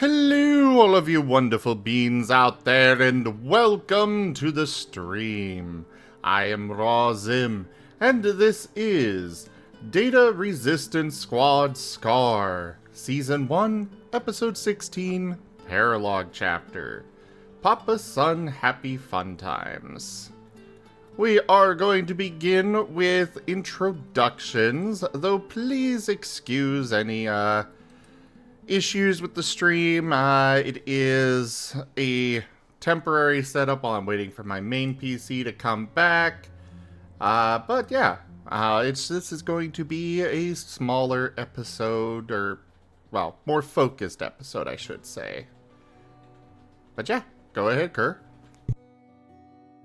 Hello, all of you wonderful beings out there, and welcome to the stream. I am Raw Zim, and this is Data Resistance Squad Scar, Season 1, Episode 16, Paralog Chapter. Papa Son Happy Fun Times. We are going to begin with introductions, though please excuse any, issues with the stream. It is a temporary setup while I'm waiting for my main PC to come back. But yeah, this is going to be a smaller episode, or, well, more focused episode, I should say. But yeah, go ahead, Kerr.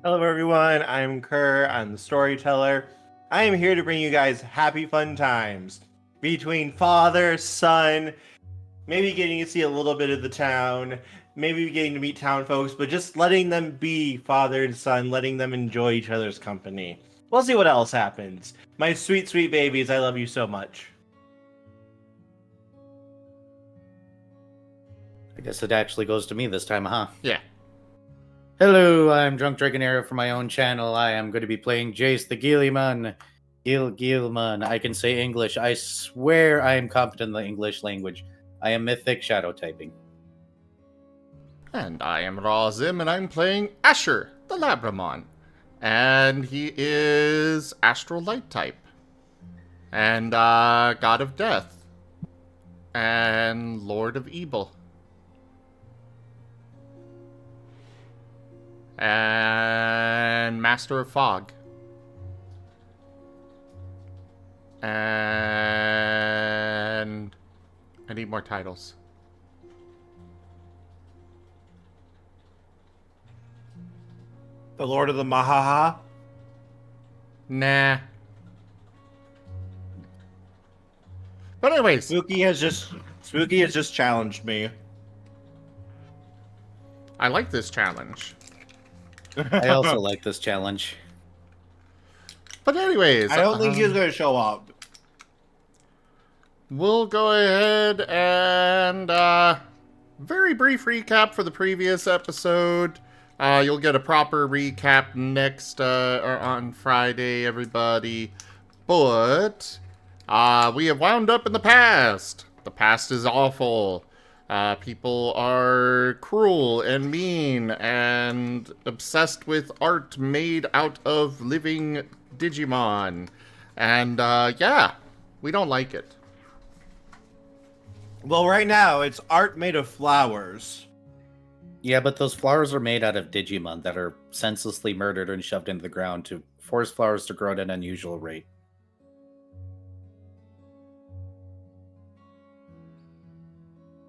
Hello everyone, I'm Kerr, I'm the Storyteller. I am here to bring you guys happy fun times between father, son, maybe getting to see a little bit of the town, maybe getting to meet town folks, but just letting them be father and son, letting them enjoy each other's company. We'll see what else happens. My sweet, sweet babies, I love you so much. I guess it actually goes to me this time, huh? Yeah. Hello, I'm Drunk Dragonair from my own channel. I am going to be playing Jace the Gilliman. Gilman. I can say English. I swear I am competent in the English language. I am Mythic Shadow typing. And I am Razim, and I'm playing Asher, the Labramon. And he is Astral Light type. And, God of Death. And Lord of Evil. And Master of Fog. And I need more titles. The Lord of the Mahaha? Nah. But anyways, Spooky has just challenged me. I like this challenge. I also like this challenge. But anyways, I don't think he's going to show up. We'll go ahead and very brief recap for the previous episode. You'll get a proper recap next or on Friday, everybody. But we have wound up in the past. The past is awful. People are cruel and mean and obsessed with art made out of living Digimon. And yeah, we don't like it. Well, right now, it's art made of flowers. Yeah, but those flowers are made out of Digimon that are senselessly murdered and shoved into the ground to force flowers to grow at an unusual rate.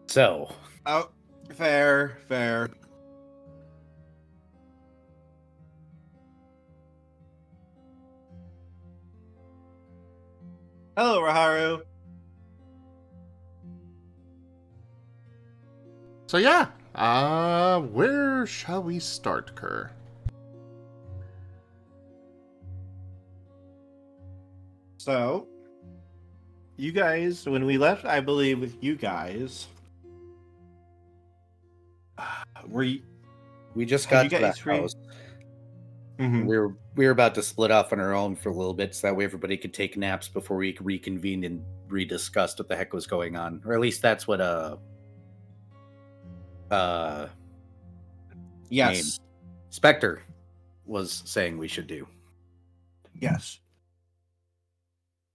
So. Oh, fair. Hello, Raharu. So yeah, where shall we start, Kerr? So, you guys, when we left, I believe, with you guys, We just Have got you to guys that free- house. Mhm. We were about to split off on our own for a little bit, so that way everybody could take naps before we reconvened and rediscussed what the heck was going on. Or at least that's what Yes. Spectre was saying we should do. Yes.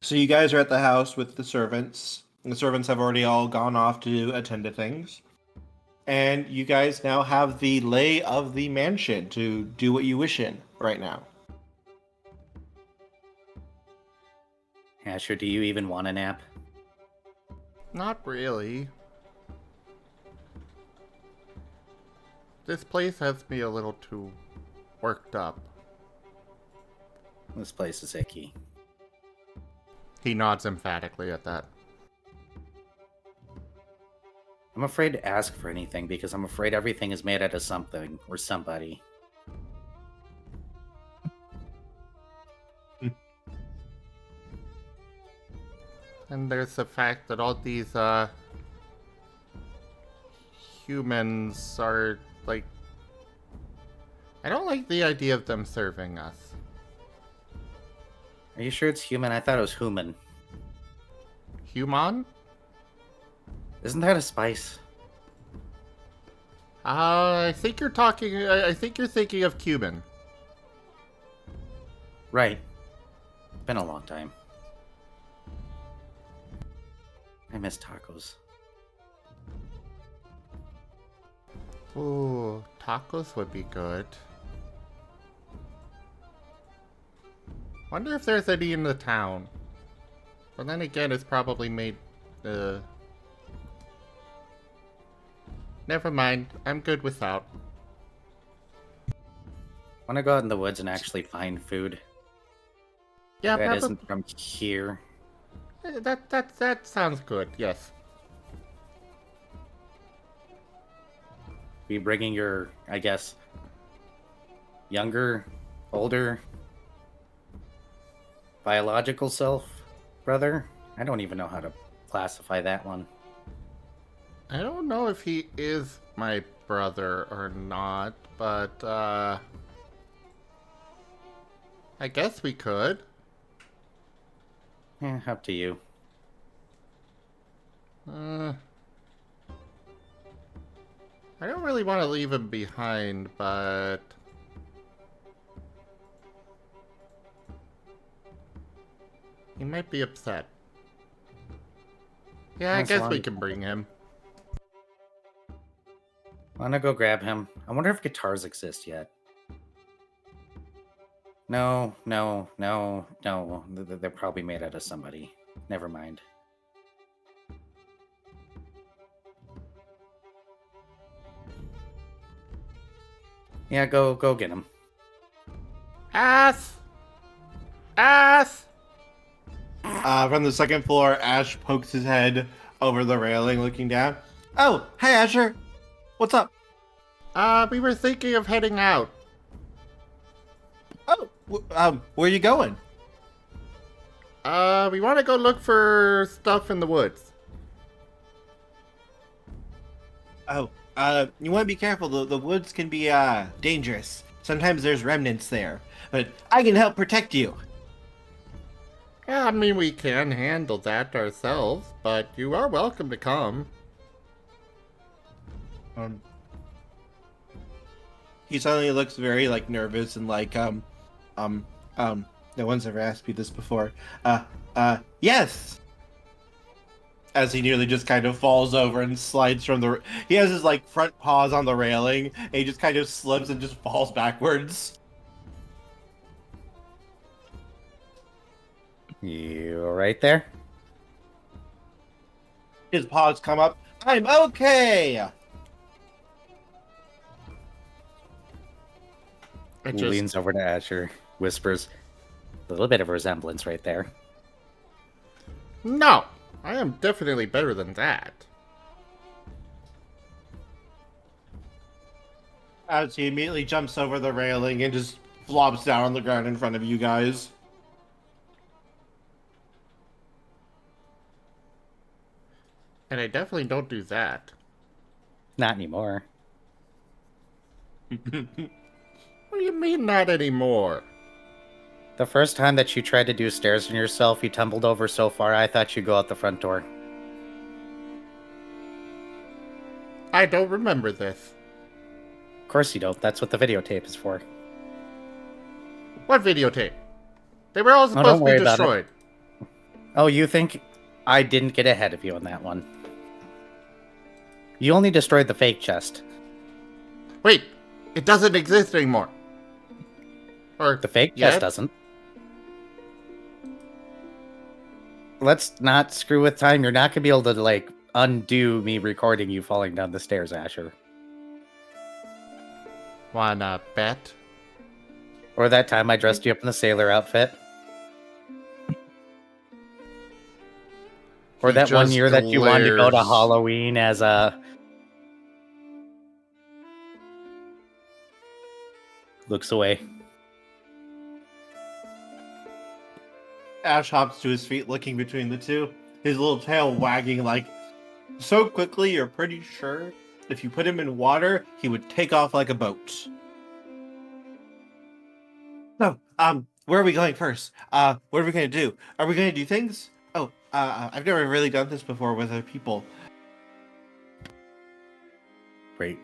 So you guys are at the house with the servants. The servants have already all gone off to attend to things. And you guys now have the lay of the mansion to do what you wish in right now. Asher, do you even want a nap? Not really. This place has me a little too worked up. This place is icky. He nods emphatically at that. I'm afraid to ask for anything because I'm afraid everything is made out of something or somebody. And there's the fact that all these humans are, like... I don't like the idea of them serving us. Are you sure it's human? I thought it was human. Human? Isn't that a spice? I think you're talking... I think you're thinking of cumin. Right. Been a long time. I miss tacos. Ooh, tacos would be good. Wonder if there's any in the town. But then again, it's probably made... Never mind. I'm good without. Want to go out in the woods and actually find food Yeah, that probably. isn't from here. That sounds good. Yes. Be bringing your, I guess, younger, older, biological self, brother? I don't even know how to classify that one. I don't know if he is my brother or not, but I guess we could. Eh, up to you. I don't really want to leave him behind, but... He might be upset. Yeah, I That's guess fine. we can bring him. Wanna go grab him? I wonder if guitars exist yet. No. They're probably made out of somebody. Never mind. Yeah, go get him. Ass! Ass! From the second floor, Ash pokes his head over the railing, looking down. Oh, hey Asher, what's up? We were thinking of heading out. Oh, where are you going? We want to go look for stuff in the woods. Oh, you want to be careful. The woods can be dangerous. Sometimes there's remnants there, but I can help protect you. Yeah, I mean, we can handle that ourselves, but you are welcome to come. He suddenly looks very like nervous and like no one's ever asked me this before. Yes. As he nearly just kind of falls over and slides from the. He has his like front paws on the railing, and he just kind of slips and just falls backwards. You right there? His paws come up. I'm okay. It just... Leans over to Asher, whispers. A little bit of a resemblance right there. No! I am definitely better than that. As he immediately jumps over the railing and just flops down on the ground in front of you guys. And I definitely don't do that. Not anymore. What do you mean, not anymore? The first time that you tried to do stairs on yourself, you tumbled over so far, I thought you'd go out the front door. I don't remember this. Of course you don't. That's what the videotape is for. What videotape? They were all don't supposed to worry be about it. destroyed. Oh, you think I didn't get ahead of you on that one? You only destroyed the fake chest. Wait, it doesn't exist anymore. Or The fake yet? chest doesn't. Let's not screw with time. You're not going to be able to, like, undo me recording you falling down the stairs, Asher. Wanna bet? Or that time I dressed you up in the sailor outfit. Or He that one just year that you wanted to go to glares. Halloween as a... Looks away. Ash hops to his feet, looking between the two, his little tail wagging like so quickly you're pretty sure If you put him in water, he would take off like a boat. So, where are we going first? What are we going to do? Are we going to do things? Oh, I've never really done this before with other people.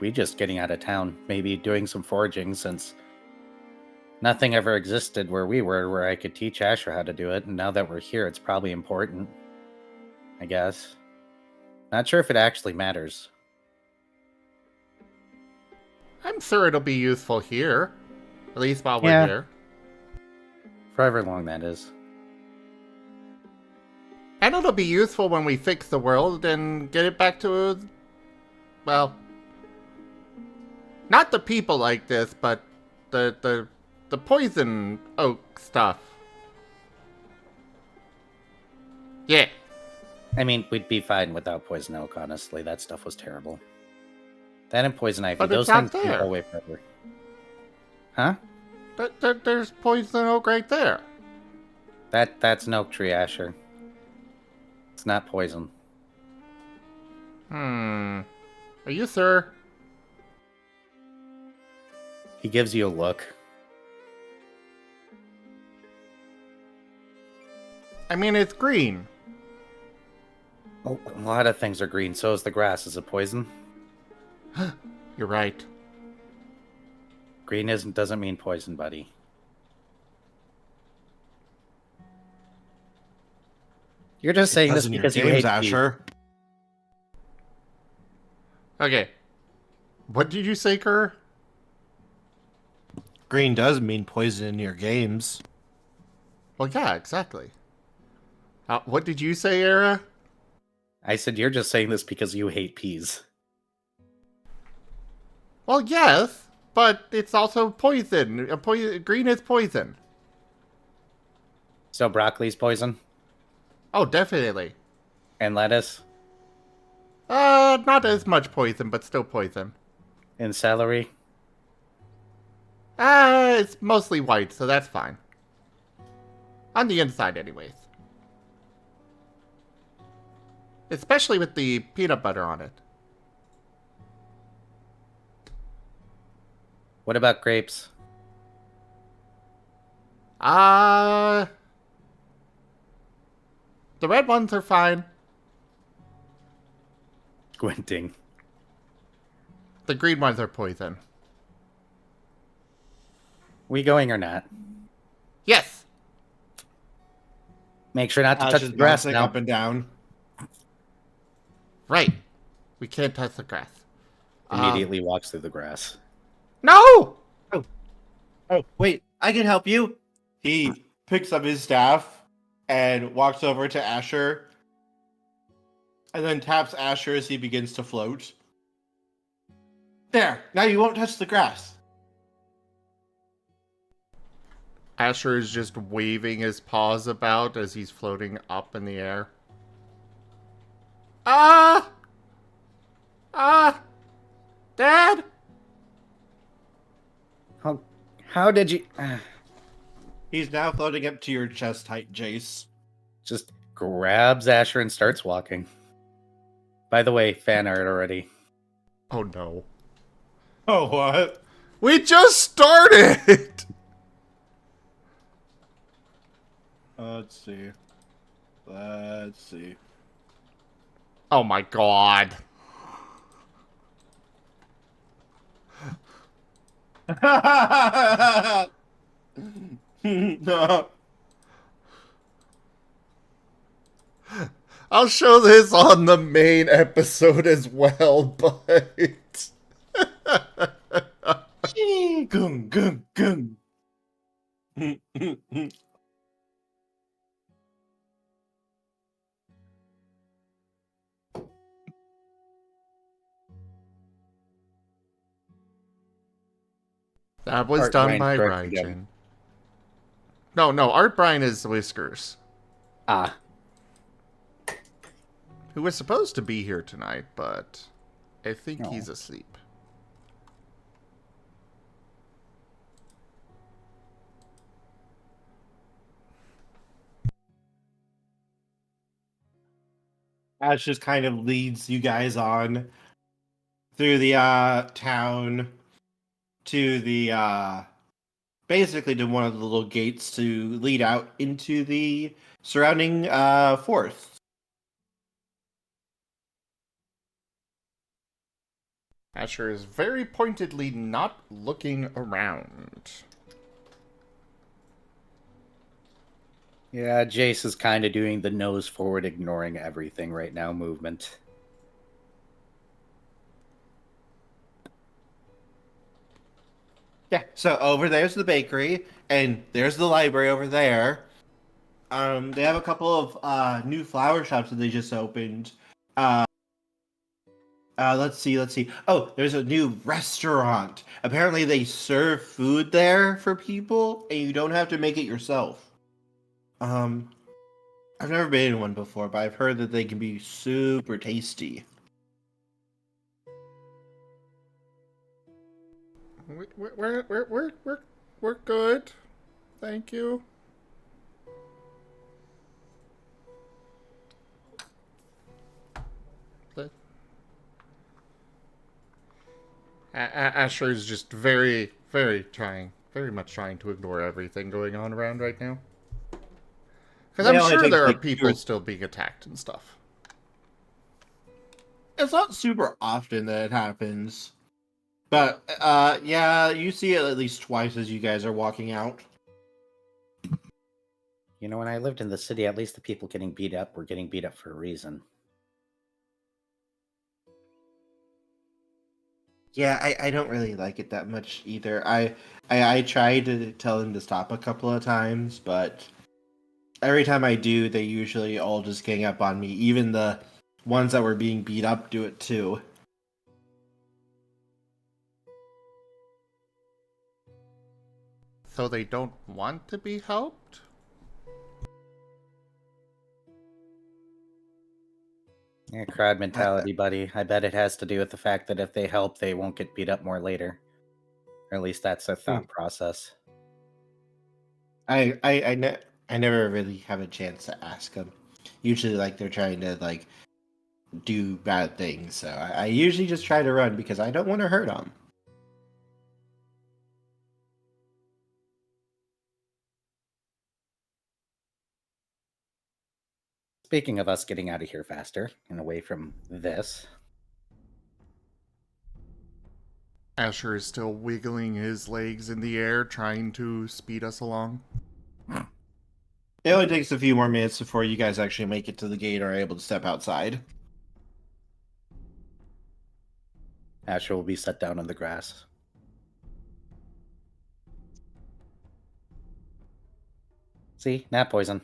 We just getting out of town, maybe doing some foraging, since nothing ever existed where we were where I could teach Asher how to do it, and now that we're here, it's probably important. I guess. Not sure if it actually matters. I'm sure it'll be useful here. At least while we're Yeah. here. For however long that is. And it'll be useful when we fix the world and get it back to, well, not the people like this, but the poison oak stuff. Yeah. I mean, we'd be fine without poison oak, honestly. That stuff was terrible. That and poison ivy, But those it's not things can there. go away forever. Huh? There's poison oak right there. That's an oak tree, Asher. It's not poison. Are you sure? He gives you a look. I mean, it's green. Oh, a lot of things are green, so is the grass. Is it poison? You're right. Green doesn't mean poison, buddy. You're just saying this Does in your because you games, hate Asher. Asher. Okay. What did you say, Kerr? Green does mean poison in your games. Well, yeah, exactly. What did you say, Era? I said you're just saying this because you hate peas. Well, yes, but it's also poison. Green is poison. So broccoli's poison? Oh, definitely. And lettuce? Not as much poison, but still poison. And celery? It's mostly white, so that's fine. On the inside, anyways. Especially with the peanut butter on it. What about grapes? The red ones are fine. Squinting. The green ones are poison. We going or not? Yes! Make sure not to Ash touch is the grass bouncing now. up and down. Right. We can't touch the grass. Immediately walks through the grass. No! Oh, wait, I can help you. He picks up his staff and walks over to Asher and then taps Asher as he begins to float. There, now you won't touch the grass. Asher is just waving his paws about as he's floating up in the air. Dad? How did you... He's now floating up to your chest height, Jace. Just grabs Asher and starts walking. By the way, fan art already. Oh no. Oh, what? We just started! Let's see. Let's see. Oh my god. No. I'll show this on the main episode as well, but... Gung, gung, gung. That was Art done Brian by correct again. Ryan. No, Art Brian is Whiskers, Ah. who was supposed to be here tonight, but I think Oh. he's asleep. Ash just kind of leads you guys on through the town to the basically to one of the little gates to lead out into the surrounding forest. Asher is very pointedly not looking around. Yeah, Jace is kind of doing the nose forward, ignoring everything right now movement. Yeah, so over there's the bakery, and there's the library over there. They have a couple of new flower shops that they just opened. Let's see. Oh, there's a new restaurant. Apparently, they serve food there for people, and you don't have to make it yourself. I've never been in one before, but I've heard that they can be super tasty. We're good. Thank you. Asher's just very much trying to ignore everything going on around right now. Because They I'm only sure take, there are like, people still being attacked and stuff. It's not super often that it happens. But, yeah, you see it at least twice as you guys are walking out. You know, when I lived in the city, at least the people getting beat up were getting beat up for a reason. Yeah, I don't really like it that much either. I tried to tell them to stop a couple of times, but every time I do, they usually all just gang up on me. Even the ones that were being beat up do it too. So they don't want to be helped? Yeah, crowd mentality, buddy. I bet it has to do with the fact that if they help, they won't get beat up more later. Or at least that's a thought process. I never really have a chance to ask them. Usually, like, they're trying to, like, do bad things. So I usually just try to run because I don't want to hurt them. Speaking of us getting out of here faster and away from this, Asher is still wiggling his legs in the air, trying to speed us along. It only takes a few more minutes before you guys actually make it to the gate or are able to step outside. Asher will be set down on the grass. See? Gnat poison.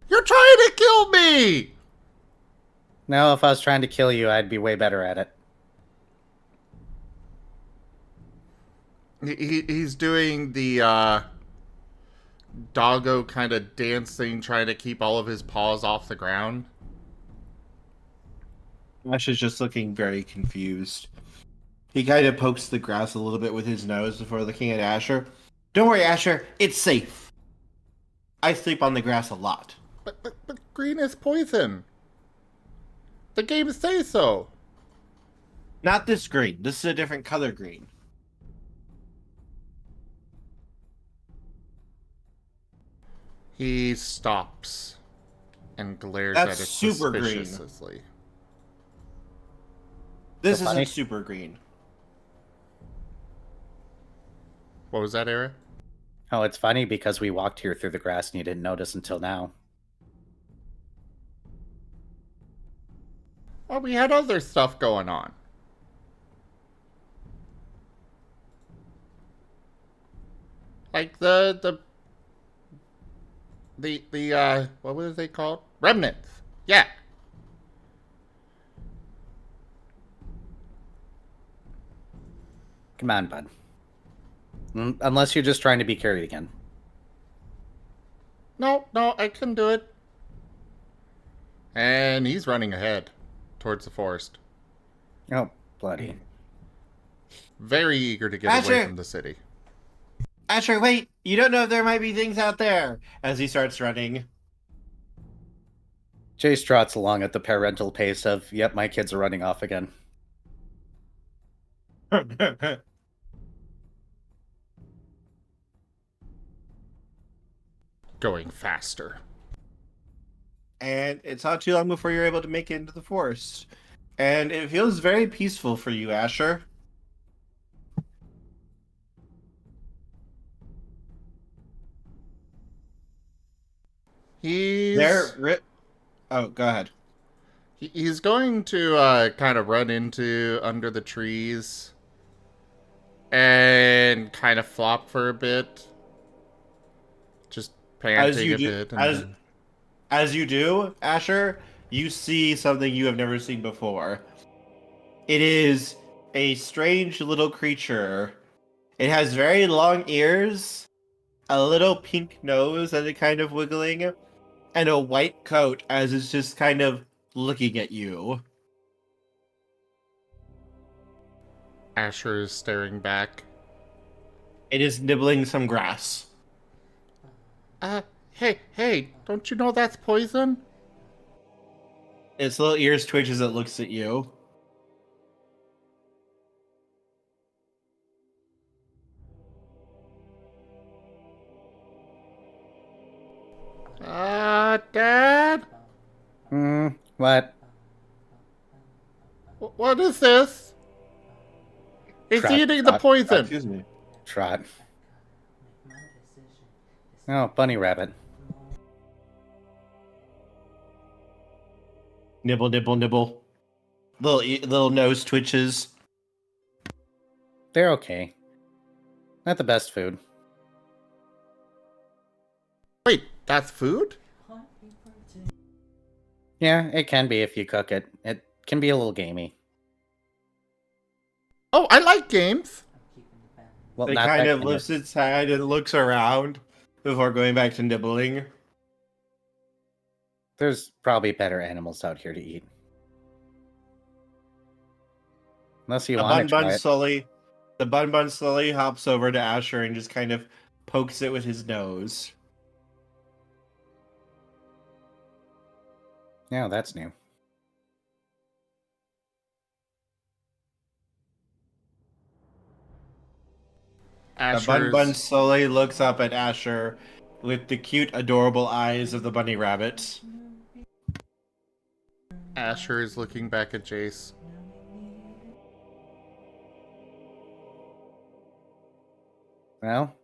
You're trying to kill me! No, if I was trying to kill you, I'd be way better at it. He's doing the doggo kind of dancing, trying to keep all of his paws off the ground. Ash is just looking very confused. He kind of pokes the grass a little bit with his nose before looking at Asher. Don't worry, Asher. It's safe. I sleep on the grass a lot. But green is poison. The games say so. Not this green. This is a different color green. He stops and glares That's at it super green. suspiciously. This So isn't funny. super green. What was that, Era? Oh, it's funny because we walked here through the grass and you didn't notice until now. Well, we had other stuff going on. Like the what was they called? Remnants. Yeah. Come on, bud. Unless you're just trying to be carried again. No, I can do it. And he's running ahead towards the forest. Oh, bloody. Very eager to get away Asher! from the city. Asher, wait! You don't know if there might be things out there! As he starts running. Jace trots along at the parental pace of, yep, my kids are running off again. Going faster. And it's not too long before you're able to make it into the forest. And it feels very peaceful for you, Asher. He's Oh, go ahead. he's going to kind of run into under the trees and kind of flop for a bit, just As panting you a do, bit, and then as you do, Asher, you see something you have never seen before. It is a strange little creature. It has very long ears, a little pink nose that is kind of wiggling, and a white coat as it's just kind of looking at you. Asher is staring back. It is nibbling some grass. Hey, don't you know that's poison? Its little ears twitch as it looks at you. Dad? What? What is this? It's Trot, eating the trot, poison. Excuse me. Trot. Oh, bunny rabbit. Nibble, nibble, nibble. Little nose twitches. They're okay. Not the best food. Wait, that's food? Yeah, it can be if you cook it. It can be a little gamey. Oh, I like games. Well, It not kind that of kind lifts its head and looks around before going back to nibbling. There's probably better animals out here to eat. Unless you The want to try it. Bun Bun slowly hops over to Asher and just kind of pokes it with his nose. Yeah, that's new. The Bun Bun Asher's slowly looks up at Asher with the cute, adorable eyes of the bunny rabbit. Asher is looking back at Jace. Well,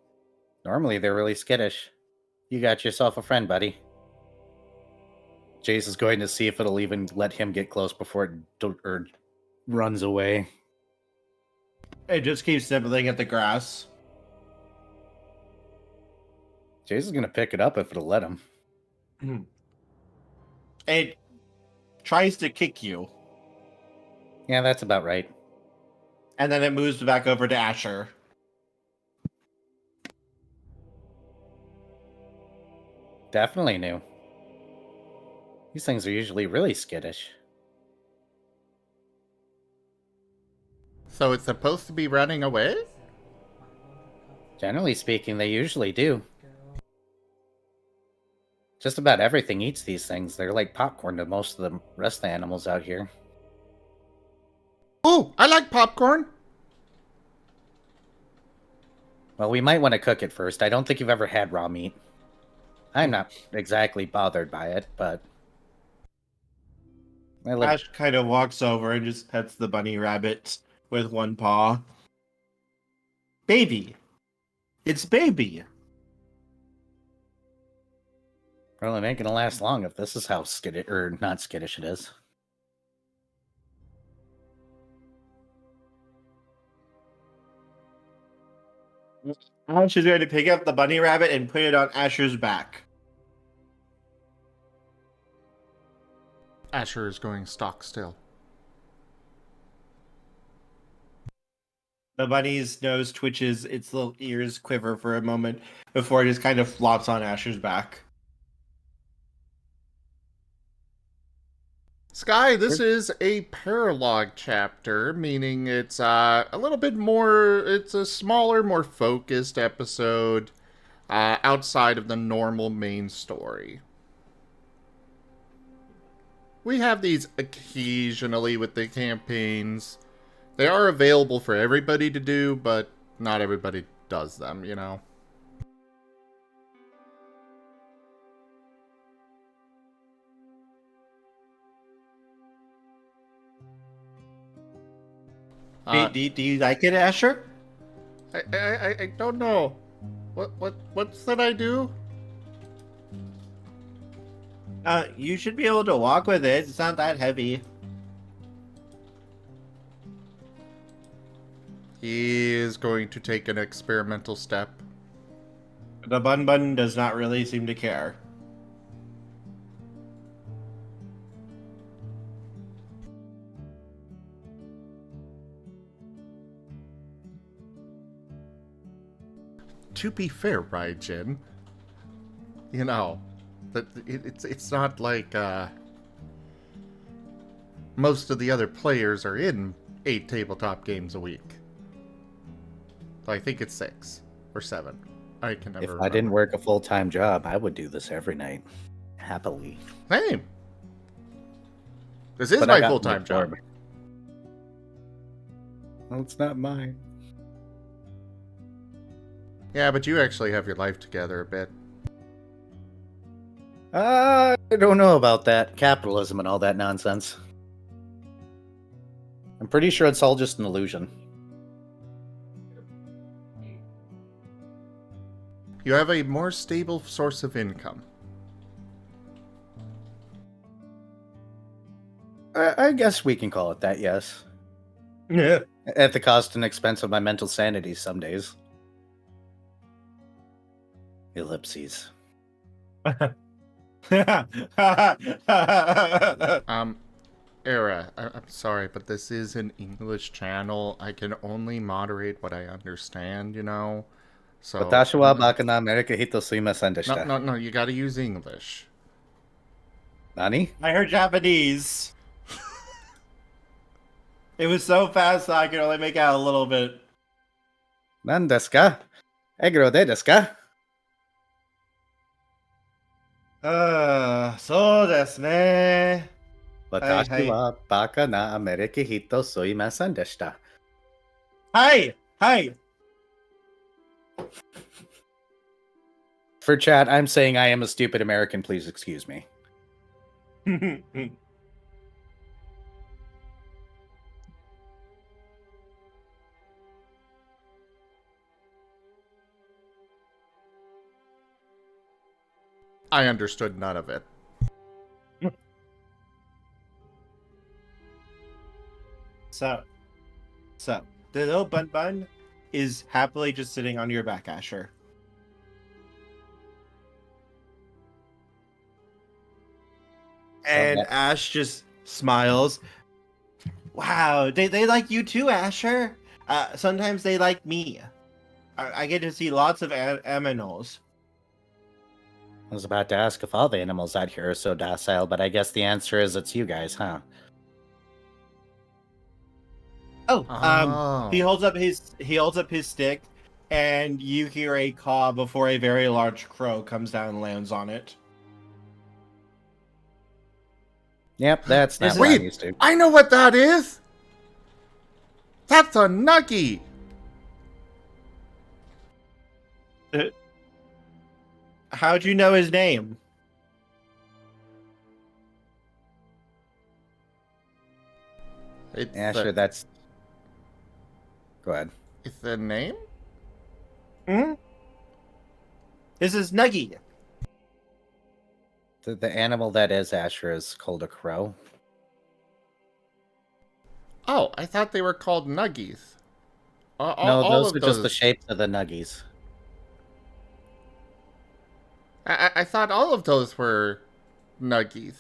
normally they're really skittish. You got yourself a friend, buddy. Jace is going to see if it'll even let him get close before it runs away. It just keeps nibbling at the grass. Jace is going to pick it up if it'll let him. It tries to kick you, Yeah, that's about right. and then it moves back over to Asher. Definitely new. These things are usually really skittish. So it's supposed to be running away? Generally speaking, they usually do. Just about everything eats these things. They're like popcorn to most of the rest of the animals out here. Ooh, I like popcorn. Well, we might want to cook it first. I don't think you've ever had raw meat. I'm not exactly bothered by it, but... Ash kind of walks over and just pets the bunny rabbit with one paw. Baby. It's baby. Well, it ain't gonna last long if this is how skittish, or not skittish it is. Ash is going to pick up the bunny rabbit and put it on Asher's back. Asher is going stock still. The bunny's nose twitches, its little ears quiver for a moment before it just kind of flops on Asher's back. Sky, this is a paralogue chapter, meaning it's a little bit more, it's a smaller, more focused episode outside of the normal main story. we have these occasionally with the campaigns. They are available for everybody to do, but not everybody does them, you know? Do you like it, Asher? I don't know. What should I do? You should be able to walk with it. It's not that heavy. He is going to take an experimental step. The Bun Bun does not really seem to care. To be fair, Raijin, you know, that it's not like most of the other players are in 8 tabletop games a week. I think it's 6 or 7. I can never remember. If I didn't work a full-time job, I would do this every night. Happily. Same. This is But I my got full-time the job. job. Well, it's not mine. Yeah, but you actually have your life together a bit. I don't know about that. Capitalism and all that nonsense. I'm pretty sure it's all just an illusion. You have a more stable source of income. I guess we can call it that, yes. Yeah. At the cost and expense of my mental sanity some days. Ellipses. Era, I'm sorry, but this is an English channel. I can only moderate what I understand, you know? So... Watashi wa baka na America hito suimasen deshita. No, you gotta use English. Nani? I heard Japanese. It was so fast that I could only make out a little bit. Nan desu ka? Egro de desu ka? そうですね。Watashi wa baka na America hito suimasen deshita. Hi! Hi! For chat, I'm saying I am a stupid American. Please excuse me. I understood none of it. So, the little Bun Bun is happily just sitting on your back, Asher. And Ash just smiles. Wow, they like you too, Asher. Sometimes they like me. I get to see lots of aminals. I was about to ask if all the animals out here are so docile, but I guess the answer is it's you guys, huh? He holds up his stick, and you hear a caw before a very large crow comes down and lands on it. Yep, that's not This what Wait, I'm used to. I know what that is! That's a nuggie! How'd you know his name? Yeah, sure, that's... Go ahead. It's the name? Hmm? This is Nuggy. The animal that is Asher is called a crow. Oh, I thought they were called nuggies. No, those are just the shapes of the nuggies. I thought all of those were nuggies.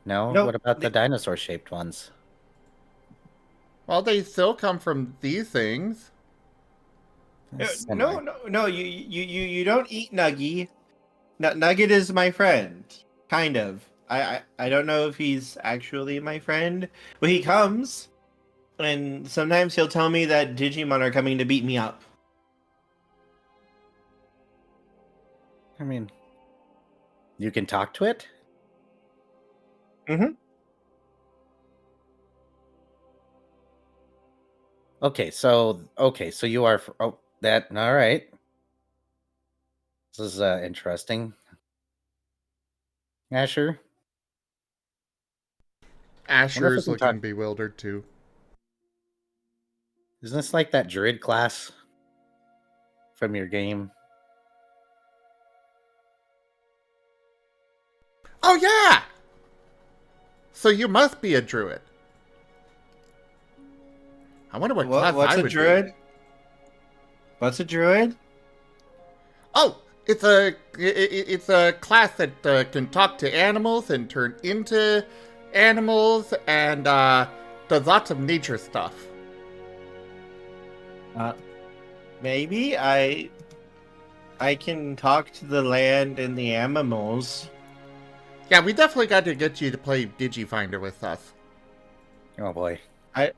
No? Nope, What about the dinosaur-shaped ones? Well, they still come from these things. No. You don't eat Nuggy. Nugget is my friend, kind of. I don't know if he's actually my friend, but he comes, and sometimes he'll tell me that Digimon are coming to beat me up. I mean, you can talk to it? Mm-hmm. Okay, so you are. Oh, that all right. This is interesting. Asher, wonder if we Asher's can talk. looking bewildered too. Isn't this like that druid class from your game? Oh yeah! So you must be a druid. I wonder what class What's I a would be. druid? What's a druid? Oh, it's a class that can talk to animals and turn into animals and does lots of nature stuff. Maybe I can talk to the land and the animals. Yeah, we definitely got to get you to play Digifinder with us. Oh boy. I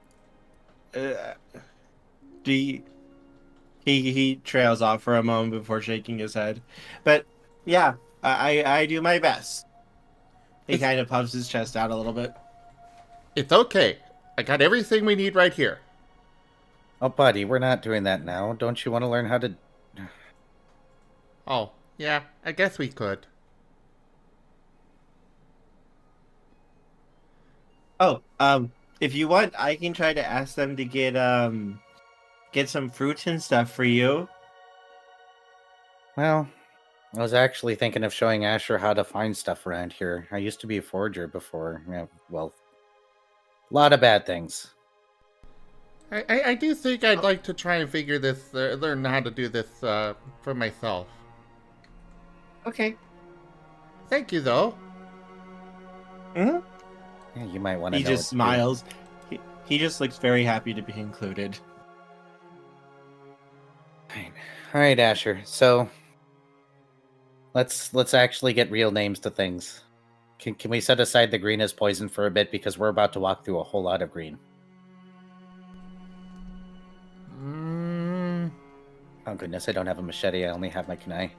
uh, do you, he trails off for a moment before shaking his head, but yeah, I do my best. He It's, kind of puffs his chest out a little bit. it's okay. I got everything we need right here. Oh, buddy, we're not doing that now. Don't you want to learn how to? Oh, yeah, I guess we could. Oh, if you want, I can try to ask them to get some fruits and stuff for you. Well, I was actually thinking of showing Asher how to find stuff around here. I used to be a forger before. Yeah, well, a lot of bad things. I do think I'd like to try and figure this, learn how to do this for myself. Okay. Thank you, though. Hmm. Yeah, you might want to He know just it too. smiles. He just looks very happy to be included. Fine. All right, Asher. So let's actually get real names to things. Can we set aside the green as poison for a bit because we're about to walk through a whole lot of green. Mm, Oh goodness, I don't have a machete. I only have my kunai.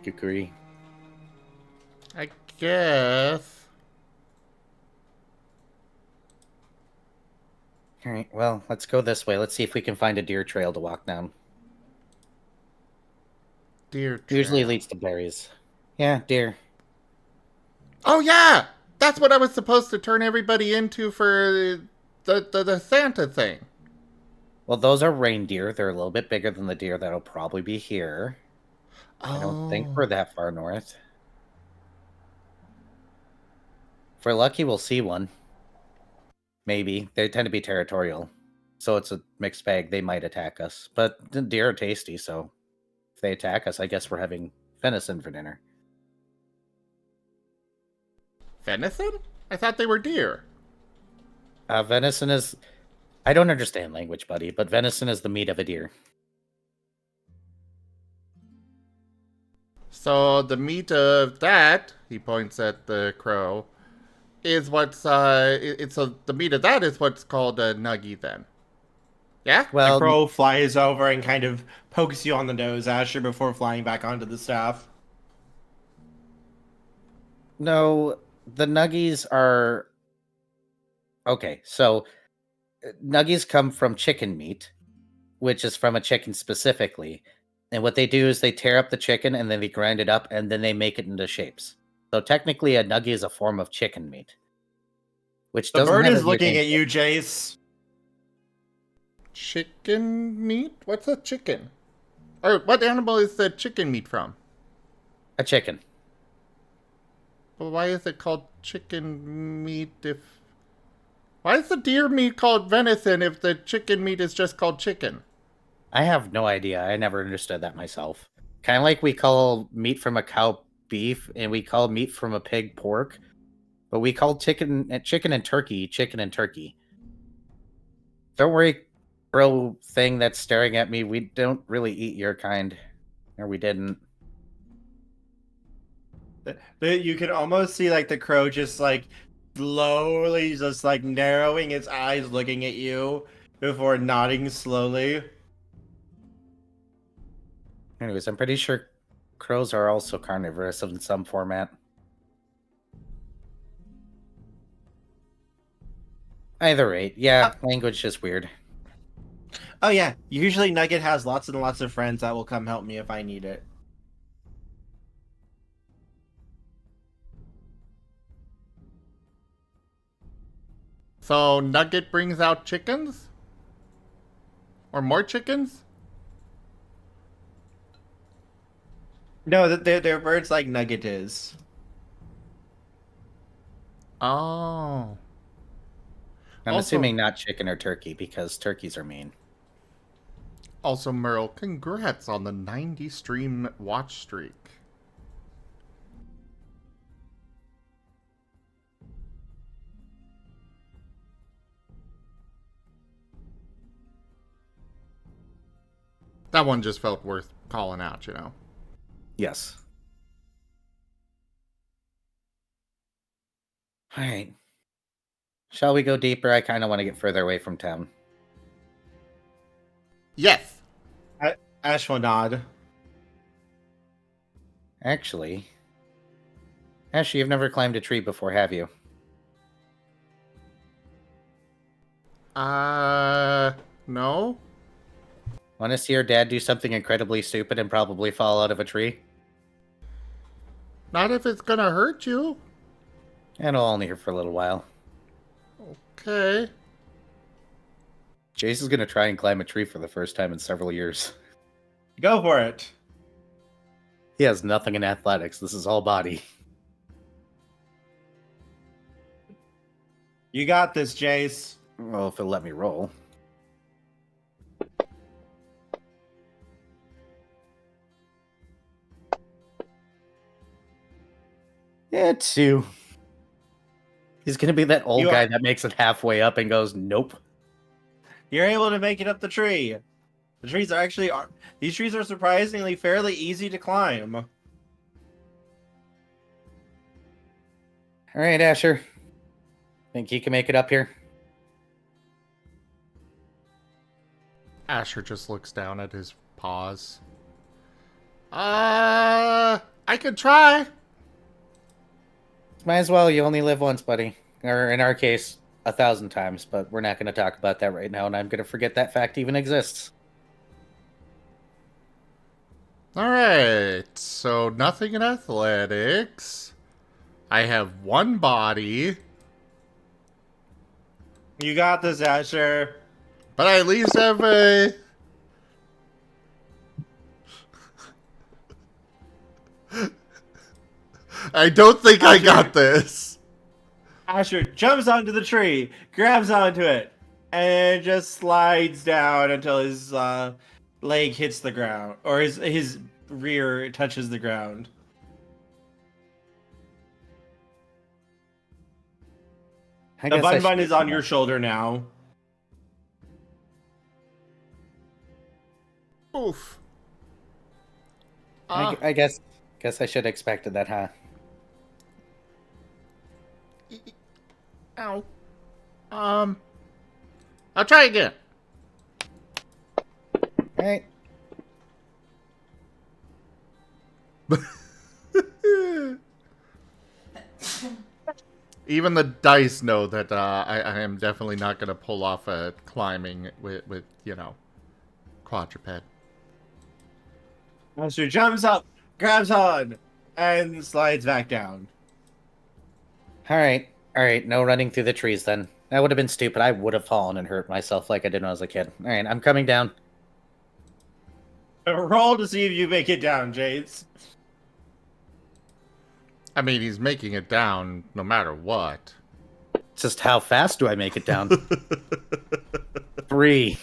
Kukuri. I guess. All right, well, let's go this way. Let's see if we can find a deer trail to walk down. Deer Usually trail. leads to berries. Yeah, deer. Oh yeah, that's what I was supposed to turn everybody into for the Santa thing. Well, those are reindeer. They're a little bit bigger than the deer that'll probably be here. I don't think Oh, we're that far north. If we're lucky, we'll see one. Maybe. They tend to be territorial. So it's a mixed bag. They might attack us. But the deer are tasty, so if they attack us, I guess we're having venison for dinner. venison? I thought they were deer. Venison is. I don't understand language, buddy, but venison is the meat of a deer. So the meat of that, he points at the crow, is what's it's the meat of that is what's called a nuggy then. Yeah? The Well, crow flies over and kind of pokes you on the nose, Asher, before flying back onto the staff. no, the nuggies are. Okay, so nuggies come from chicken meat, which is from a chicken specifically. And what they do is they tear up the chicken and then they grind it up and then they make it into shapes. So technically, a nugget is a form of chicken meat, which The doesn't bird have is a weird looking name. at you, Jace. Chicken meat? What's a chicken? Or what animal is the chicken meat from? A chicken. Well, why is it called chicken meat if... Why is the deer meat called venison if the chicken meat is just called chicken? I have no idea. I never understood that myself. Kind of like we call meat from a cow beef and we call meat from a pig pork, but we call chicken and turkey chicken and turkey. Don't worry, bro thing that's staring at me. We don't really eat your kind. Or we didn't. You can almost see like the crow just like slowly just like narrowing its eyes looking at you before nodding slowly. Anyways, I'm pretty sure crows are also carnivorous in some format. Either rate, yeah, language is weird. Oh yeah, usually Nugget has lots and lots of friends that will come help me if I need it. So Nugget brings out chickens? Or more chickens? No, they're birds like Nugget is. Oh. I'm Also- assuming not chicken or turkey because turkeys are mean. Also, Merle, congrats on the 90 stream watch streak. That one just felt worth calling out, you know. Yes. All right. Shall we go deeper? I kind of want to get further away from town. Yes! Ash will nod. Actually, Asher, you've never climbed a tree before, have you? No? Want to see your dad do something incredibly stupid and probably fall out of a tree? Not if it's gonna hurt you. And I'll only here for a little while. Okay. Jace is going to try and climb a tree for the first time in several years. Go for it. He has nothing in athletics. This is all body. You got this, Jace. Well, if it'll let me roll. Yeah, 2. He's going to be that old guy that makes it halfway up and goes, nope. You're able to make it up the tree. The trees are actually these trees are surprisingly fairly easy to climb. All right, Asher. Think you can make it up here? Asher just looks down at his paws. I could try. Might as well. You only live once, buddy. Or in our case, 1,000 times. But we're not going to talk about that right now, and I'm going to forget that fact even exists. Alright, so nothing in athletics. I have one body. You got this, Asher. But I at least have a... I don't think I got this. Asher jumps onto the tree, grabs onto it, and just slides down until his leg hits the ground, or his rear touches the ground. The bun is on your shoulder now. Oof. I guess I should have expected that, huh? Ow. I'll try again. All right. Even the dice know that I am definitely not going to pull off a climbing with, you know, quadruped. Asher jumps up, grabs on, and slides back down. All right. No running through the trees then. That would have been stupid. I would have fallen and hurt myself like I did when I was a kid. All right, I'm coming down. Roll to see if you make it down, Jace. I mean, he's making it down no matter what. Just how fast do I make it down? 3.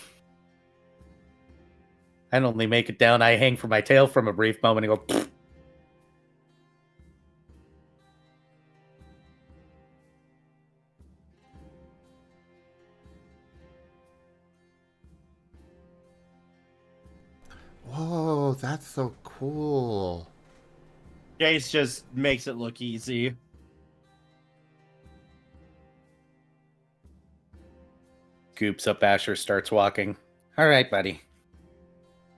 I don't only make it down. I hang from my tail from a brief moment and go. Pfft. Whoa, that's so cool. Jace just makes it look easy. Scoops up Asher, starts walking. All right, buddy.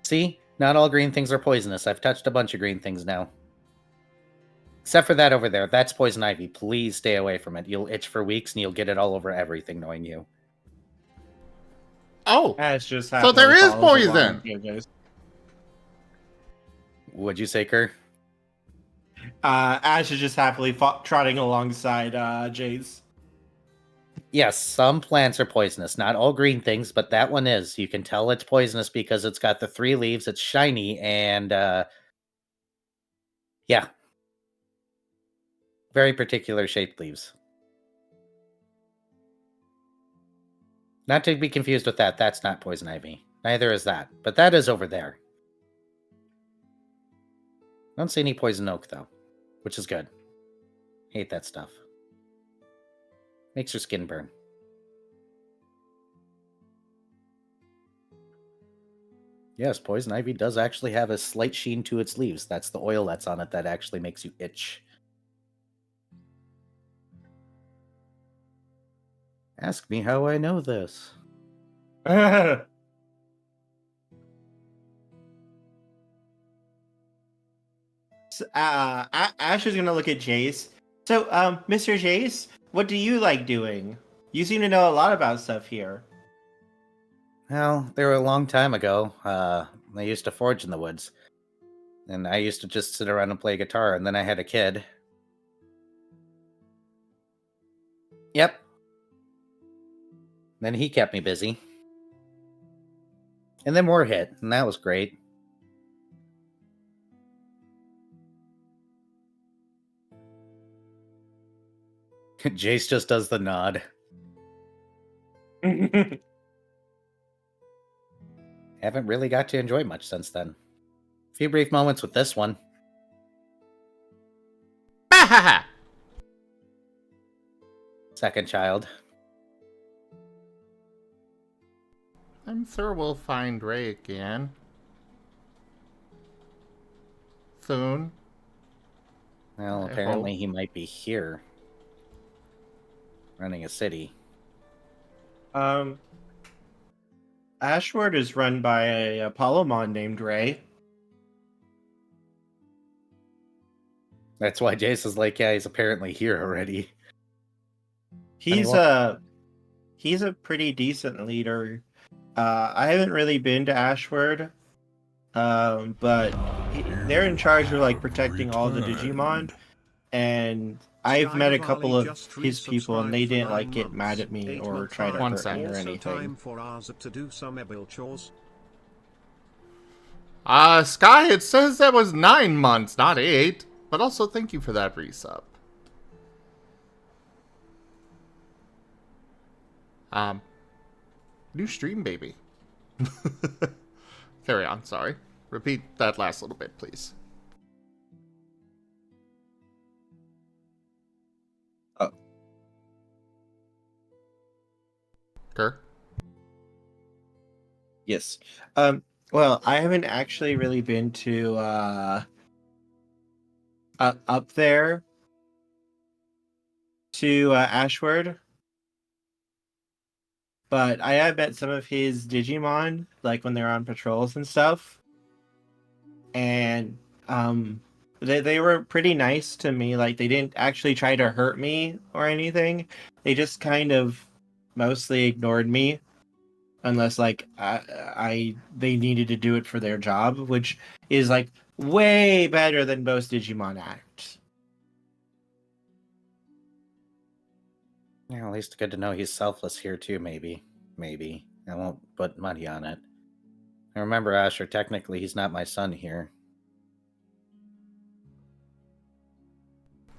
See? Not all green things are poisonous. I've touched a bunch of green things now. Except for that over there. That's poison ivy. Please stay away from it. You'll itch for weeks and you'll get it all over everything knowing you. Oh, Ash just so there happily is follows along poison. with you guys. What'd you say, Kerr? Ash is just happily trotting alongside Jace. Yes, some plants are poisonous. Not all green things, but that one is. You can tell it's poisonous because it's got the 3 leaves, it's shiny, and yeah. Very particular shaped leaves. Not to be confused with that. That's not poison ivy. Neither is that. But that is over there. I don't see any poison oak, though, which is good. Hate that stuff. Makes your skin burn. Yes, poison ivy does actually have a slight sheen to its leaves. That's the oil that's on it that actually makes you itch. Ask me how I know this. Ash is gonna look at Jace. So, Mr. Jace, what do you like doing? You seem to know a lot about stuff here. Well, they were a long time ago. I used to forge in the woods. And I used to just sit around and play guitar, and then I had a kid. Yep. Then he kept me busy. And then war hit, and that was great. Jace just does the nod. Haven't really got to enjoy much since then. A few brief moments with this one. Second child. I'm sure we'll find Ray again. Soon. Well, I apparently hope. he might be here. Running a city. Ashward is run by a Palomon named Ray. That's why Jace is like, yeah, he's apparently here already. He's a pretty decent leader. I haven't really been to Ashward, but they're in charge of like protecting all the Digimon, and I've met a couple of his people, and they didn't like get mad at me or try to hurt me or anything. Sky, it says that was 9 months, not 8. But also, thank you for that resub. New stream, baby. Carry on, sorry. Repeat that last little bit, please. Oh. Kerr? Yes. Well, I haven't actually really been to up there to Ashward, but I have met some of his Digimon, like when they're on patrols and stuff, and they were pretty nice to me. Like they didn't actually try to hurt me or anything. They just kind of mostly ignored me, unless like they needed to do it for their job, which is like way better than most Digimon act. Yeah, at least good to know he's selfless here too, maybe. Maybe. I won't put money on it. And remember, Asher, technically he's not my son here.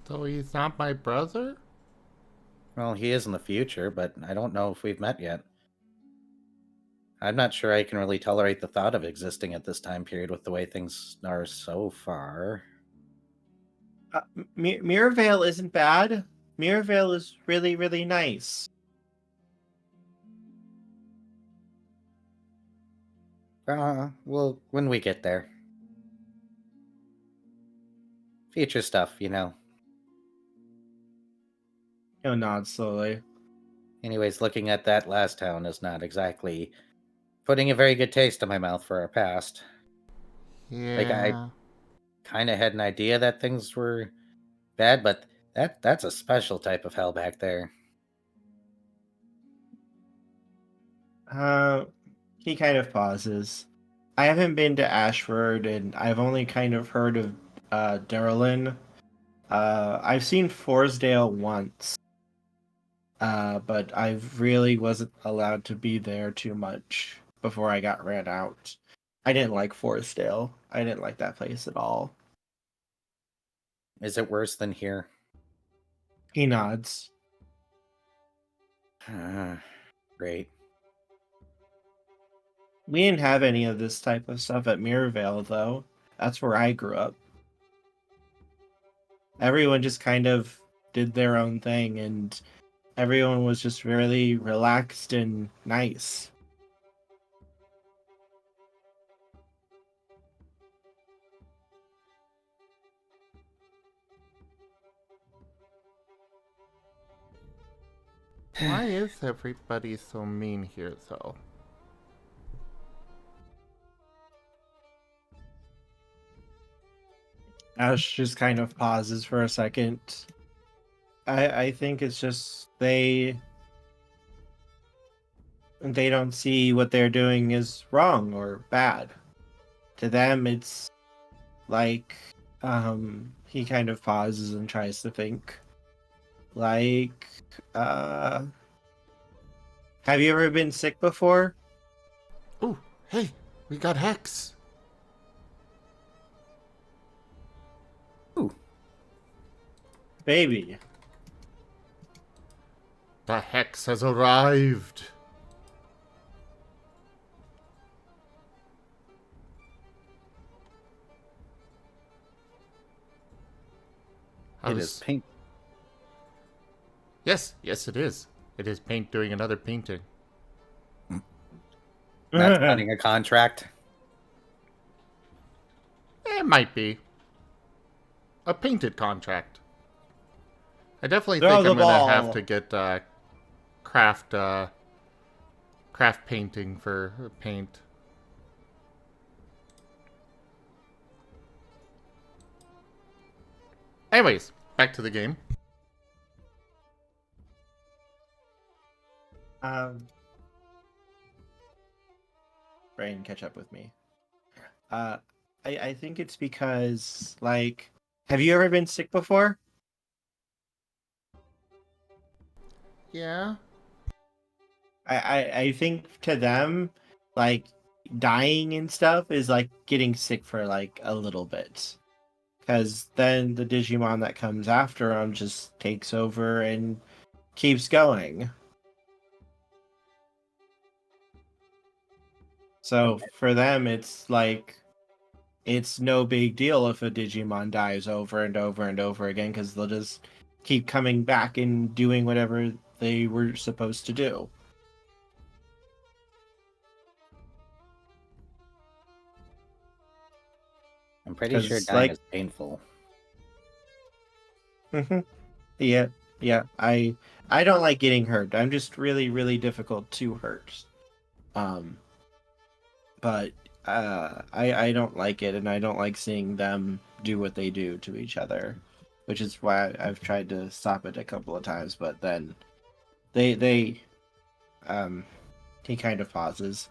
So he's not my brother? Well, he is in the future, but I don't know if we've met yet. I'm not sure I can really tolerate the thought of existing at this time period with the way things are so far. Mirrorvale isn't bad. Mirrorvale is really, really nice. Well, when we get there. Future stuff, you know. He'll nod slowly. Anyways, looking at that last town is not exactly putting a very good taste in my mouth for our past. Yeah. Like, I kind of had an idea that things were bad, but that's a special type of hell back there. He kind of pauses. I haven't been to Ashford, and I've only kind of heard of Derlin. I've seen Forsdale once, but I really wasn't allowed to be there too much before I got ran out. I didn't like Forsdale. I didn't like that place at all. Is it worse than here? He nods. Great. We didn't have any of this type of stuff at Mirrorvale, though. That's where I grew up. Everyone just kind of did their own thing, and everyone was just really relaxed and nice. Why is everybody so mean here, though? Ash just kind of pauses for a second. I think it's just they don't see what they're doing is wrong or bad. To them, it's like he kind of pauses and tries to think. Like, have you ever been sick before? Ooh, hey, we got Hex. Ooh. Baby. The Hex has arrived. It is paint. Yes, it is. It is paint doing another painting. Not signing a contract. It might be. A painted contract. I definitely Throw think the I'm gonna have ball. to get craft painting for paint. Anyways, back to the game. Brain, catch up with me. I think it's because, like, have you ever been sick before? Yeah. I think to them, like, dying and stuff is like getting sick for like a little bit. Because then the Digimon that comes after him just takes over and keeps going. So for them, it's like, it's no big deal if a Digimon dies over and over and over again because they'll just keep coming back and doing whatever they were supposed to do. I'm pretty sure 'Cause, dying like, is painful. yeah, yeah. I don't like getting hurt. I'm just really, really difficult to hurt. Um, but I don't like it, and I don't like seeing them do what they do to each other, which is why I've tried to stop it a couple of times. But then they he kind of pauses.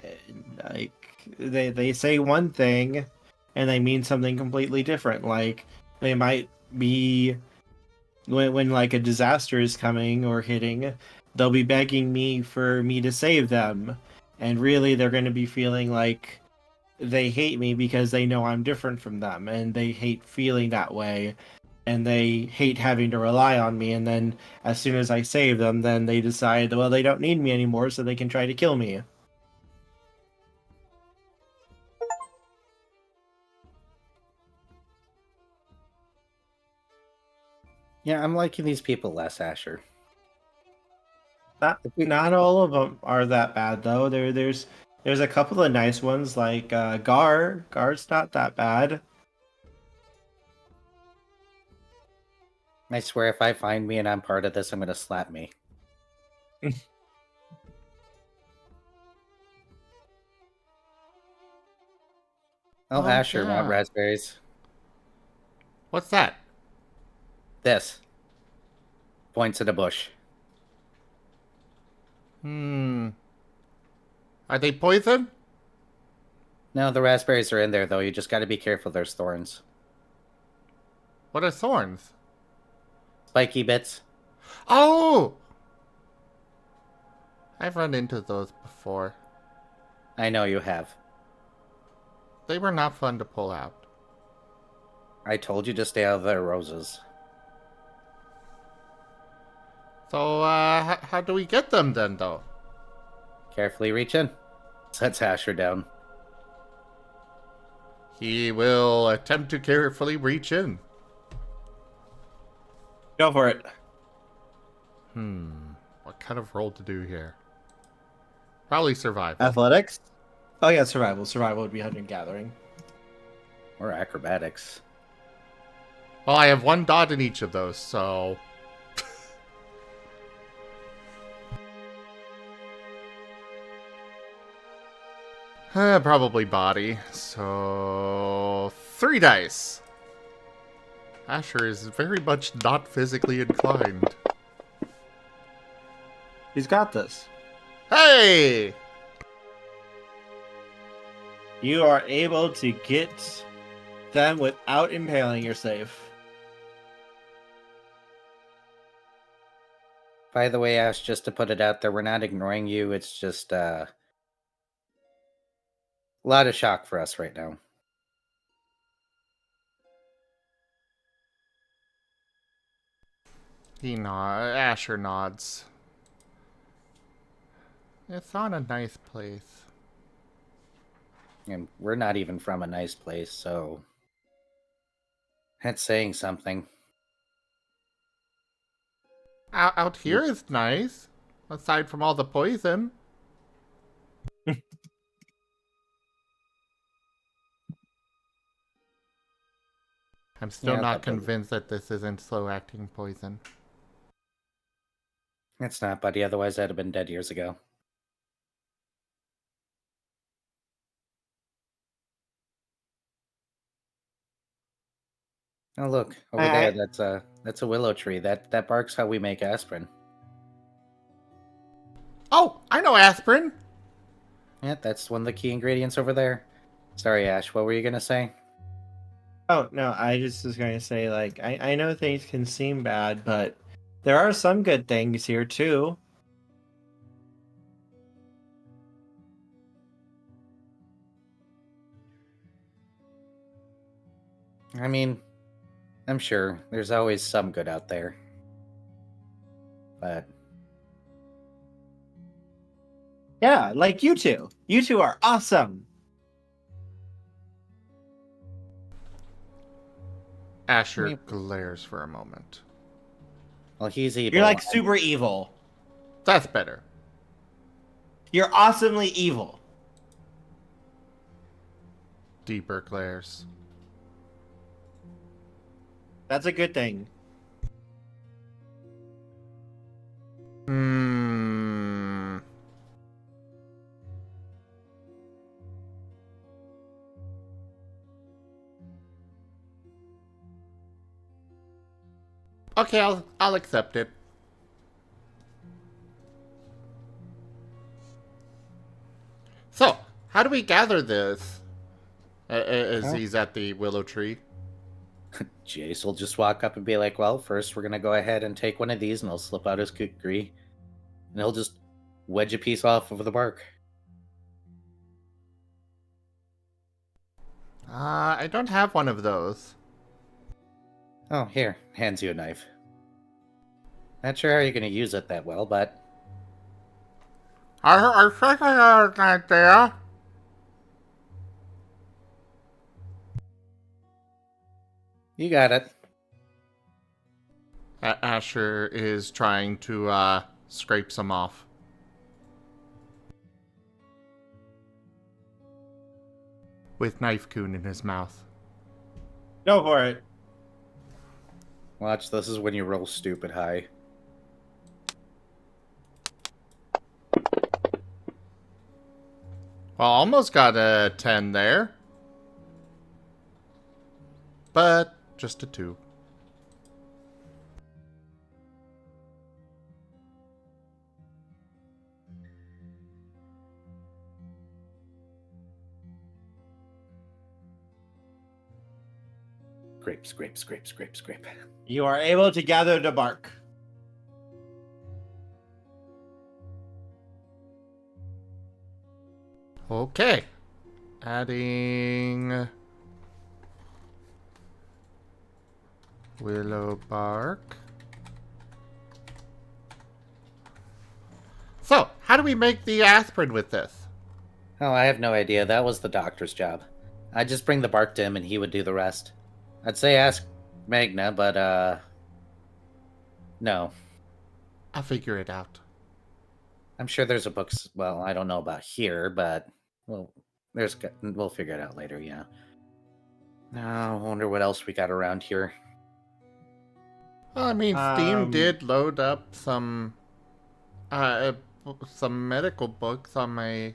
And, like, they say one thing, and they mean something completely different. Like, they might be when like a disaster is coming or hitting, they'll be begging me for me to save them, and really they're going to be feeling like they hate me because they know I'm different from them, and they hate feeling that way, and they hate having to rely on me. And then as soon as I save them, then they decide, well, they don't need me anymore, so they can try to kill me. Yeah, I'm liking these people less, Asher. Not all of them are that bad though. There's a couple of nice ones like Gar. Gar's not that bad. I swear, if I find me and I'm part of this, I'm gonna slap me. Oh, Oh, Asher, want yeah. raspberries? What's that? This. Points at a bush. Hmm. Are they poison? No, the raspberries are in there, though. You just gotta be careful, there's thorns. What are thorns? Spiky bits. Oh! I've run into those before. I know you have. They were not fun to pull out. I told you to stay out of the roses. So, how do we get them then, though? Carefully reach in. Sets Asher down. He will attempt to carefully reach in. Go for it. What kind of roll to do here? Probably survival. Athletics? Oh yeah, survival. Survival would be hunting and gathering. Or acrobatics. Well, I have one dot in each of those, so... probably body. So... 3 dice. Asher is very much not physically inclined. He's got this. Hey! You are able to get them without impaling. You're safe. By the way, Ash, just to put it out there, we're not ignoring you. It's just a lot of shock for us right now. Asher nods. It's not a nice place. And we're not even from a nice place, so that's saying something. Out here is nice, aside from all the poison. I'm still Yeah, not but- convinced that this isn't slow-acting poison. It's not, buddy. Otherwise, I'd have been dead years ago. Oh, look over there. That's a willow tree. That bark's how we make aspirin. Oh, I know aspirin! Yeah, that's one of the key ingredients over there. Sorry, Ash. What were you gonna say? Oh no, I just was going to say, like, I know things can seem bad, but there are some good things here too. I mean, I'm sure there's always some good out there, but Yeah, like you two. You two are awesome. Asher glares for a moment. well, he's evil. You're like super evil. That's better. You're awesomely evil. Deeper glares. That's a good thing. Hmm. Okay, I'll accept it. So, how do we gather this? As he's at the willow tree. Jace will just walk up and be like, well, first we're gonna go ahead and take one of these, and he'll slip out his kukri, and he'll just wedge a piece off of the bark. I don't have one of those. Oh, here, hands you a knife. Not sure how you're gonna use it that well, but I think I got an idea. you got it. Asher is trying to scrape some off. With Knife Coon in his mouth. Go for it. Watch, this is when you roll stupid high. Well, almost got a 10 there. But just a 2. Scrape, scrape, scrape, scrape, scrape. You are able to gather the bark. Okay. Adding willow bark. So, how do we make the aspirin with this? Oh, I have no idea. That was the doctor's job. I'd just bring the bark to him and he would do the rest. I'd say ask Magna, but, no. I'll figure it out. I'm sure there's a book. Well, I don't know about here, but we'll figure it out later. Yeah. Now, I wonder what else we got around here. Well, I mean, Steam did load up some medical books on my,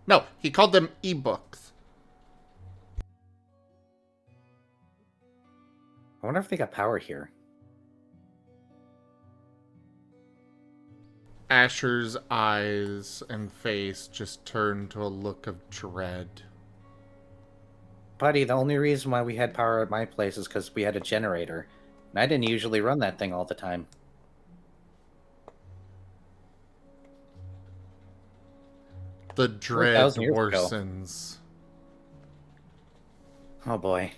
no, he called them ebooks. I wonder if they got power here. Asher's eyes and face just turned to a look of dread. Buddy, the only reason why we had power at my place is because we had a generator. And I didn't usually run that thing all the time. The dread 4,000 years ago. worsens. Oh boy.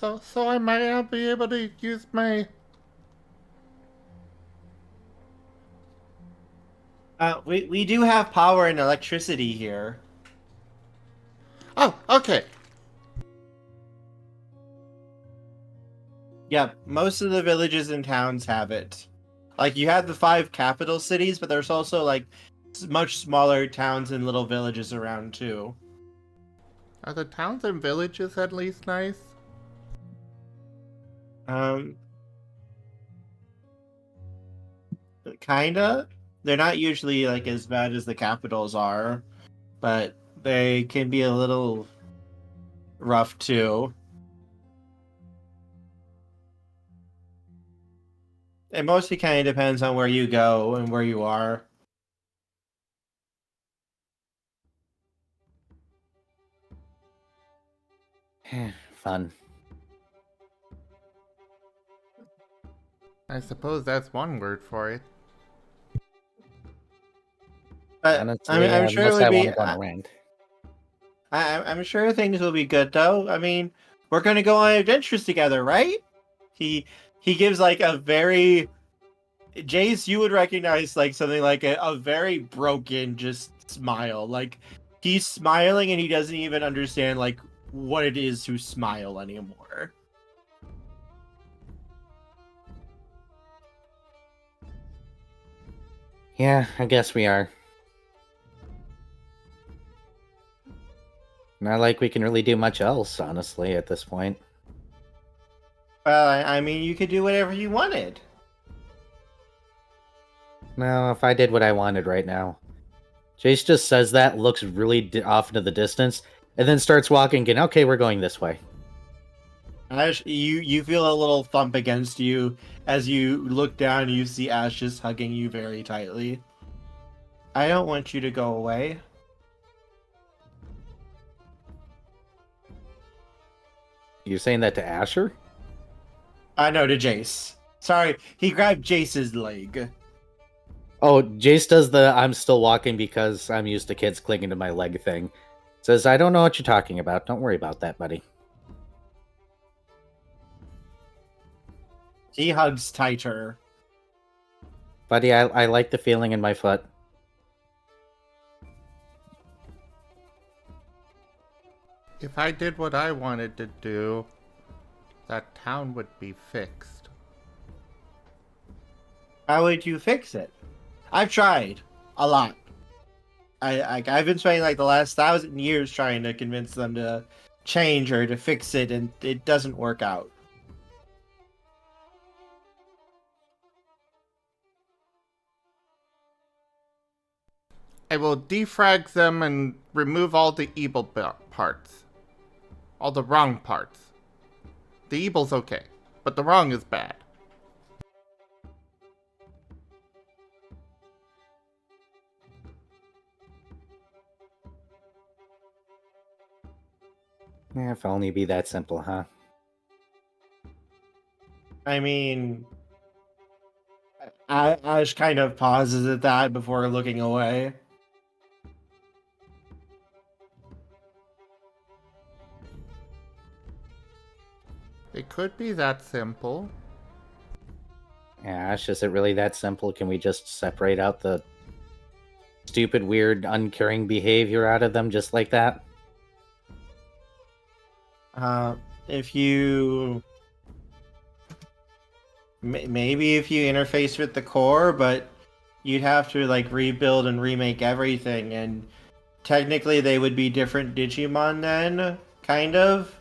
So I might not be able to use my... We do have power and electricity here. Oh, okay. Yeah, most of the villages and towns have it. Like, you have the 5 capital cities, but there's also, like, much smaller towns and little villages around, too. Are the towns and villages at least nice? Kinda. They're not usually, like, as bad as the capitals are, but they can be a little rough, too. It mostly kind of depends on where you go and where you are. Fun. I suppose that's one word for it. But Honestly, I'm sure it unless would I be. want to go on a ranked. I'm sure things will be good, though. I mean, we're gonna go on adventures together, right? He gives like a very Jace. You would recognize like something like a very broken just smile. Like he's smiling and he doesn't even understand like what it is to smile anymore. Yeah, I guess we are. Not like we can really do much else, honestly, at this point. Well, I mean, you could do whatever you wanted. No, if I did what I wanted right now. Jace just says that, looks really off into the distance, and then starts walking again. Okay, we're going this way. Ash, you feel a little thump against you as you look down and you see Ash just hugging you very tightly. I don't want you to go away. You're saying that to Asher? I know, to Jace. Sorry, he grabbed Jace's leg. Oh, Jace does the I'm still walking because I'm used to kids clinging to my leg thing. Says, I don't know what you're talking about. Don't worry about that, buddy. He hugs tighter. Buddy, I like the feeling in my foot. If I did what I wanted to do, that town would be fixed. How would you fix it? I've tried a lot. I've been spending like the last 1,000 years trying to convince them to change or to fix it, and it doesn't work out. I will defrag them and remove all the evil parts. All the wrong parts. The evil's okay, but the wrong is bad. If only be that simple, huh? I mean, Ash kind of pauses at that before looking away. It could be that simple. Ash, is it really that simple? Can we just separate out the stupid, weird, uncaring behavior out of them just like that? If you maybe if you interface with the core, but you'd have to like rebuild and remake everything, and technically they would be different Digimon then, kind of,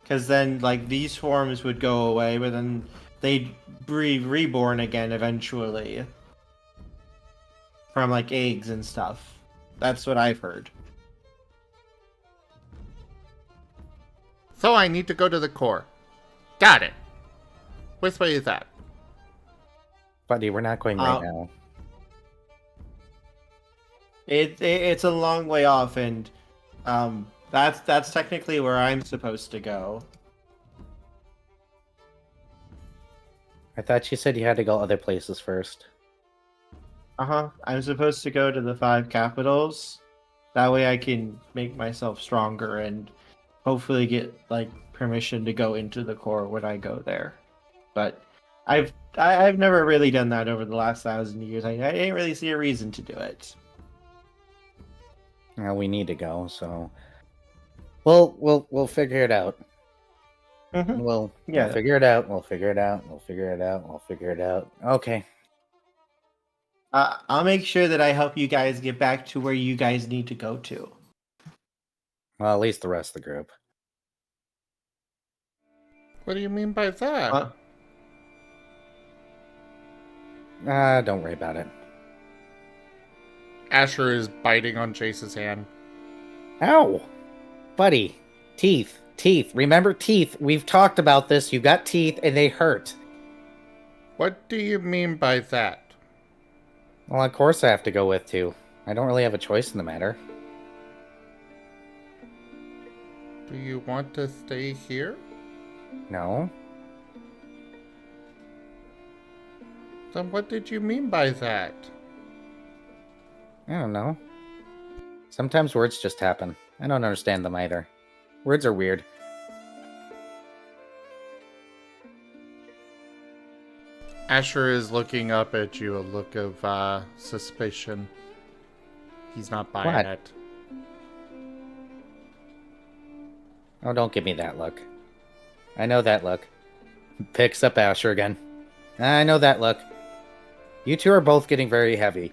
because then like these forms would go away, but then they'd be reborn again eventually from like eggs and stuff. That's what I've heard. So I need to go to the core. Got it. Which way is that? Buddy, we're not going right now. It's a long way off, and that's technically where I'm supposed to go. I thought you said you had to go other places first. I'm supposed to go to the 5 capitals. That way I can make myself stronger and hopefully get like permission to go into the core when I go there. But I've never really done that over the last 1,000 years. I didn't really see a reason to do it. Well, we need to go, so we'll figure it out. Mm-hmm. We'll figure it out. We'll figure it out. We'll figure it out. We'll figure it out. Okay. I'll make sure that I help you guys get back to where you guys need to go to. Well, at least the rest of the group. What do you mean by that? Don't worry about it. Asher is biting on Jace's hand. Ow! Buddy, teeth. Teeth. Remember teeth. We've talked about this. You got teeth and they hurt. What do you mean by that? Well, of course I have to go with two. I don't really have a choice in the matter. Do you want to stay here? No. Then what did you mean by that? I don't know. Sometimes words just happen. I don't understand them either. Words are weird. Asher is looking up at you, a look of suspicion. He's not buying it. Oh, don't give me that look. I know that look. Picks up Asher again. I know that look. You two are both getting very heavy.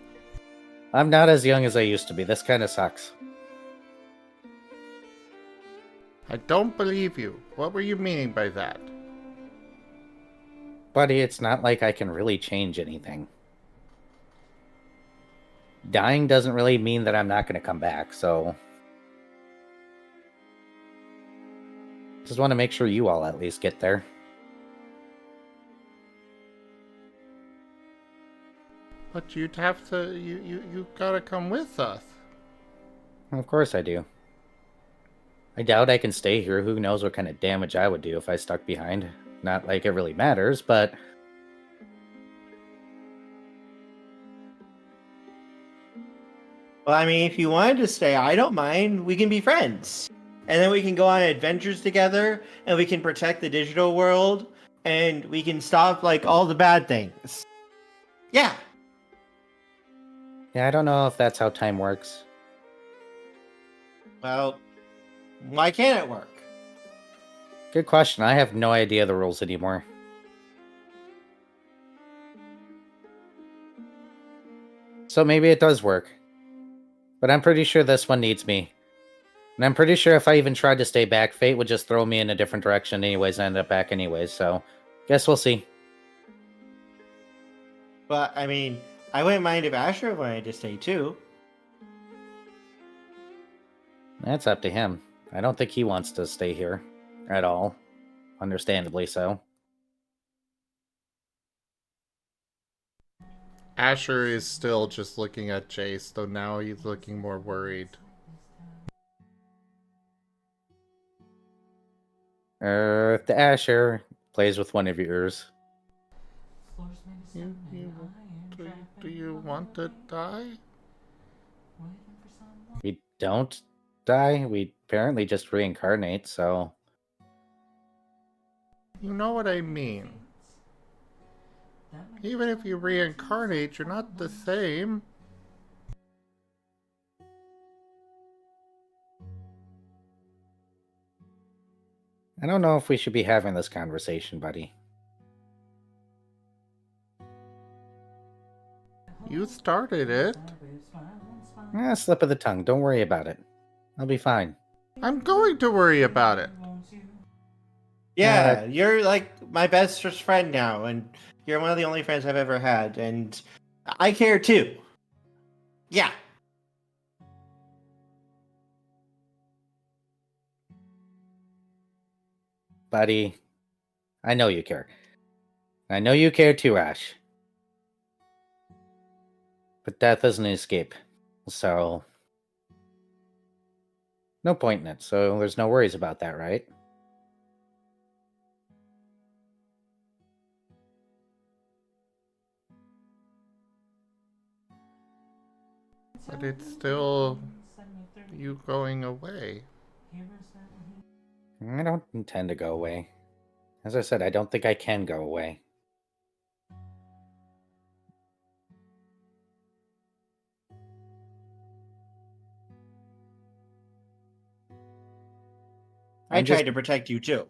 I'm not as young as I used to be. This kind of sucks. I don't believe you. What were you meaning by that? Buddy, it's not like I can really change anything. Dying doesn't really mean that I'm not going to come back, so... Just want to make sure you all at least get there. But you'd have to... You gotta come with us. Of course I do. I doubt I can stay here. Who knows what kind of damage I would do if I stuck behind. Not like it really matters, but... Well, I mean, if you wanted to stay, I don't mind. We can be friends. And then we can go on adventures together, and we can protect the digital world, and we can stop, like, all the bad things. Yeah. Yeah, I don't know if that's how time works. Well, why can't it work? Good question. I have no idea the rules anymore. So maybe it does work. But I'm pretty sure this one needs me. And I'm pretty sure if I even tried to stay back, fate would just throw me in a different direction anyways and end up back anyways, so... Guess we'll see. But, I mean, I wouldn't mind if Asher wanted to stay too. That's up to him. I don't think he wants to stay here. At all. Understandably so. Asher is still just looking at Jace, though now he's looking more worried. The Asher plays with one of your ears. Do you want to die? We don't die. We apparently just reincarnate, so... You know what I mean. Even if you reincarnate, you're not the same. I don't know if we should be having this conversation, buddy. You started it. Slip of the tongue. Don't worry about it. I'll be fine. I'm going to worry about it. Yeah, you're like my best friend now, and you're one of the only friends I've ever had, and I care too. Yeah. Buddy, I know you care. I know you care too, Ash. But death is an escape, so... no point in it, so there's no worries about that, right? But it's still you going away. I don't intend to go away. As I said, I don't think I can go away. I tried to protect you too.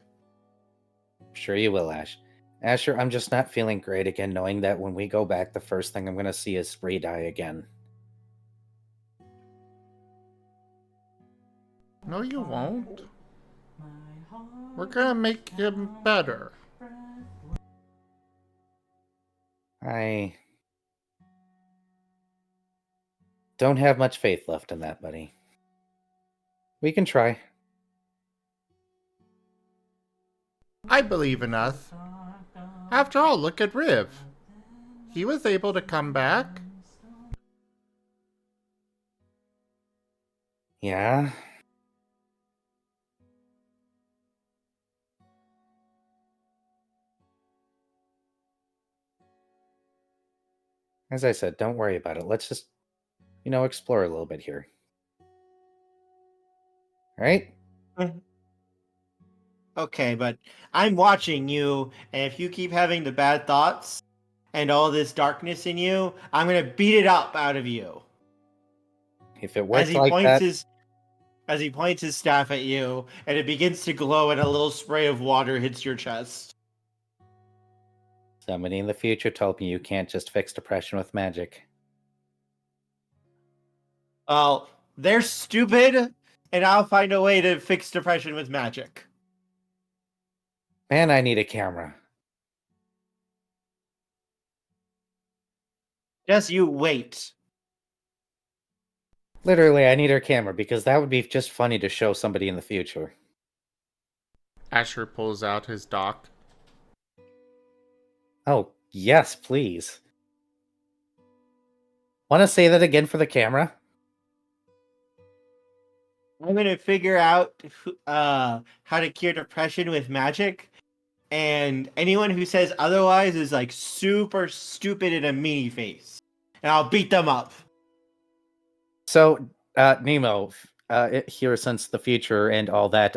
Sure you will, Ash. Asher, I'm just not feeling great again, knowing that when we go back, the first thing I'm going to see is Spree die again. No, you won't. We're gonna make him better. I don't have much faith left in that, buddy. We can try. I believe in us. After all, look at Riv. He was able to come back. Yeah? As I said, don't worry about it. Let's just, explore a little bit here. Right? Okay, but I'm watching you, and if you keep having the bad thoughts and all this darkness in you, I'm gonna beat it up out of you. If it works like that... as he points his staff at you, and it begins to glow, and a little spray of water hits your chest. Somebody in the future told me you can't just fix depression with magic. Well, they're stupid, and I'll find a way to fix depression with magic. Man, I need a camera. Just you wait. Literally, I need her camera because that would be just funny to show somebody in the future. Asher pulls out his dock. Oh, yes, please. Want to say that again for the camera? I'm gonna figure out how to cure depression with magic, and anyone who says otherwise is like super stupid and a meanie face, and I'll beat them up. So, Nemo, here since the future and all that,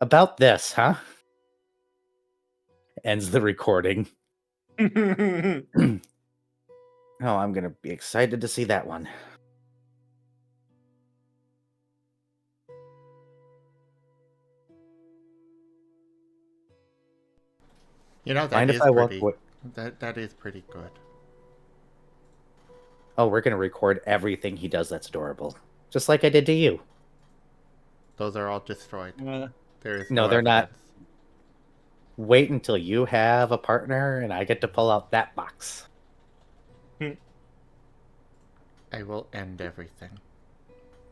about this, huh? Ends the recording. Oh, I'm gonna be excited to see that one. You know, Mind if I that is pretty good. Oh, we're gonna record everything he does that's adorable. Just like I did to you. Those are all destroyed. There is No, they're not. evidence. Wait until you have a partner and I get to pull out that box. I will end everything.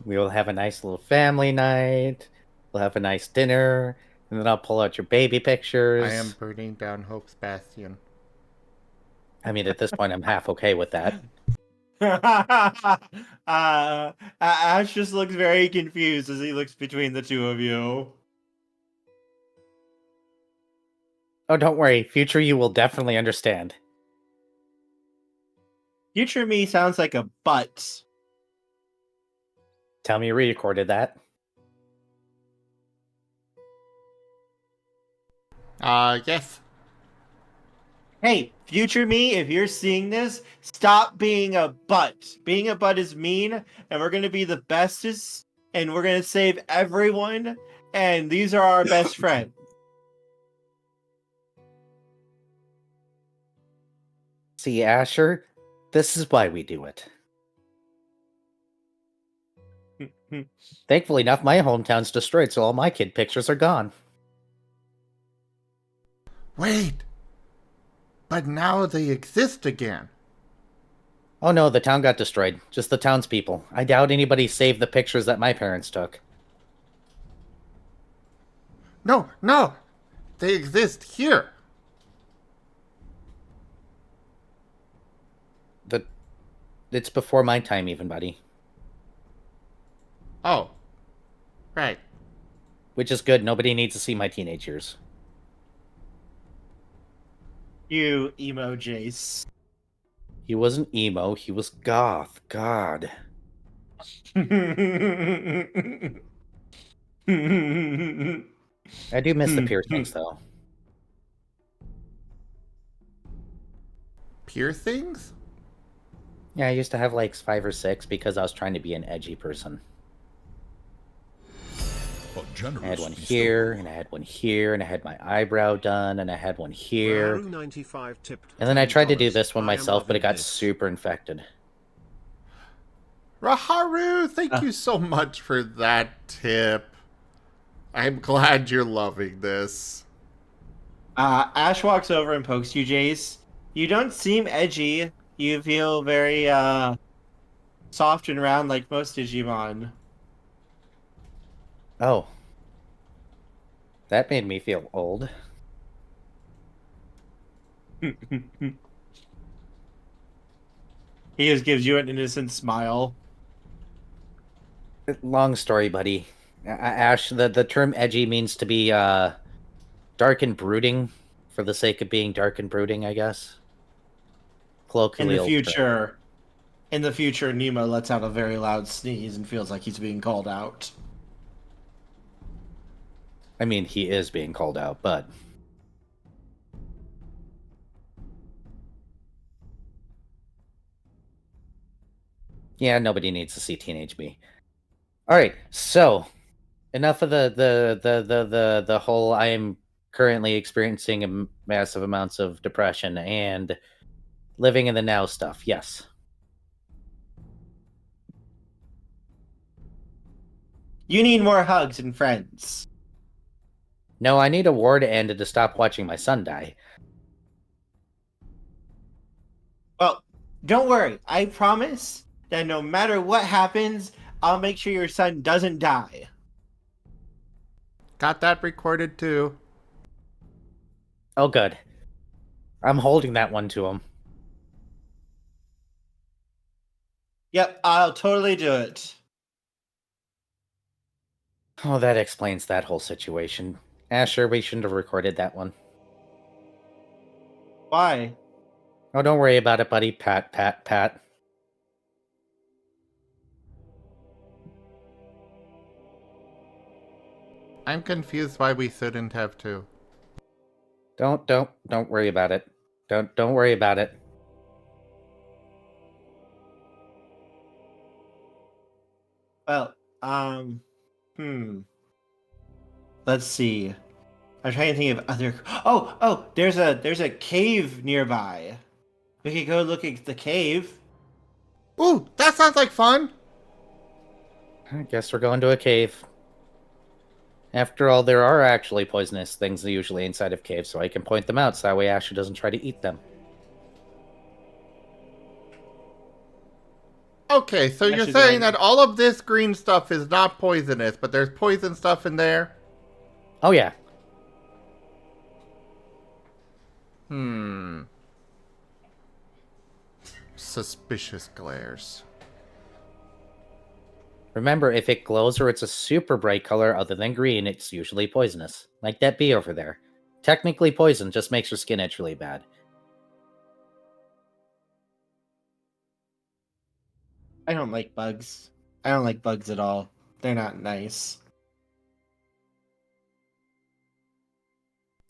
We will have a nice little family night. We'll have a nice dinner. And then I'll pull out your baby pictures. I am burning down Hope's Bastion. I mean, at this point, I'm half okay with that. Ash just looks very confused as he looks between the two of you. Oh, don't worry. Future you will definitely understand. Future me sounds like a butt. Tell me you re-recorded that. Yes. Hey, future me, if you're seeing this, stop being a butt. Being a butt is mean, and we're gonna be the bestest, and we're gonna save everyone, and these are our best friends. See, Asher, this is why we do it. Thankfully enough, my hometown's destroyed, so all my kid pictures are gone. Wait. But now they exist again. Oh no, the town got destroyed. Just the townspeople. I doubt anybody saved the pictures that my parents took. No, no. They exist here. It's before my time even, buddy. Oh. Right. Which is good. Nobody needs to see my teenage years. You emo Jace. He wasn't emo, he was goth. God. I do miss the piercings, though. Piercings? Yeah, I used to have like 5 or 6 because I was trying to be an edgy person. I had one here, and I had one here, and I had my eyebrow done, and I had one here. And then I tried to do this one myself, but it got super infected. Raharu, thank you so much for that tip. I'm glad you're loving this. Ash walks over and pokes you, Jace. You don't seem edgy. You feel very soft and round like most Digimon. Oh. That made me feel old. He just gives you an innocent smile. Long story, buddy. Ash, the term edgy means to be dark and brooding for the sake of being dark and brooding, I guess. Colloquially. In the future, Nemo lets out a very loud sneeze and feels like he's being called out. I mean, he is being called out, but... yeah, nobody needs to see teenage me. Alright, so... enough of the whole I am currently experiencing massive amounts of depression and living in the now stuff. Yes. You need more hugs and friends. No, I need a war to end and to stop watching my son die. Well, don't worry. I promise that no matter what happens, I'll make sure your son doesn't die. Got that recorded too. Oh, good. I'm holding that one to him. Yep, I'll totally do it. Oh, that explains that whole situation. Asher, we shouldn't have recorded that one. Why? Oh, don't worry about it, buddy. Pat, pat, pat. I'm confused why we shouldn't have to. Don't worry about it. Don't worry about it. Well, let's see. I'm trying to think of other. Oh, there's a cave nearby. We could go look at the cave. Ooh, that sounds like fun! I guess we're going to a cave. After all, there are actually poisonous things usually inside of caves, so I can point them out so that way Asher doesn't try to eat them. Okay, so you're saying that all of this green stuff is not poisonous, but there's poison stuff in there? Oh, yeah. Suspicious glares. Remember, if it glows or it's a super bright color other than green, it's usually poisonous. Like that bee over there. technically poison, just makes your skin itch really bad. I don't like bugs. I don't like bugs at all. They're not nice.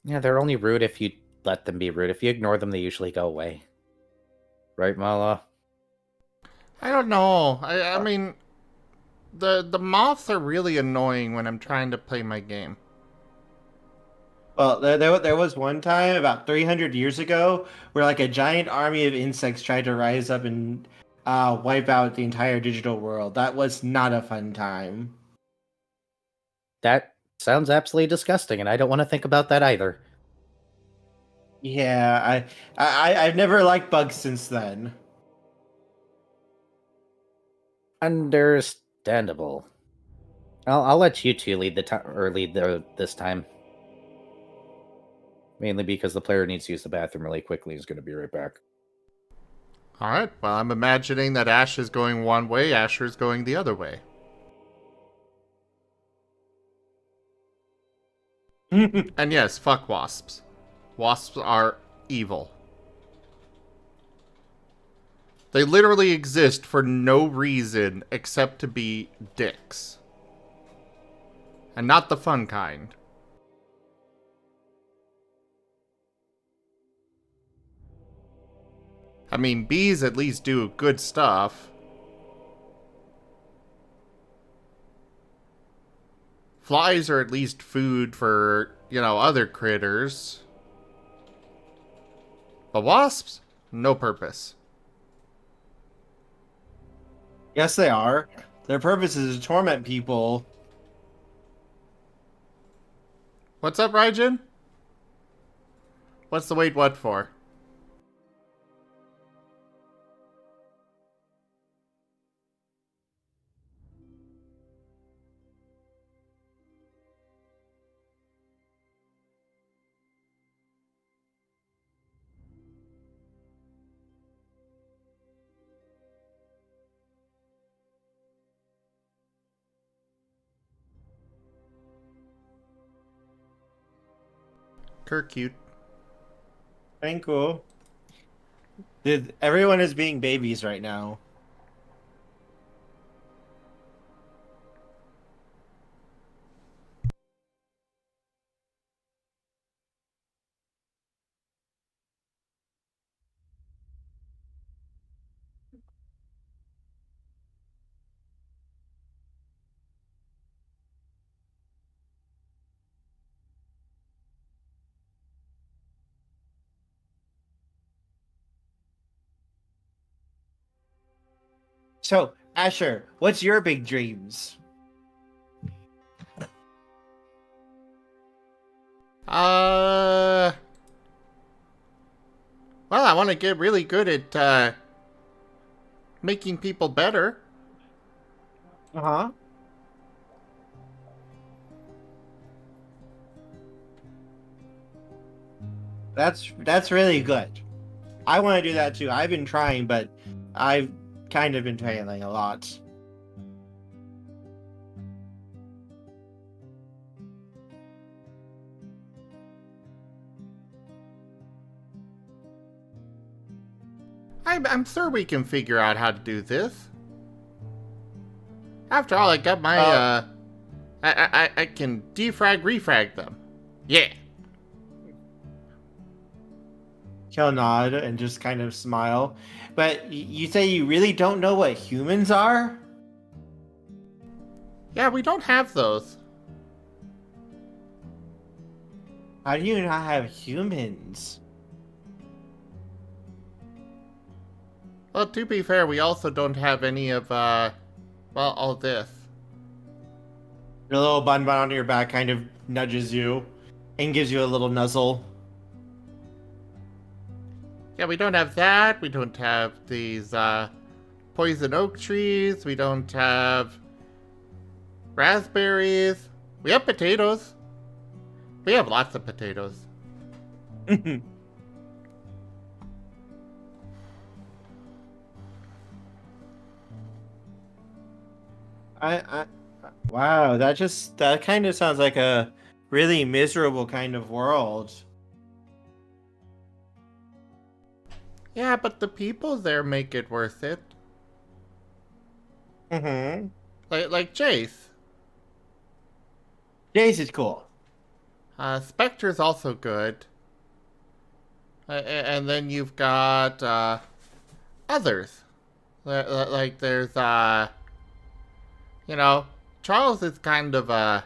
Yeah, they're only rude if you let them be rude. If you ignore them, they usually go away. Right, Mala? I don't know. I mean, the moths are really annoying when I'm trying to play my game. Well, there was one time about 300 years ago where like a giant army of insects tried to rise up and wipe out the entire digital world. That was not a fun time. That sounds absolutely disgusting, and I don't want to think about that either. Yeah, I've never liked bugs since then. Understandable. I'll let you two lead this time. Mainly because the player needs to use the bathroom really quickly. He's going to be right back. Alright, well, I'm imagining that Ash is going one way, Asher's going the other way. And yes, fuck wasps. Wasps are evil. They literally exist for no reason except to be dicks. And not the fun kind. I mean, bees at least do good stuff. Flies are at least food for, other critters. But wasps? No purpose. Yes, they are. Their purpose is to torment people. What's up, Raijin? What's the wait what for? Cute. Ain't cool. Everyone is being babies right now. So, Asher, what's your big dreams? Well, I want to get really good at, making people better. Uh-huh. That's really good. I want to do that too. I've been trying, but I've kind of been failing a lot. I'm sure we can figure out how to do this. After all, I got my, I can defrag, refrag them. Yeah. He'll nod and just kind of smile. But you say you really don't know what humans are? Yeah, we don't have those. How do you not have humans? Well, to be fair, we also don't have any of, all this. Your little bun on your back kind of nudges you and gives you a little nuzzle. Yeah, we don't have that. We don't have these, poison oak trees. We don't have raspberries. We have potatoes. We have lots of potatoes. Wow, that kind of sounds like a really miserable kind of world. Yeah, but the people there make it worth it. Mm-hmm. Like Jace. Jace is cool. Spectre's also good. And then you've got others. Like there's you know, Charles is kind of A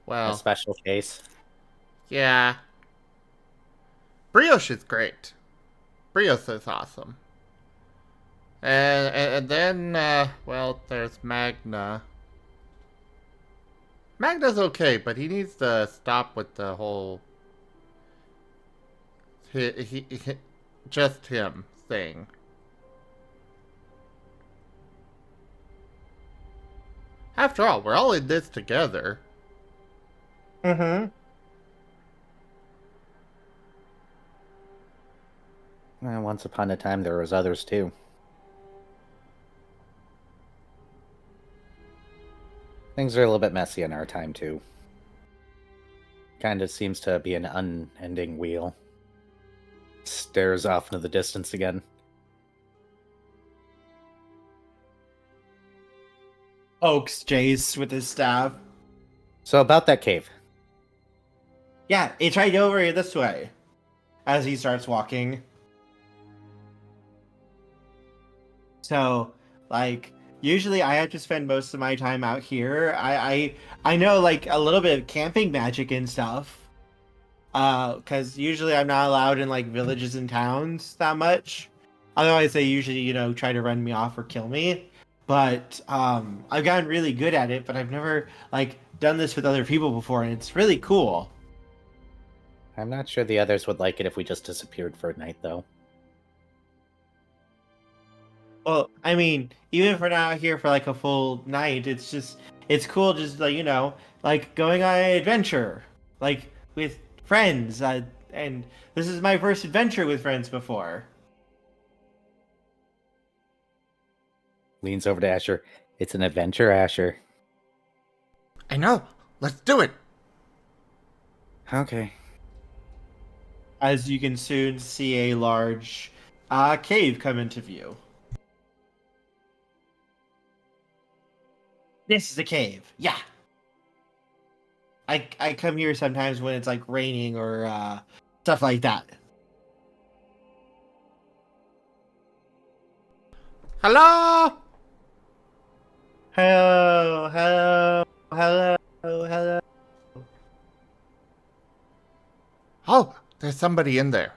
well, special case. yeah. Brioche is great. Brioche is awesome. And then well, there's Magna. Magna's okay, but he needs to stop with the whole he just him thing. After all, we're all in this together. Mm-hmm. Once upon a time, there was others too. Things are a little bit messy in our time too. Kind of seems to be an unending wheel. Stares off into the distance again. Pokes Jace with his staff. So about that cave. Yeah, it's right over here this way. As he starts walking. So, like, usually I have to spend most of my time out here. I know like a little bit of camping magic and stuff. Because usually I'm not allowed in like villages and towns that much. Otherwise, they usually, try to run me off or kill me. But I've gotten really good at it. But I've never like done this with other people before, and it's really cool. I'm not sure the others would like it if we just disappeared for a night, though. Well, I mean, even if we're not here for like a full night, it's cool just like, like going on an adventure, like with friends. And this is my first adventure with friends before. Leans over to Asher. It's an adventure, Asher. I know. Let's do it. Okay. As you can soon see a large cave come into view. This is a cave. Yeah. I come here sometimes when it's like raining or stuff like that. Hello? Hello, hello, hello, hello. Oh, there's somebody in there.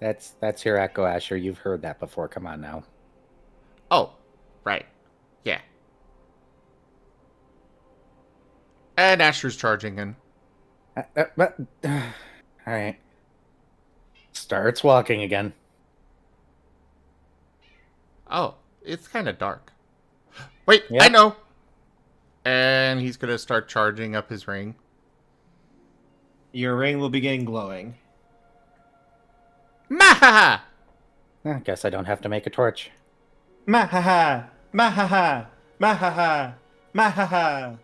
That's your echo, Asher. You've heard that before. Come on now. Oh, right. Yeah. And Asher's charging in. Alright. Starts walking again. Oh, it's kind of dark. Wait, I Yep. know. And he's going to start charging up his ring. Your ring will begin glowing. Mahaha! I guess I don't have to make a torch. Mahaha! Mahaha! Mahaha! Mahaha!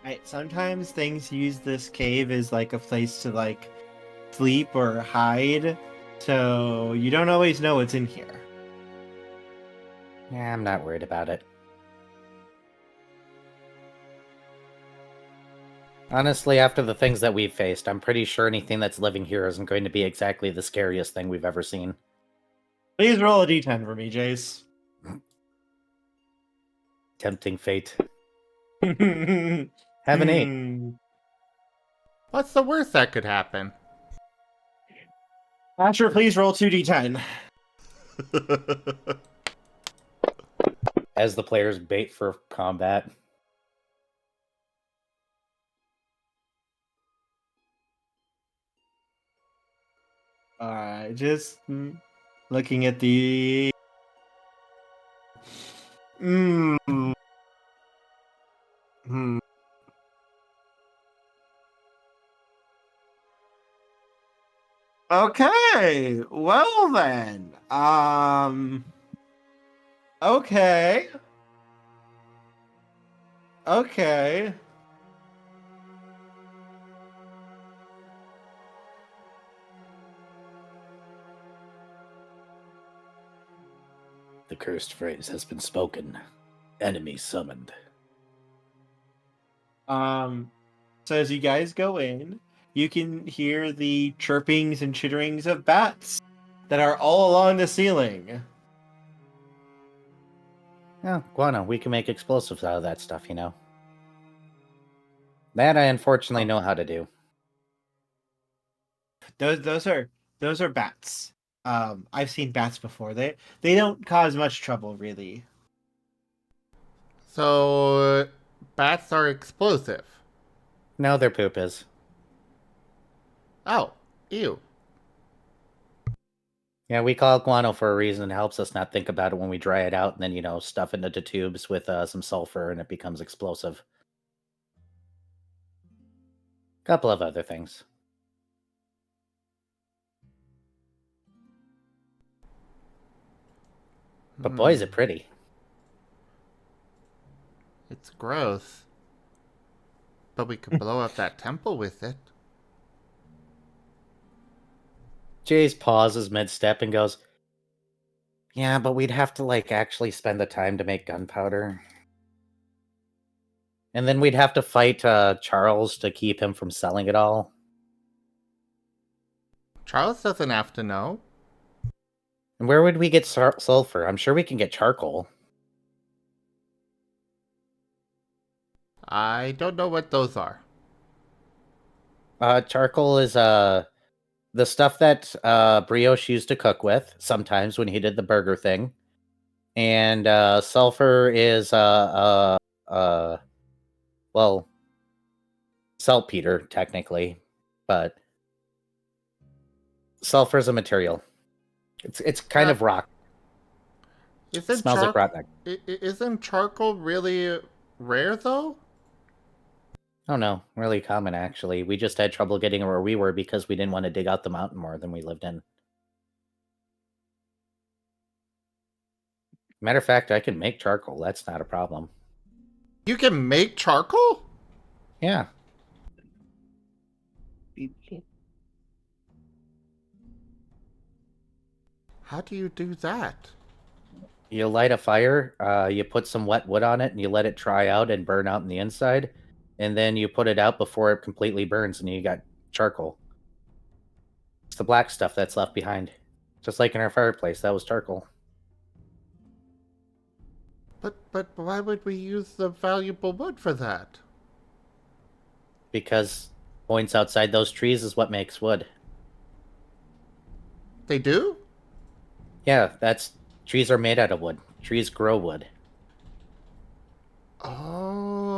Right, sometimes things use this cave as like a place to like sleep or hide, so you don't always know what's in here. Yeah, I'm not worried about it. Honestly, after the things that we've faced, I'm pretty sure anything that's living here isn't going to be exactly the scariest thing we've ever seen. Please roll a d10 for me, Jace. Tempting fate. Have an 8. What's the worst that could happen? Asher, please roll 2d10. As the player's bait for combat. Alright, just looking at the... Hmm. Okay, well then. Okay. Okay. The cursed phrase has been spoken. Enemy summoned. So as you guys go in, you can hear the chirpings and chitterings of bats that are all along the ceiling. Oh, guano, we can make explosives out of that stuff, you know. That I unfortunately know how to do. Those are bats. I've seen bats before. They don't cause much trouble, really. So, bats are explosive. No, their poop is. Oh, ew. Yeah, we call it guano for a reason. It helps us not think about it when we dry it out and then, you know, stuff it into tubes with some sulfur and it becomes explosive. Couple of other things. But boy, is it pretty. It's gross. But we could blow up that temple with it. Jace pauses mid-step and goes, yeah, but we'd have to, like, actually spend the time to make gunpowder. And then we'd have to fight Charles to keep him from selling it all. Charles doesn't have to know. And where would we get sulfur? I'm sure we can get charcoal. I don't know what those are. Charcoal is the stuff that Brioche used to cook with sometimes when he did the burger thing. And sulfur is well, saltpeter technically, but sulfur is a material. It's kind of rock. It smells like rotten. Isn't charcoal really rare though? Oh no, really common actually. We just had trouble getting where we were because we didn't want to dig out the mountain more than we lived in. Matter of fact, I can make charcoal. That's not a problem. You can make charcoal? Yeah. How do you do that? You light a fire, you put some wet wood on it, and you let it dry out and burn out in the inside. And then you put it out before it completely burns, and you got charcoal. It's the black stuff that's left behind. Just like in our fireplace, that was charcoal. But why would we use the valuable wood for that? Because points outside those trees is what makes wood. They do? Yeah, trees are made out of wood. Trees grow wood. Oh.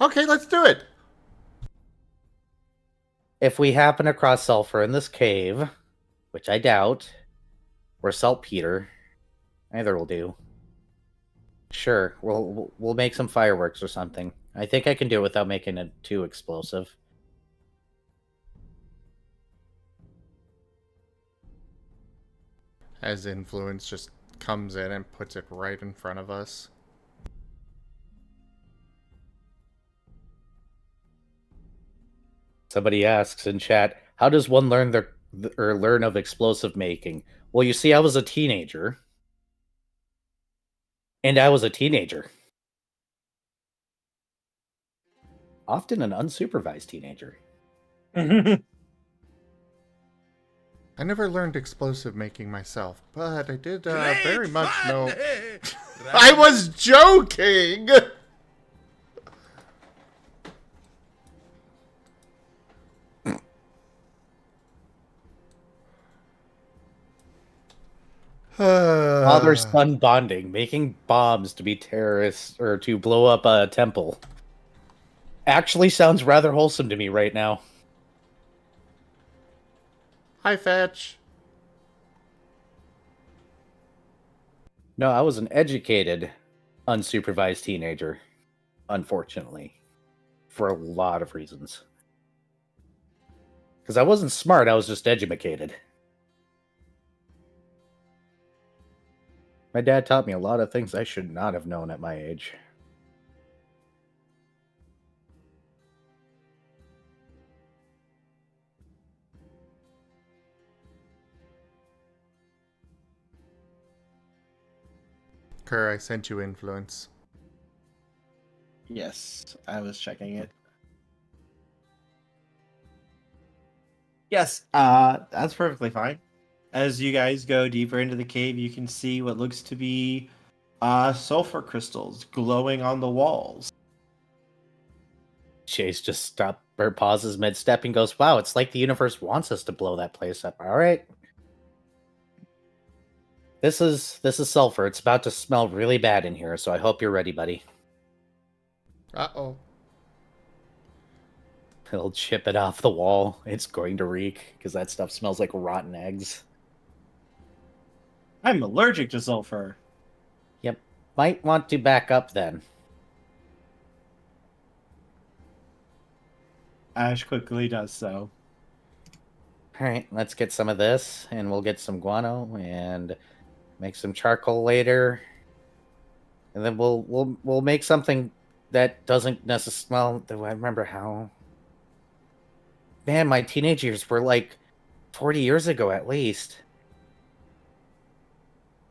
Okay, let's do it. If we happen across sulfur in this cave, which I doubt, or saltpeter, either will do. Sure, we'll make some fireworks or something. I think I can do it without making it too explosive. As influence just comes in and puts it right in front of us. Somebody asks in chat, how does one learn learn of explosive making? Well, you see, I was a teenager. And I was a teenager. Often an unsupervised teenager. I never learned explosive making myself, but I did very much know. I was joking! Father-son bonding, making bombs to be terrorists or to blow up a temple. Actually sounds rather wholesome to me right now. Hi, Fetch. No, I was an educated, unsupervised teenager, unfortunately, for a lot of reasons. Because I wasn't smart, I was just educated. My dad taught me a lot of things I should not have known at my age. Kerr, I sent you influence. Yes, I was checking it. Yes, that's perfectly fine. As you guys go deeper into the cave, you can see what looks to be sulfur crystals glowing on the walls. Chase just stops or pauses mid-step and goes, "Wow, it's like the universe wants us to blow that place up." All right. This is sulfur. It's about to smell really bad in here, so I hope you're ready, buddy. Uh-oh. He'll chip it off the wall. It's going to reek because that stuff smells like rotten eggs. I'm allergic to sulfur. Yep. Might want to back up then. Ash quickly does so. Alright, let's get some of this, and we'll get some guano and make some charcoal later. And then we'll make something that doesn't necessarily smell. Do I remember how? Man, my teenage years were like 40 years ago at least.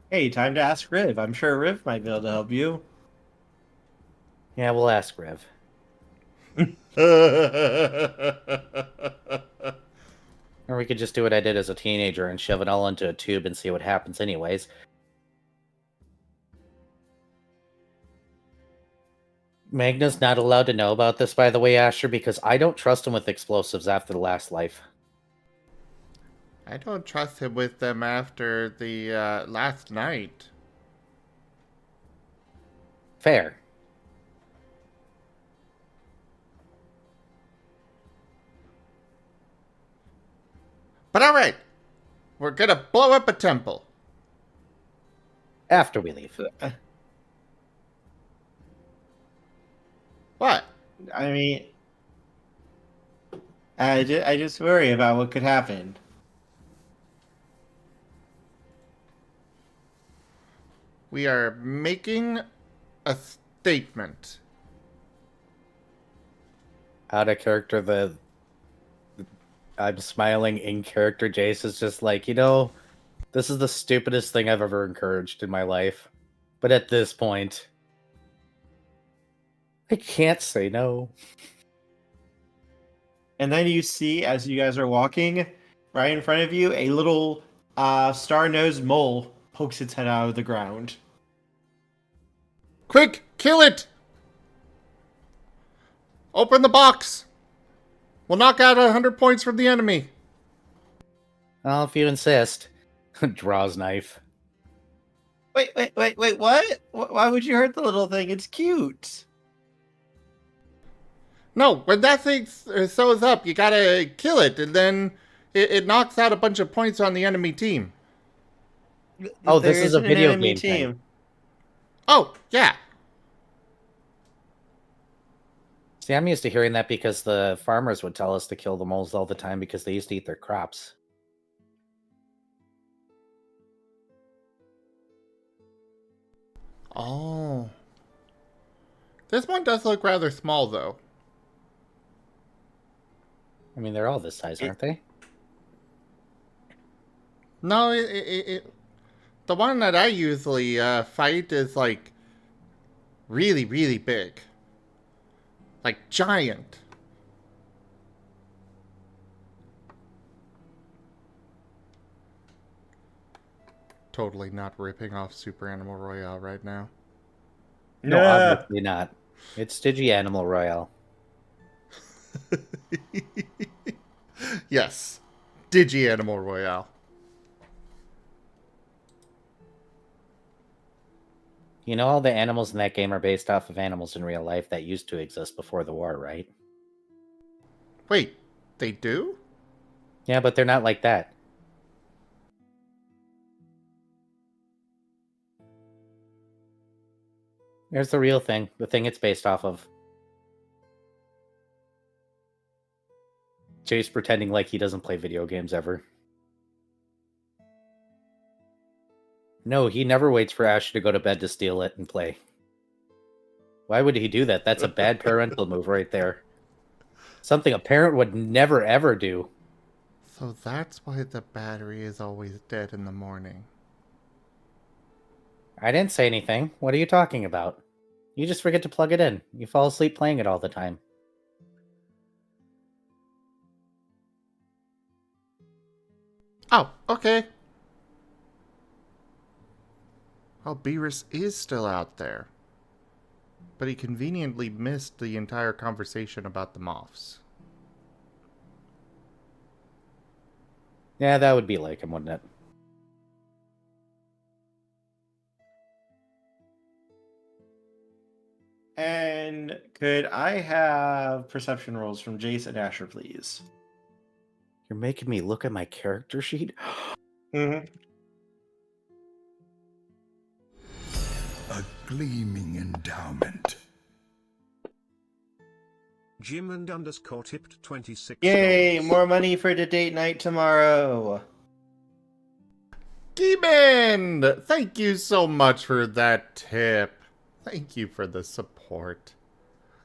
Hey, time to ask Riv. I'm sure Riv might be able to help you. Yeah, we'll ask Rev. Or we could just do what I did as a teenager and shove it all into a tube and see what happens anyways. Magna's not allowed to know about this, by the way, Asher, because I don't trust him with explosives after the last life. I don't trust him with them after the last night. Fair. But alright, we're gonna blow up a temple. After we leave. What? I mean, I just worry about what could happen. We are making a statement. Out of character, I'm smiling in character. Jace is just like, this is the stupidest thing I've ever encouraged in my life. But at this point, I can't say no. And then you see, as you guys are walking, right in front of you, a little star-nosed mole pokes its head out of the ground. Quick, kill it! Open the box! We'll knock out 100 points from the enemy. Well, if you insist. Draws knife. Wait, what? Why would you hurt the little thing? It's cute. No, when that thing sews up, you gotta kill it, and then it knocks out a bunch of points on the enemy team. Oh, this There is a isn't an video enemy game thing. Oh, yeah. See, I'm used to hearing that because the farmers would tell us to kill the moles all the time because they used to eat their crops. Oh. This one does look rather small, though. I mean, they're all this size, aren't they? No, the one that I usually fight is, like, really, really big. Like, giant. Totally not ripping off Super Animal Royale right now. No, obviously not. It's Digi Animal Royale. Yes. Digi Animal Royale. You know, all the animals in that game are based off of animals in real life that used to exist before the war, right? Wait, they do? Yeah, but they're not like that. There's the real thing, the thing it's based off of. Chase pretending like he doesn't play video games ever. No, he never waits for Asher to go to bed to steal it and play. Why would he do that? That's a bad parental move right there. Something a parent would never ever do. So that's why the battery is always dead in the morning. I didn't say anything. What are you talking about? You just forget to plug it in. You fall asleep playing it all the time. Oh, okay. Well, Beerus is still out there. But he conveniently missed the entire conversation about the moths. Yeah, that would be like him, wouldn't it? And could I have perception rolls from Jace and Asher, please? You're making me look at my character sheet? Mm-hmm. A gleaming endowment. Jim and _ tipped $26. Yay! More money for the date night tomorrow. Demon! Thank you so much for that tip. Thank you for the support.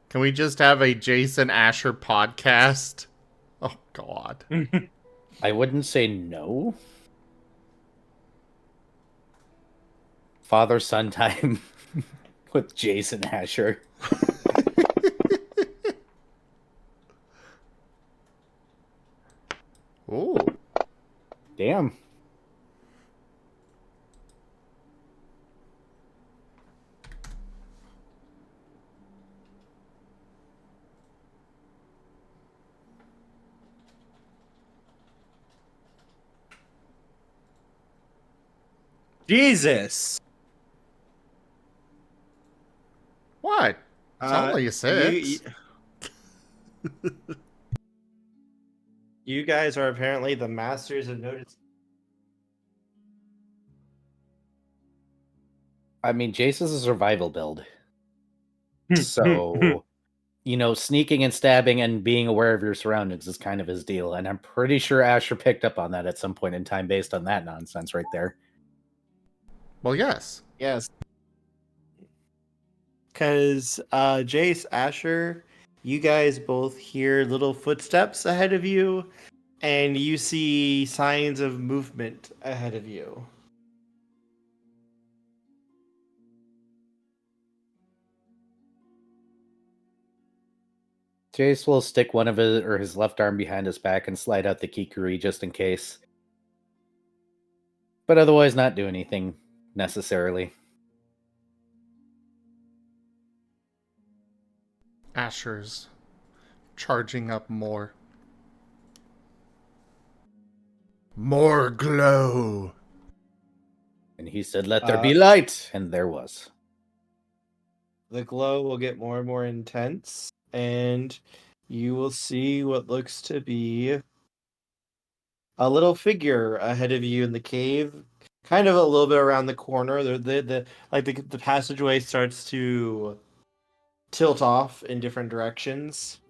Can we just have a Jason Asher podcast? Oh, God. I wouldn't say no. Father-son time with Jace and Asher. Ooh. Damn. Jesus! What? It's only a 6. You guys are apparently the masters of notice. I mean, Jace is a survival build. So, sneaking and stabbing and being aware of your surroundings is kind of his deal. And I'm pretty sure Asher picked up on that at some point in time based on that nonsense right there. Well, yes. Yes. Because Jace, Asher, you guys both hear little footsteps ahead of you, and you see signs of movement ahead of you. Jace will stick one of his left arm behind his back and slide out the Kikuri just in case. But otherwise not do anything necessarily. Asher's charging up more. More glow. And he said, "Let there be light," and there was. The glow will get more and more intense, and you will see what looks to be a little figure ahead of you in the cave, kind of a little bit around the corner. The passageway starts to tilt off in different directions,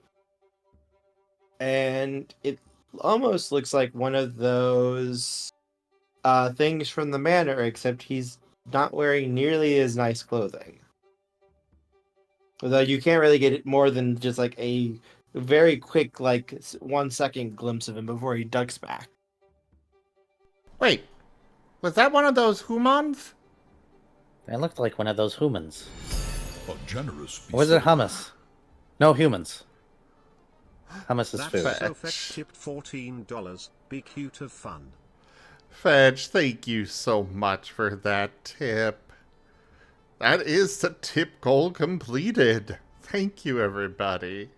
and it almost looks like one of those things from the manor, except he's not wearing nearly as nice clothing. Although you can't really get it more than just like a very quick, 1 second glimpse of him before he ducks back. Wait, was that one of those humans? That looked like one of those humans. A generous Or was it hummus? No, humans. Hummus is That's food. so fetch tipped $14. Be cute of fun. Fetch, thank you so much for that tip. That is the tip goal completed. Thank you, everybody.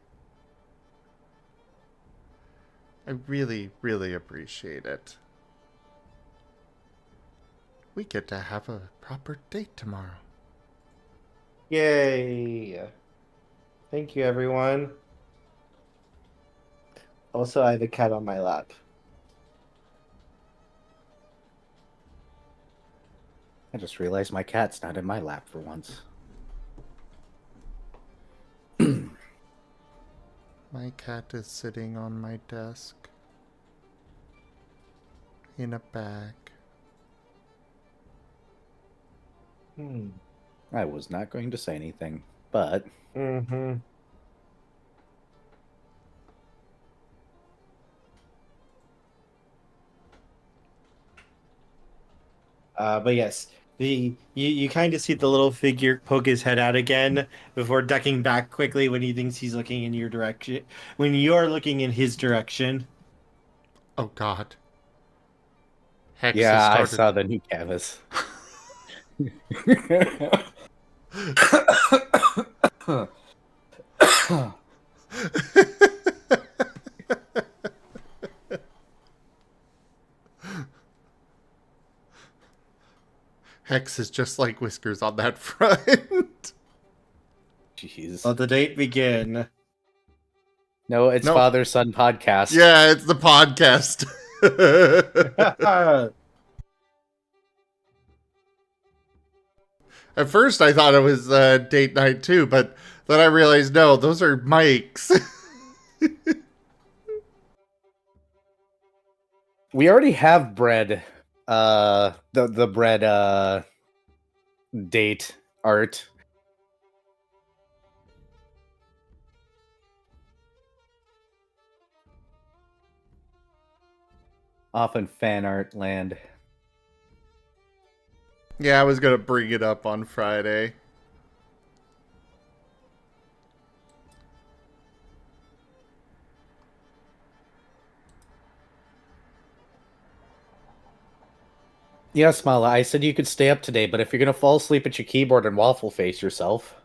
I really, really appreciate it. We get to have a proper date tomorrow. Yay! Thank you, everyone. Also, I have a cat on my lap. I just realized my cat's not in my lap for once. My cat is sitting on my desk. In a bag. I was not going to say anything, but Mm-hmm. But yes, you kind of see the little figure poke his head out again before ducking back quickly when he thinks he's looking in your direction. When you're looking in his direction. Oh God. Hex has yeah, I started. saw the new canvas. Hex is just like Whiskers on that front. Jeez. Let the date begin. No, it's No. father-son podcast. Yeah, it's the podcast. At first, I thought it was date night too, but then I realized no, those are mics. We already have bread. The bread date art. Often fan art land. Yeah, I was gonna bring it up on Friday. Yes, Mala, I said you could stay up today, but if you're gonna fall asleep at your keyboard and waffle face yourself,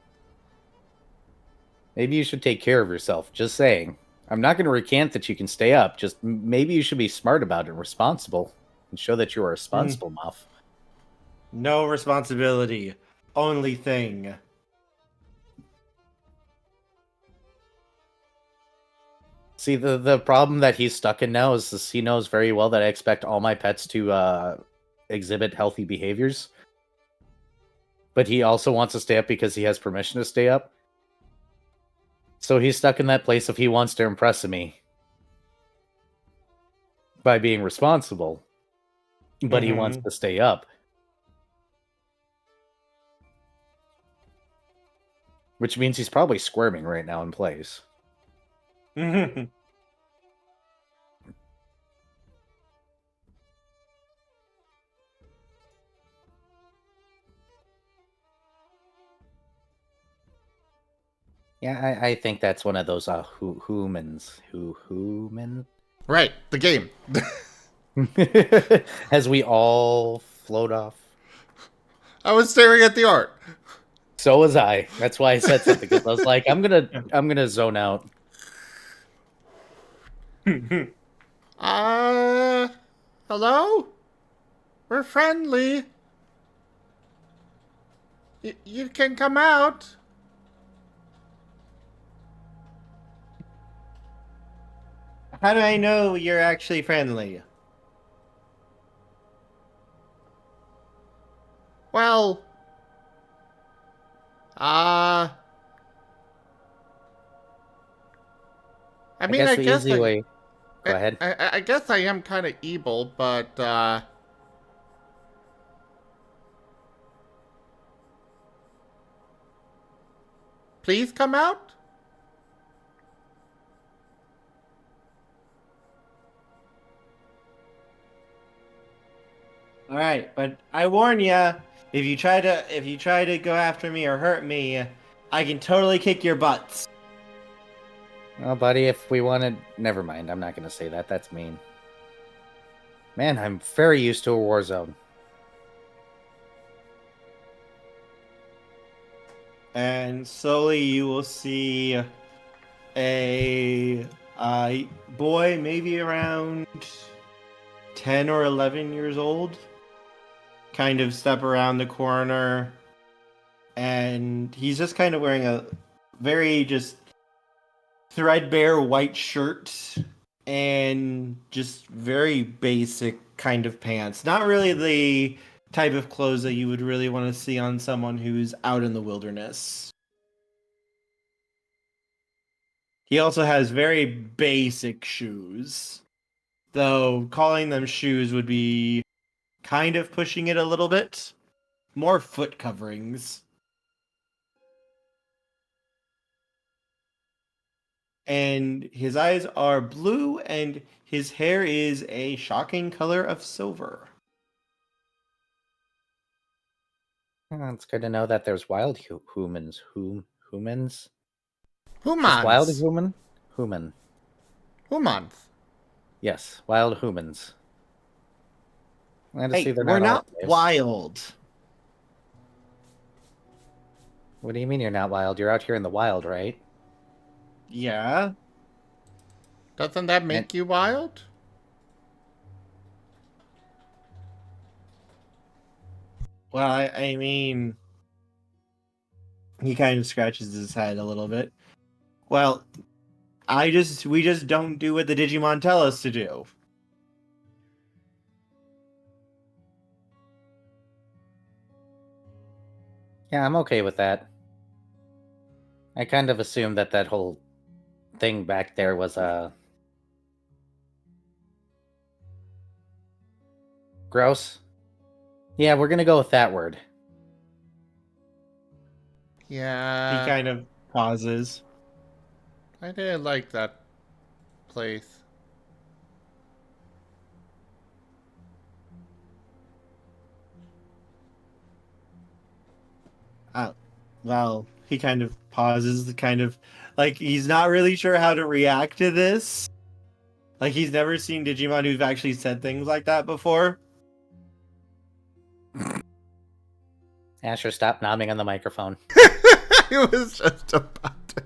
maybe you should take care of yourself. Just saying. I'm not gonna recant that you can stay up. Just maybe you should be smart about it and responsible, and show that you are a responsible muff. No responsibility. Only thing. See, the problem that he's stuck in now is this, he knows very well that I expect all my pets to exhibit healthy behaviors. But he also wants to stay up because he has permission to stay up. So he's stuck in that place if he wants to impress me by being responsible, but he wants to stay up. Which means he's probably squirming right now in place. Yeah, I think that's one of those humans. Human? Right, the game. As we all float off. I was staring at the art. So was I. That's why I said something, because I was like, I'm gonna zone out. Hello? We're friendly. You can come out. How do I know you're actually friendly? Well, I mean, guess I the guess easy way. Go ahead. I guess I am kind of evil, but please come out. All right, but I warn ya, if you try to go after me or hurt me, I can totally kick your butts. Well, buddy, if we wanted... Never mind, I'm not going to say that. That's mean. Man, I'm very used to a war zone. And slowly you will see a boy, maybe around 10 or 11 years old, kind of step around the corner, and he's just kind of wearing a very just threadbare white shirt and just very basic kind of pants. Not really the type of clothes that you would really want to see on someone who's out in the wilderness. He also has very basic shoes, though calling them shoes would be kind of pushing it a little bit. more foot coverings. And his eyes are blue, and his hair is a shocking color of silver. It's good to know that there's wild humans. Humans? Just Humans. wild human? Human. Humans. Yes, wild humans. Glad to see Hey, they're we're not all not lives. wild. What do you mean you're not wild? You're out here in the wild, right? Yeah. Doesn't that make you wild? Well, I mean, he kind of scratches his head a little bit. Well, we just don't do what the Digimon tell us to do. Yeah, I'm okay with that. I kind of assumed that whole thing back there was gross. Yeah, we're gonna go with that word. Yeah. He kind of pauses. I didn't like that place. Well, he kind of pauses, kind of like he's not really sure how to react to this. Like he's never seen Digimon who've actually said things like that before. Asher, stop nodding on the microphone. I was just about to.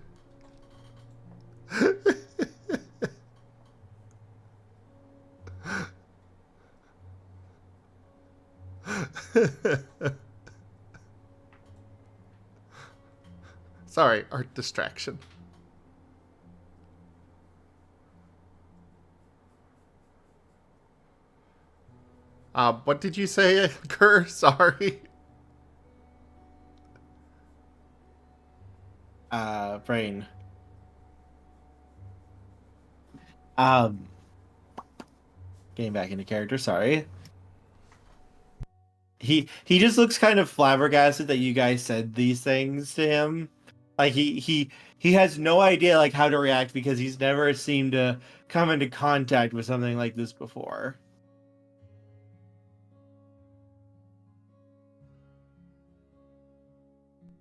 Sorry, art distraction. What did you say, Kerr? Sorry. Brain. Um, getting back into character. Sorry. He just looks kind of flabbergasted that you guys said these things to him. Like he has no idea like how to react because he's never seemed to come into contact with something like this before.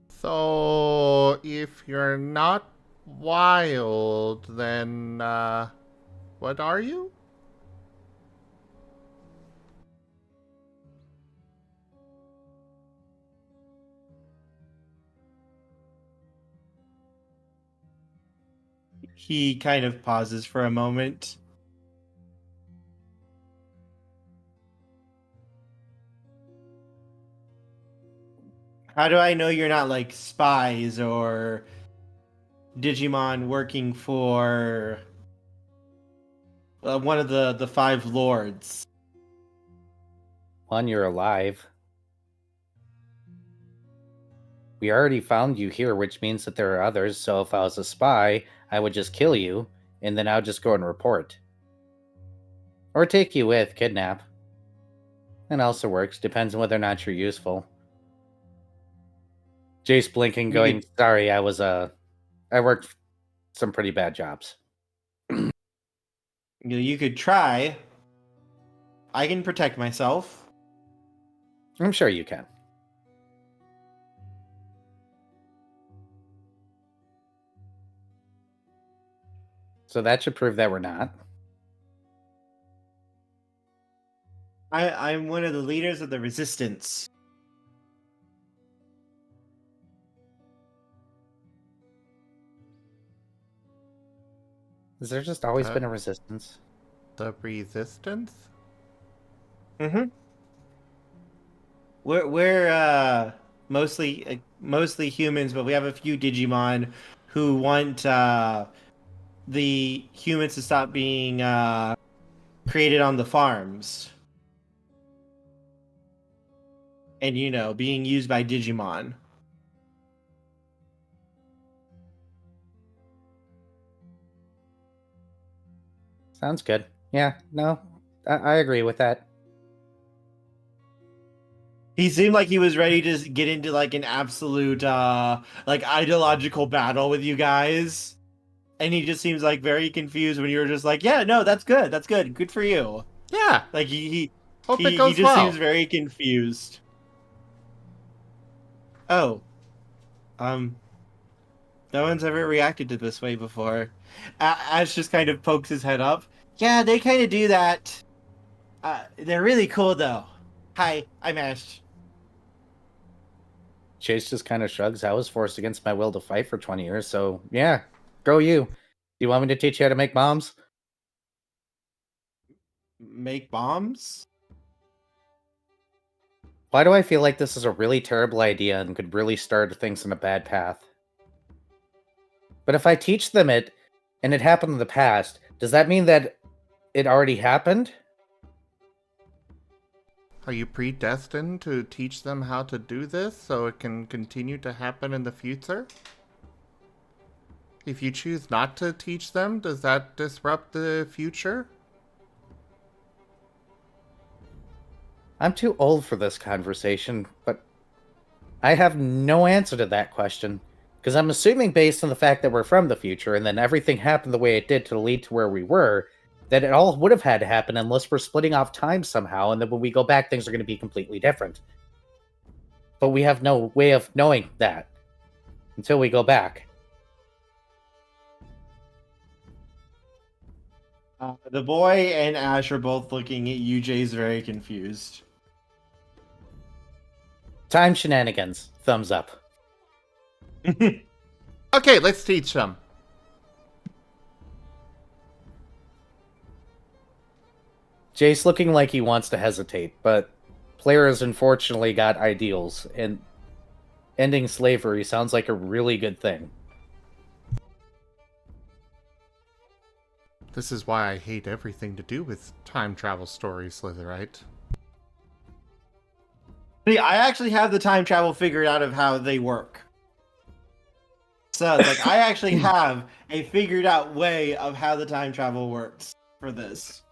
So, if you're not wild, then, what are you? He kind of pauses for a moment. How do I know you're not like spies or Digimon working for one of the five lords? One, you're alive. We already found you here, which means that there are others, so if I was a spy, I would just kill you, and then I would just go and report. Or take you with, kidnap. That also works, depends on whether or not you're useful. Jace blinking, going, sorry, I worked some pretty bad jobs. You could try. I can protect myself. I'm sure you can. So that should prove that we're not. I'm one of the leaders of the resistance. Has there just always been a resistance? The resistance? Mm-hmm. We're mostly humans, but we have a few Digimon who want the humans to stop being created on the farms. And being used by Digimon. Sounds good. Yeah, no, I agree with that. He seemed like he was ready to get into like an absolute like ideological battle with you guys. And he just seems like very confused when you're just like, yeah, no, that's good. That's good. Good for you. Yeah. Like he Hope it he goes just seems well. very confused. Oh, um, no one's ever reacted to this way before. Ash just kind of pokes his head up. Yeah, they kind of do that. They're really cool though. Hi, I'm Ash. Chase just kind of shrugs. I was forced against my will to fight for 20 years, so yeah, go you. Do you want me to teach you how to make bombs? Make bombs? Why do I feel like this is a really terrible idea and could really start things in a bad path? But if I teach them it, and it happened in the past, does that mean that it already happened? Are you predestined to teach them how to do this so it can continue to happen in the future? If you choose not to teach them, does that disrupt the future? I'm too old for this conversation, but I have no answer to that question. Because I'm assuming, based on the fact that we're from the future, and then everything happened the way it did to lead to where we were, that it all would have had to happen unless we're splitting off time somehow, and then when we go back, things are going to be completely different. But we have no way of knowing that until we go back. The boy and Ash are both looking at you. Jay's very confused. Time shenanigans. Thumbs up. Okay, let's teach them. Jace looking like he wants to hesitate, but player has unfortunately got ideals, and ending slavery sounds like a really good thing. This is why I hate everything to do with time travel stories, Slitherite. See, I actually have the time travel figured out of how they work. So, like, I actually have a figured out way of how the time travel works for this.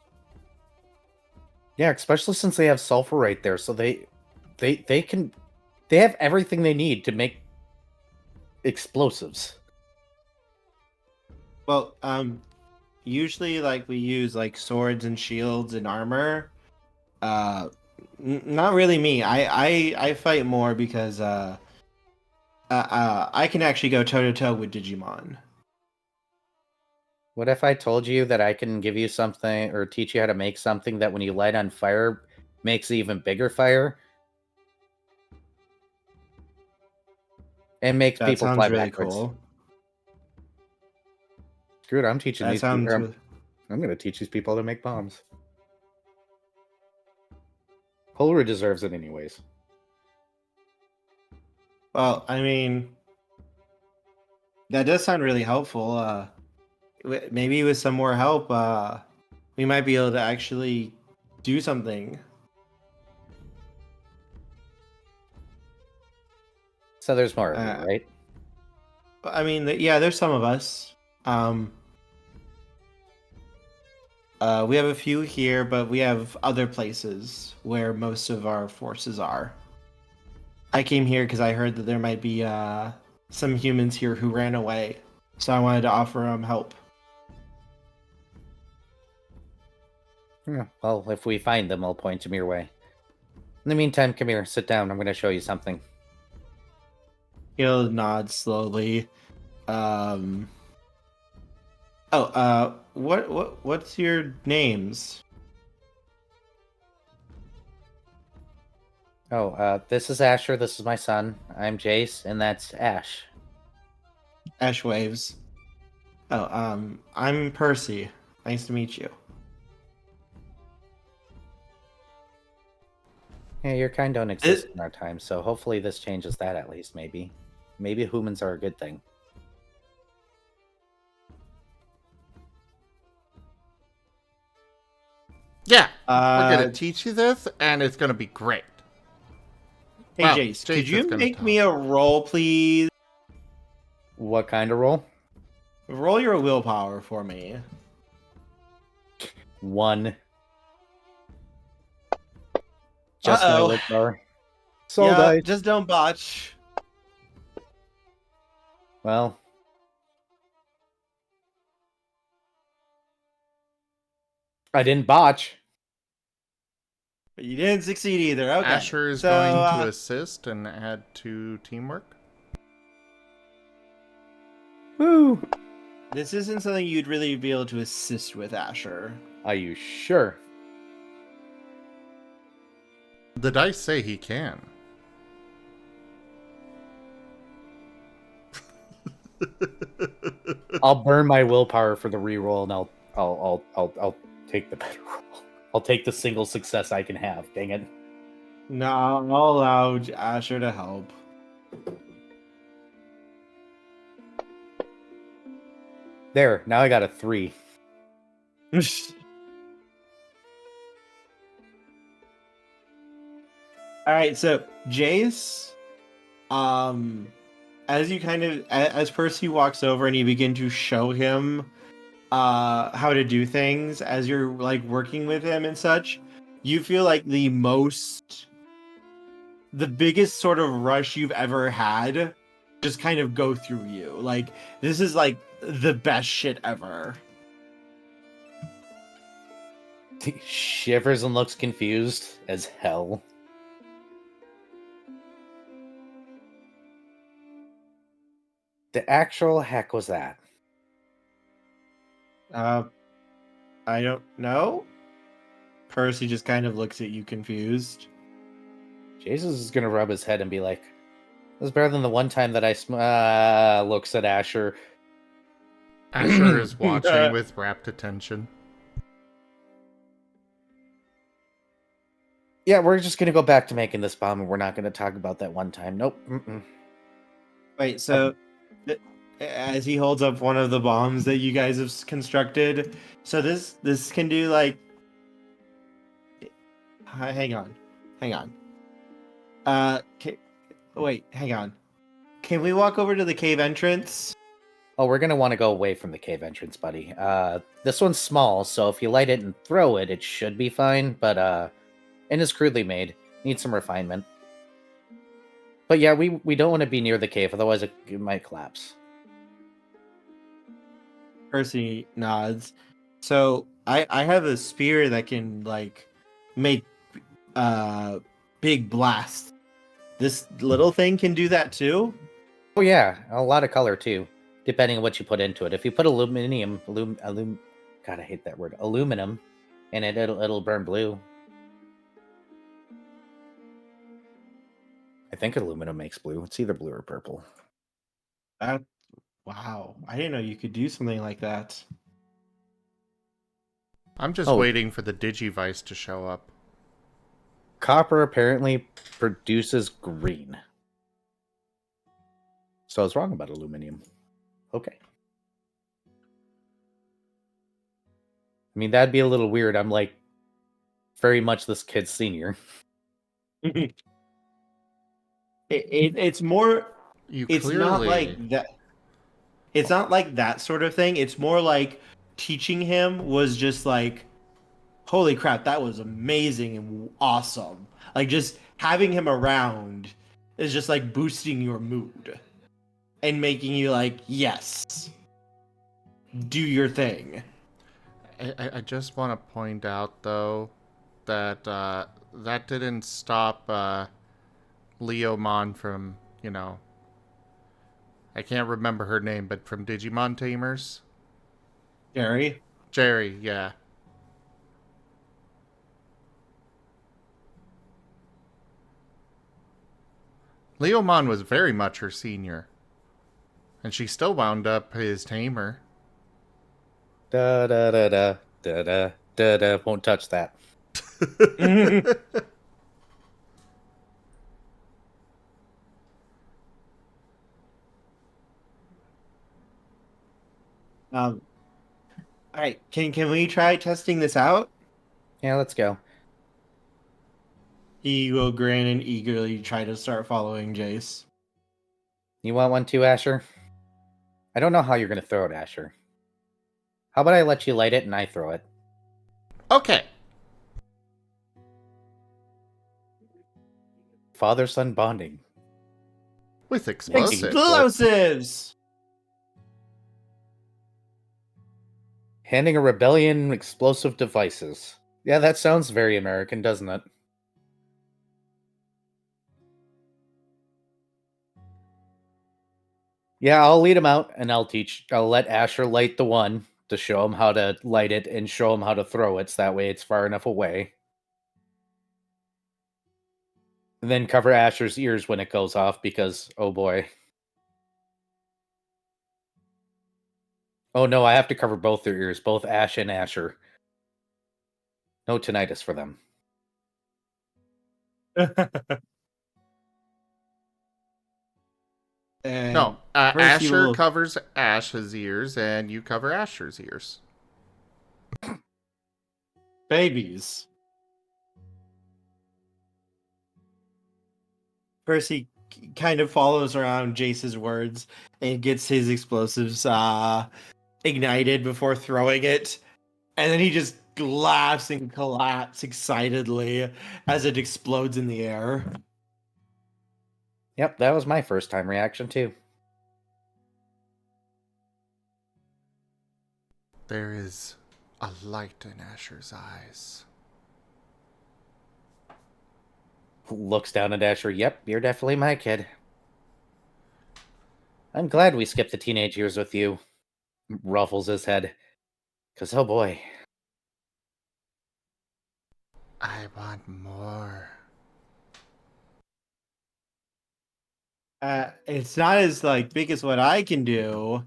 Yeah, especially since they have sulfur right there, so they have everything they need to make explosives. Well, usually, like, we use, like, swords and shields and armor. Not really me. I fight more because, I can actually go toe-to-toe with Digimon. What if I told you that I can give you something or teach you how to make something that when you light on fire makes even bigger fire? And makes That people sounds fly really backwards. cool. Screw it, I'm teaching That these sounds... people. I'm gonna teach these people how to make bombs. Polar deserves it anyways. Well, I mean, that does sound really helpful. Maybe with some more help, we might be able to actually do something. So there's more of you, right? I mean, yeah, there's some of us. We have a few here, but we have other places where most of our forces are. I came here because I heard that there might be some humans here who ran away, so I wanted to offer them help. Yeah, well, if we find them, I'll point them your way. In the meantime, come here, sit down. I'm going to show you something. He'll nod slowly. What's your names? Oh, this is Asher. This is my son. I'm Jace, and that's Ash. Ash waves. Oh, I'm Percy. Nice to meet you. Yeah, your kind don't exist in our time, so hopefully this changes that at least, maybe. Maybe humans are a good thing. Yeah, we're gonna teach you this, and it's gonna be great. Hey, Well, Jace, could Jace is you gonna make talk. me a roll, please? What kind of roll? Roll your willpower for me. 1. Just my Uh-oh. willpower. Soul dice. just don't botch. Well, I didn't botch. But you didn't succeed either. Okay. Asher is so, going to assist and add to teamwork. Woo! this isn't something you'd really be able to assist with, Asher. Are you sure? The dice say he can. I'll burn my willpower for the reroll, and I'll take the better roll. I'll take the single success I can have. Dang it! No, I'll allow Asher to help. There. Now I got a 3. All right, so Jace, as you as Percy walks over and you begin to show him how to do things as you're like working with him and such, you feel like the biggest sort of rush you've ever had just kind of go through you. Like, this is like the best shit ever. He shivers and looks confused as hell. The actual heck was that? I don't know. Percy just kind of looks at you confused. Jesus is gonna rub his head and be like, "This is better than the one time that I looks at Asher." Asher is watching with rapt attention. Yeah, we're just gonna go back to making this bomb, and we're not gonna talk about that one time. Nope. Mm-mm. Wait, so as he holds up one of the bombs that you guys have constructed, so this can do like, hang on. Wait, hang on. Can we walk over to the cave entrance? Oh, we're gonna want to go away from the cave entrance, buddy. This one's small, so if you light it and throw it, it should be fine. But and it's crudely made. Needs some refinement. But yeah, we don't want to be near the cave, otherwise it might collapse. Percy nods. So I have a spear that can like make big blasts. This little thing can do that too? Oh yeah, a lot of color too, depending on what you put into it. If you put aluminum, God, I hate that word, aluminum, in it, it'll burn blue. I think aluminum makes blue. It's either blue or purple. Wow, I didn't know you could do something like that. I'm just waiting for the Digivice to show up. Copper apparently produces green. So I was wrong about aluminum. Okay. I mean, that'd be a little weird. I'm like very much this kid's senior. It's more. It's clearly... not like that. It's not like that sort of thing. It's more like teaching him was just like, holy crap, that was amazing and awesome. Like, just having him around is just like boosting your mood and making you like, yes, do your thing. I just want to point out, though, that that didn't stop Leomon from, I can't remember her name, but from Digimon Tamers. Jerry, yeah. Leomon was very much her senior. And she still wound up his tamer. Da da da da da da da da. Won't touch that. all right, can we try testing this out? Yeah, let's go. He will grin and eagerly try to start following Jace. You want one too, Asher? I don't know how you're going to throw it, Asher. How about I let you light it and I throw it? Okay. father-son bonding. With explosives. Explosives! Handing a rebellion explosive devices. Yeah, that sounds very American, doesn't it? Yeah, I'll lead him out, and I'll let Asher light the one to show him how to light it and show him how to throw it, so that way it's far enough away. And then cover Asher's ears when it goes off, because, oh boy. Oh no, I have to cover both their ears, both Ash and Asher. No tinnitus for them. And No, Percy Asher will- covers Ash's ears, and you cover Asher's ears. babies. Percy kind of follows around Jace's words and gets his explosives ignited before throwing it. And then he just laughs and collapses excitedly as it explodes in the air. Yep, that was my first time reaction too. There is a light in Asher's eyes. Looks down at Asher. Yep, you're definitely my kid. I'm glad we skipped the teenage years with you. Ruffles his head. Because, oh boy. I want more. It's not as big as what I can do,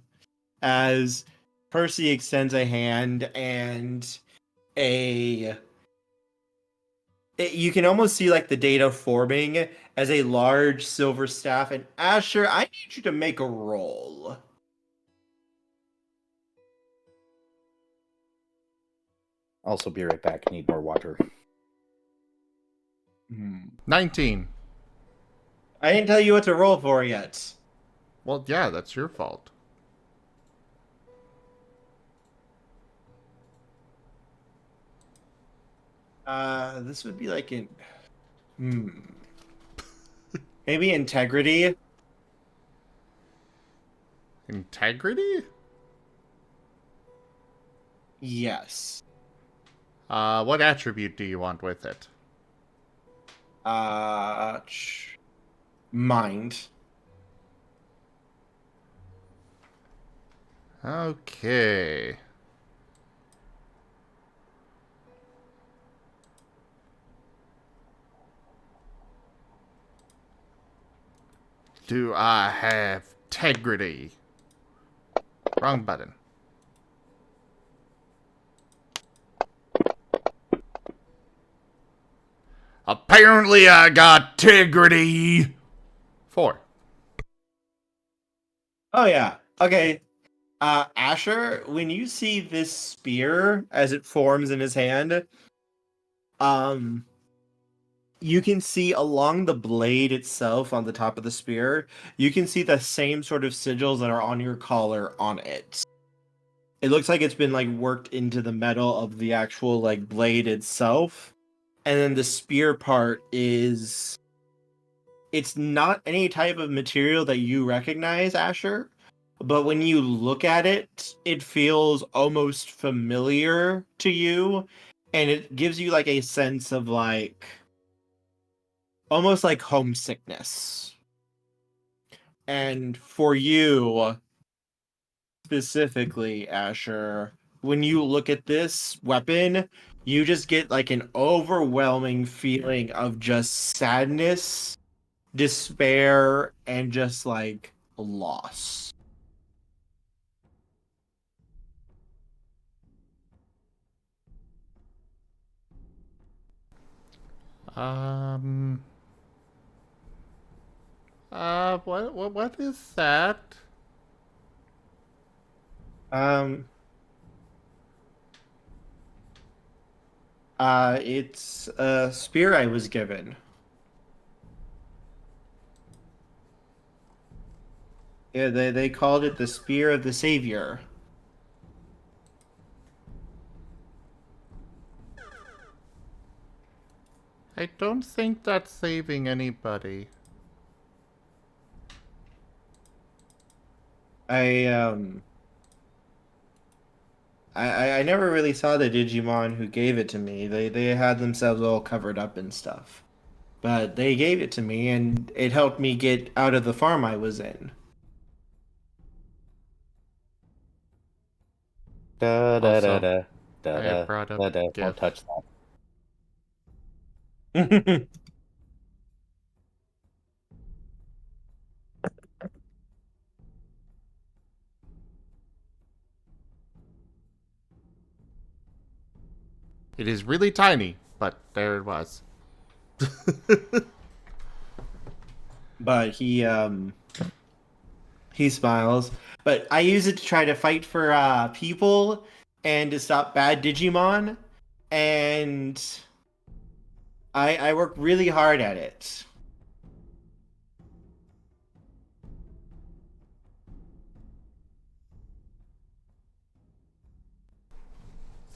as Percy extends a hand and you can almost see the data forming as a large silver staff. And Asher, I need you to make a roll. Also, be right back. Need more water. 19. I didn't tell you what to roll for yet. Well, yeah, that's your fault. This would be maybe integrity. Integrity? Yes. What attribute do you want with it? Mind. Okay. Do I have integrity? Wrong button. Apparently I got integrity. 4. Oh yeah. Okay. Asher, when you see this spear as it forms in his hand, you can see along the blade itself on the top of the spear, you can see the same sort of sigils that are on your collar on it. It looks like it's been worked into the metal of the actual blade itself. And then the spear part it's not any type of material that you recognize, Asher. But when you look at it, it feels almost familiar to you. And it gives you a sense of almost homesickness. And for you, specifically, Asher, when you look at this weapon, you just get an overwhelming feeling of just sadness, despair, and just loss. What is that? It's a spear I was given. Yeah, they called it the Spear of the Savior. I don't think that's saving anybody. I I never really saw the Digimon who gave it to me. They had themselves all covered up and stuff. But they gave it to me and it helped me get out of the farm I was in. Da da da Also, da da I da brought up da da. GIF. Won't touch that. It is really tiny, but there it was. But he smiles. But I use it to try to fight for people and to stop bad Digimon, and I work really hard at it.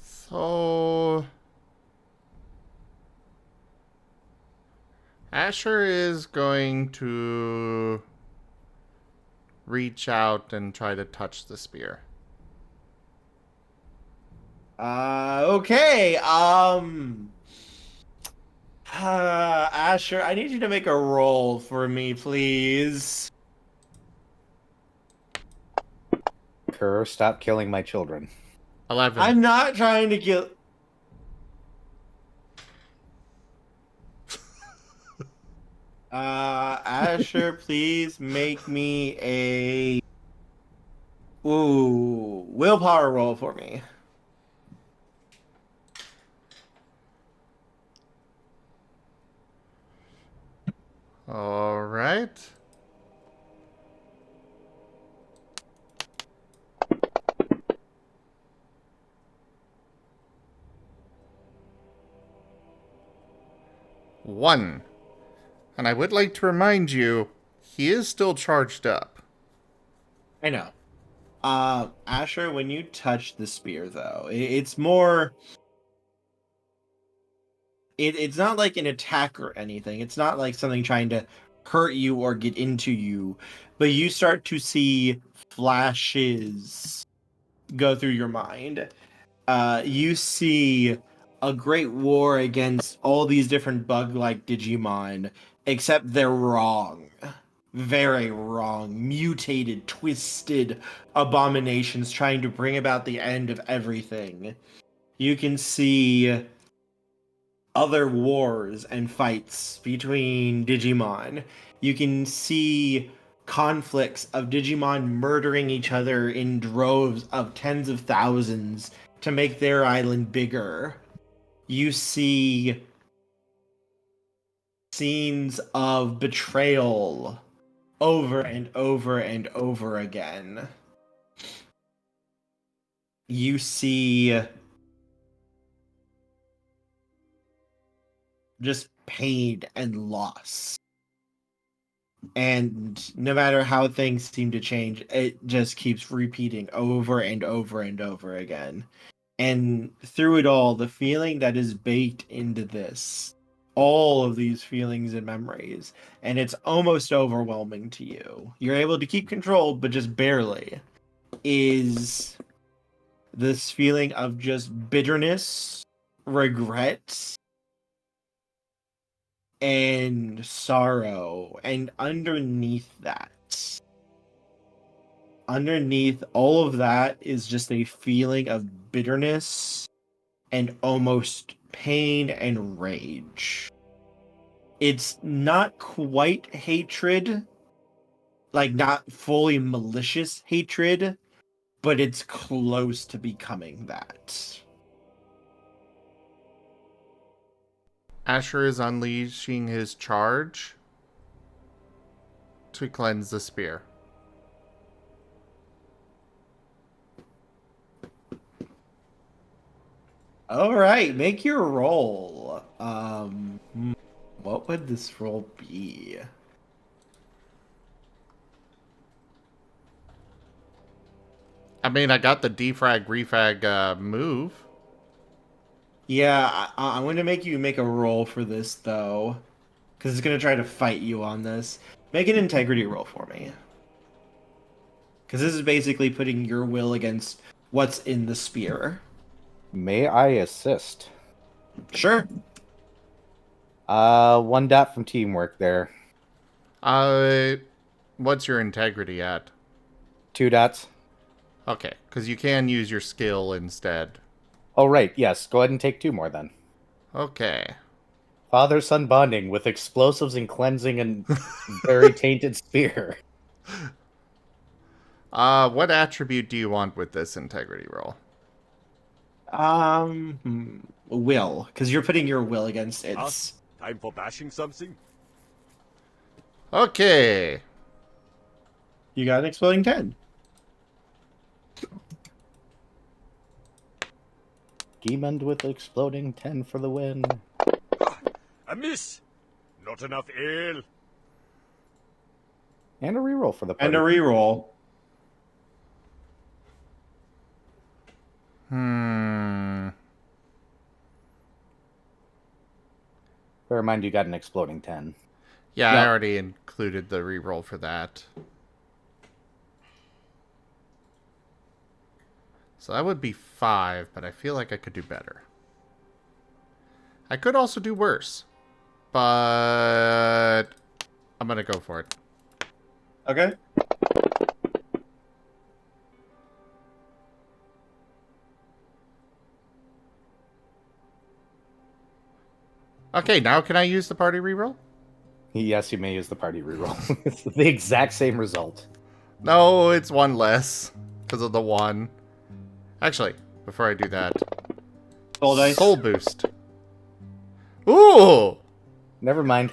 So... Asher is going to reach out and try to touch the spear. Okay. Asher, I need you to make a roll for me, please. Kerr, stop killing my children. 11. I'm not trying to kill. Asher, please make me a willpower roll for me. Alright. One. And I would like to remind you, he is still charged up. I know. Asher, when you touch the spear, though, it's more. It's not like an attack or anything. It's not like something trying to hurt you or get into you, but you start to see flashes go through your mind. You see a great war against all these different bug-like Digimon, except they're wrong. Very wrong. Mutated, twisted abominations trying to bring about the end of everything. You can see other wars and fights between Digimon. You can see conflicts of Digimon murdering each other in droves of tens of thousands to make their island bigger. You see scenes of betrayal over and over and over again. You see just pain and loss. And no matter how things seem to change, it just keeps repeating over and over and over again. And through it all, the feeling that is baked into this, all of these feelings and memories, and it's almost overwhelming to you. You're able to keep control, but just barely, is this feeling of just bitterness, regret, and sorrow. And underneath all of that is just a feeling of bitterness and almost pain and rage. It's not quite hatred, like not fully malicious hatred, but it's close to becoming that. Asher is unleashing his charge to cleanse the spear. All right, make your roll. What would this roll be? I mean, I got the defrag refrag move. Yeah, I'm going to make you make a roll for this, though. Because it's going to try to fight you on this. Make an integrity roll for me. Because this is basically putting your will against what's in the spear. May I assist? Sure. 1 dot from teamwork there. What's your integrity at? 2 dots. Okay, because you can use your skill instead. Oh, right. Yes. Go ahead and take 2 more then. Okay. Father-son bonding with explosives and cleansing and very tainted spear. What attribute do you want with this integrity roll? Will. Because you're putting your will against its... Us? Time for bashing something? Okay. You got an exploding 10. Demon with exploding 10 for the win. A miss! Not enough ale. And a reroll for the party. And a reroll. Bear in mind you got an exploding 10. Yeah, Yep. I already included the reroll for that. So that would be 5, but I feel like I could do better. I could also do worse. But I'm going to go for it. Okay. Okay, now can I use the party reroll? Yes, you may use the party reroll. It's the exact same result. No, it's 1 less because of the 1. Actually, before I do that, Soul dice. soul boost. Ooh! Never mind.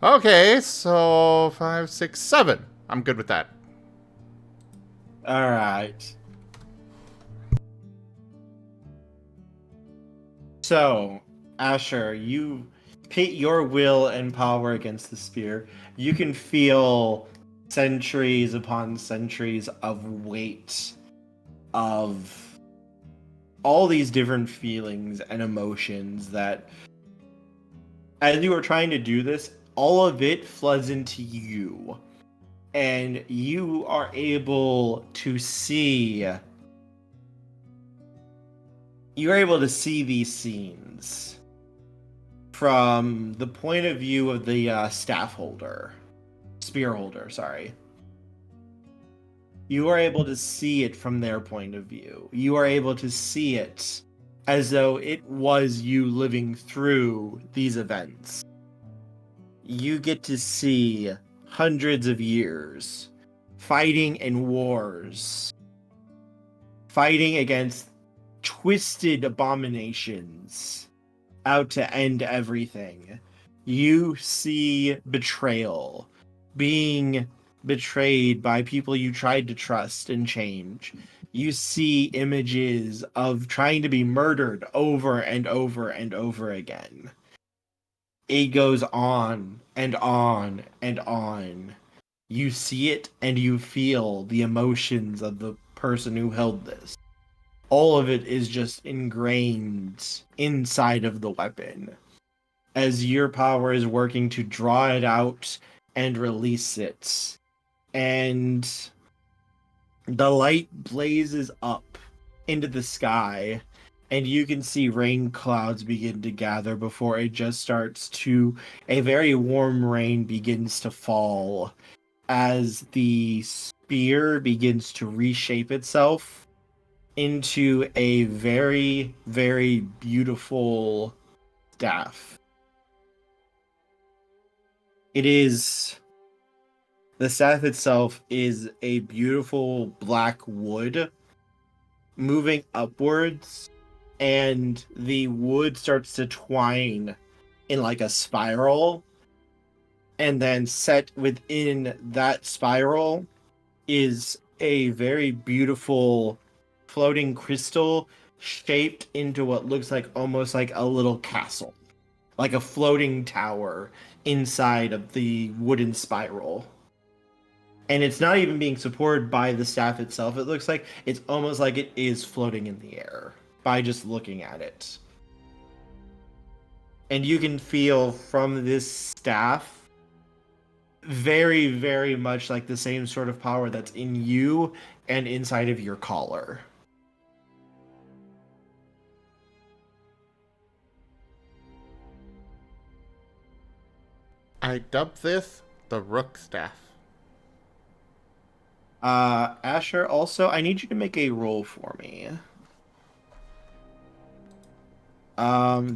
Okay, so 5, 6, 7. I'm good with that. All right. So, Asher, you pit your will and power against the spear. You can feel centuries upon centuries of weight of all these different feelings and emotions that, as you are trying to do this, all of it floods into you. And you are able to see... You're able to see these scenes from the point of view of the spear holder, sorry. You are able to see it from their point of view. You are able to see it as though it was you living through these events. You get to see hundreds of years fighting in wars, fighting against twisted abominations out to end everything. You see betrayal, being betrayed by people you tried to trust and change. You see images of trying to be murdered over and over and over again. It goes on and on and on. You see it and you feel the emotions of the person who held this. All of it is just ingrained inside of the weapon as your power is working to draw it out and release it. And the light blazes up into the sky, and you can see rain clouds begin to gather before it just starts to... A very warm rain begins to fall as the spear begins to reshape itself into a very, very beautiful staff. The staff itself is a beautiful black wood moving upwards, and the wood starts to twine in like a spiral, and then set within that spiral is a very beautiful floating crystal shaped into what looks like almost like a little castle, like a floating tower inside of the wooden spiral. And it's not even being supported by the staff itself. It looks like it's almost like it is floating in the air by just looking at it. And you can feel from this staff very, very much like the same sort of power that's in you and inside of your collar. I dub this the Rook Staff. Asher, also, I need you to make a roll for me.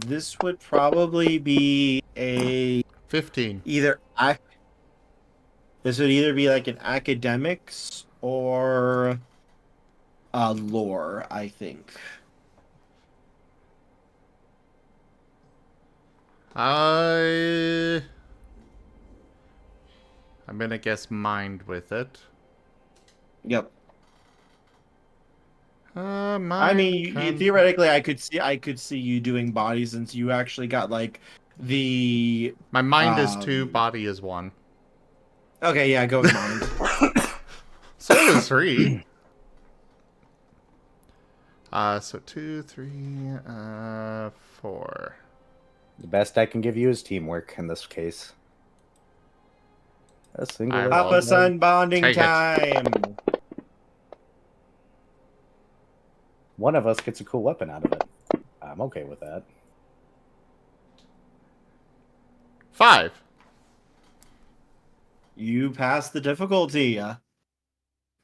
This would probably be a 15. this would either be like an academics or lore, I think. I'm gonna guess mind with it. Yep. Mind. I mean, theoretically, I could see you doing body since you actually got like the. My mind is 2, body is 1. Okay, yeah, go with mind. Soul is 3. So 2, 3, 4. The best I can give you is teamwork in this case. A single. Papa son bonding Take it. time. One of us gets a cool weapon out of it. I'm okay with that. 5. You passed the difficulty.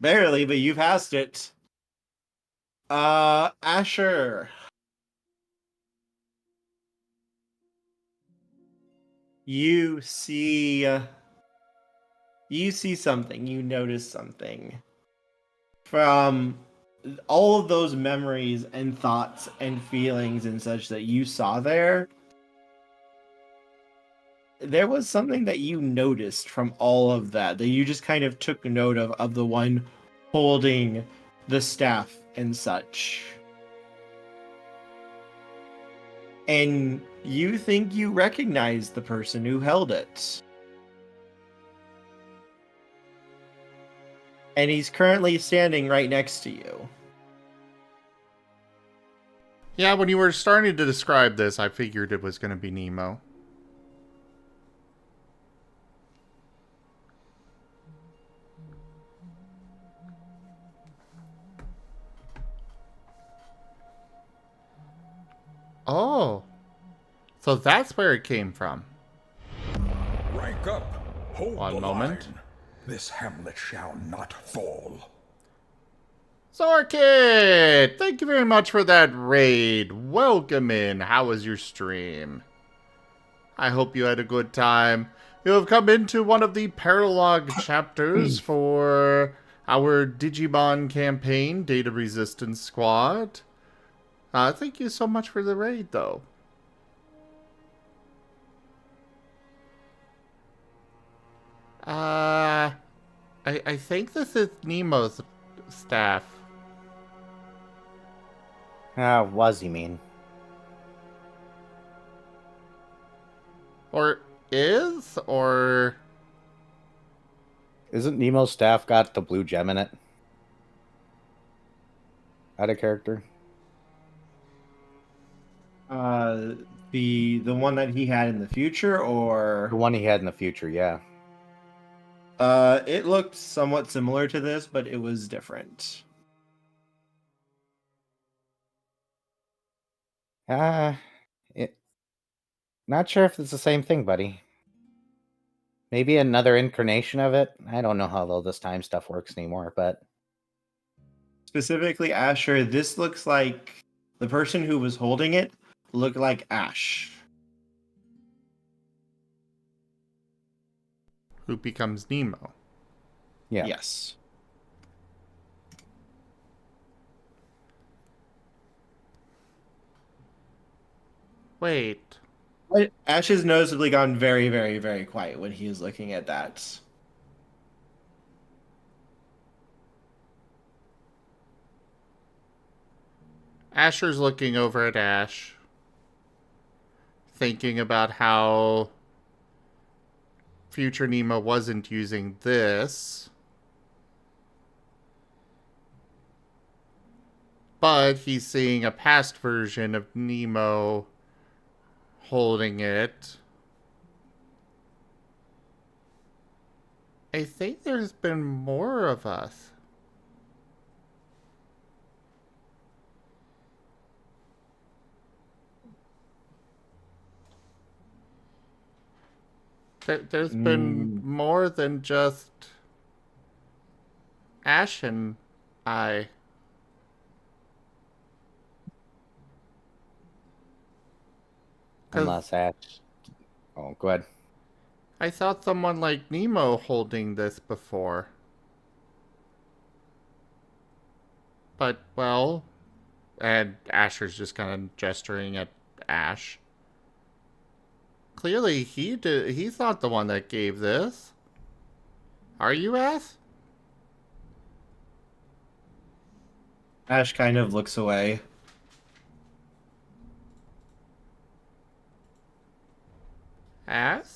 Barely, but you passed it. Asher. You see something. You notice something. From all of those memories and thoughts and feelings and such that you saw there was something that you noticed from all of that you just kind of took note of the one holding the staff and such. And you think you recognize the person who held it. And he's currently standing right next to you. Yeah, when you were starting to describe this, I figured it was going to be Nemo. Oh. So that's where it came from. Rank up. Hold One the moment. line. This hamlet shall not fall. Zorkid! Thank you very much for that raid. Welcome in. How was your stream? I hope you had a good time. You have come into one of the paralogue chapters for our Digimon campaign, Data Resistance Squad. Thank you so much for the raid, though. I think this is Nemo's staff. Was you mean? Or is? Or... Isn't Nemo's staff got the blue gem in it? Out of character? The one that he had in the future, or The one he had in the future, yeah. it looked somewhat similar to this, but it was different. Not sure if it's the same thing, buddy. Maybe another incarnation of it. I don't know how all this time stuff works anymore, but Specifically, Asher, this looks like the person who was holding it looked like Ash. who becomes Nemo. yeah. Yes. Wait. But Ash has noticeably gone very, very, very quiet when he is looking at that. Asher's looking over at Ash, thinking about how future Nemo wasn't using this. but he's seeing a past version of Nemo holding it. I think there's been more of us. There's been more than just Ash and I. Unless Ash. Oh, go ahead. I saw someone like Nemo holding this before. But, well, and Asher's just kind of gesturing at Ash. Clearly, he's not the one that gave this. Are you, Ash? Ash kind of looks away. Ash?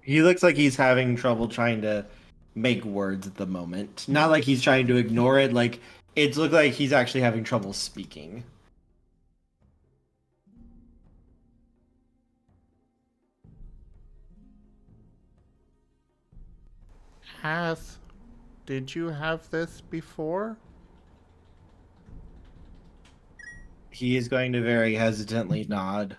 He looks like he's having trouble trying to make words at the moment. Not like he's trying to ignore it, like it looks like he's actually having trouble speaking. Ash, did you have this before? He is going to very hesitantly nod.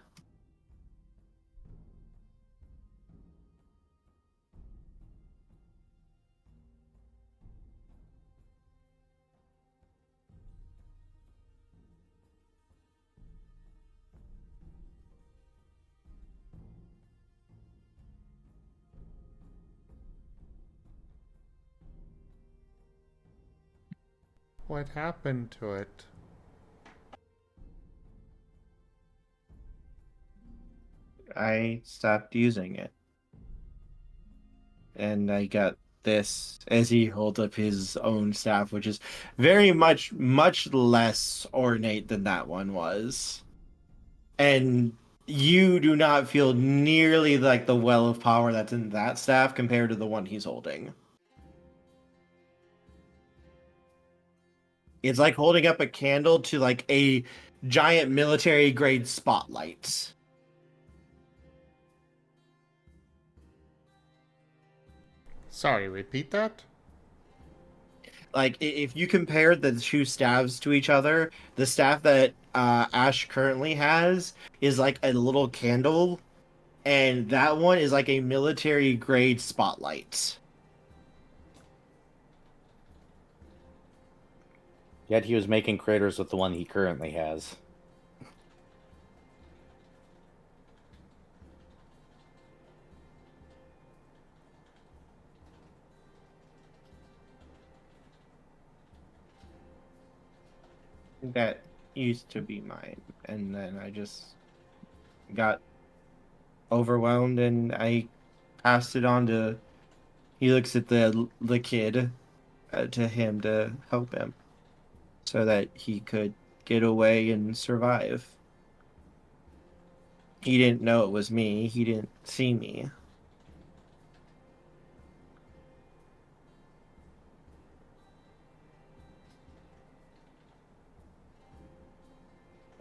What happened to it? I stopped using it. And I got this as he holds up his own staff, which is very much less ornate than that one was. And you do not feel nearly like the well of power that's in that staff compared to the one he's holding. It's like holding up a candle to like a giant military grade spotlight. Sorry, repeat that? Like if you compare the two staffs to each other, the staff that Ash currently has is like a little candle, and that one is like a military grade spotlight. Yet he was making craters with the one he currently has. That used to be mine, and then I just got overwhelmed and I passed it on to. He looks at the kid, to him to help him, so that he could get away and survive. He didn't know it was me. He didn't see me.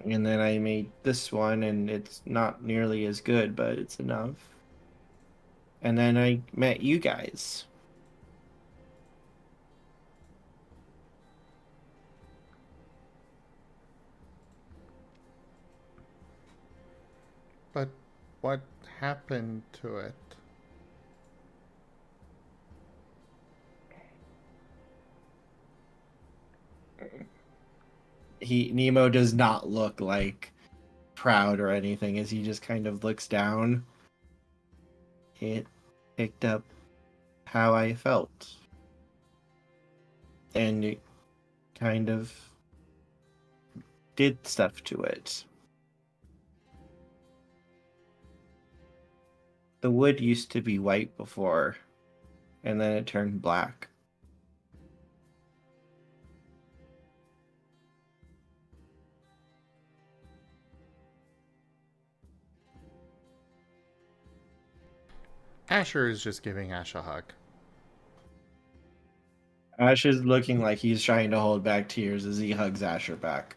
And then I made this one, and it's not nearly as good, but it's enough. And then I met you guys. But what happened to it? Nemo does not look like proud or anything as he just kind of looks down. It picked up how I felt. And it kind of did stuff to it. The wood used to be white before, and then it turned black. Asher is just giving Ash a hug. Ash is looking like he's trying to hold back tears as he hugs Asher back.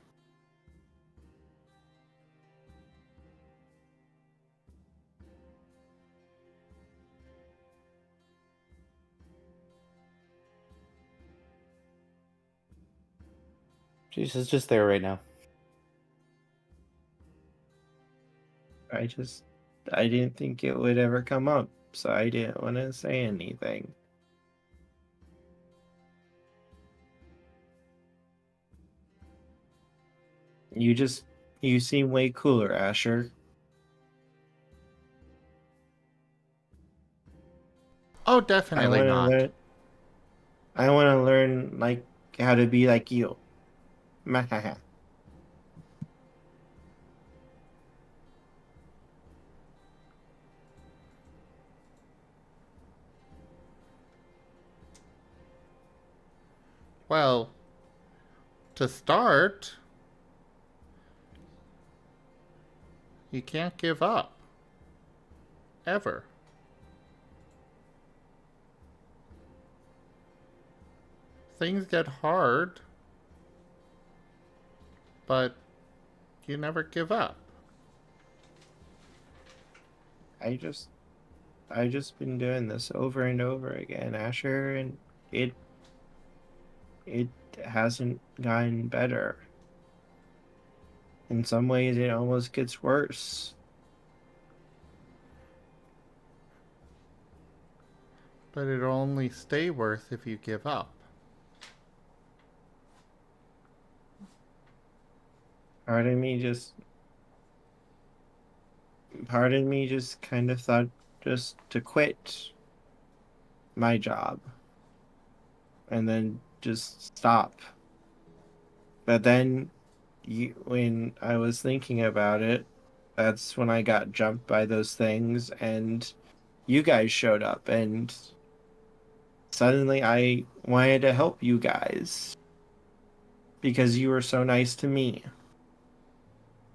Jeez, it's just there right now. I didn't think it would ever come up, so I didn't want to say anything. You seem way cooler, Asher. Oh, definitely not. I want to learn like how to be like you. Well, to start, you can't give up. Ever. Things get hard, but you never give up. I just been doing this over and over again, Asher, and it hasn't gotten better. In some ways, it almost gets worse. But it'll only stay worse if you give up. Part of me just kind of thought just to quit my job and then just stop. But then when I was thinking about it, that's when I got jumped by those things and you guys showed up and suddenly I wanted to help you guys because you were so nice to me.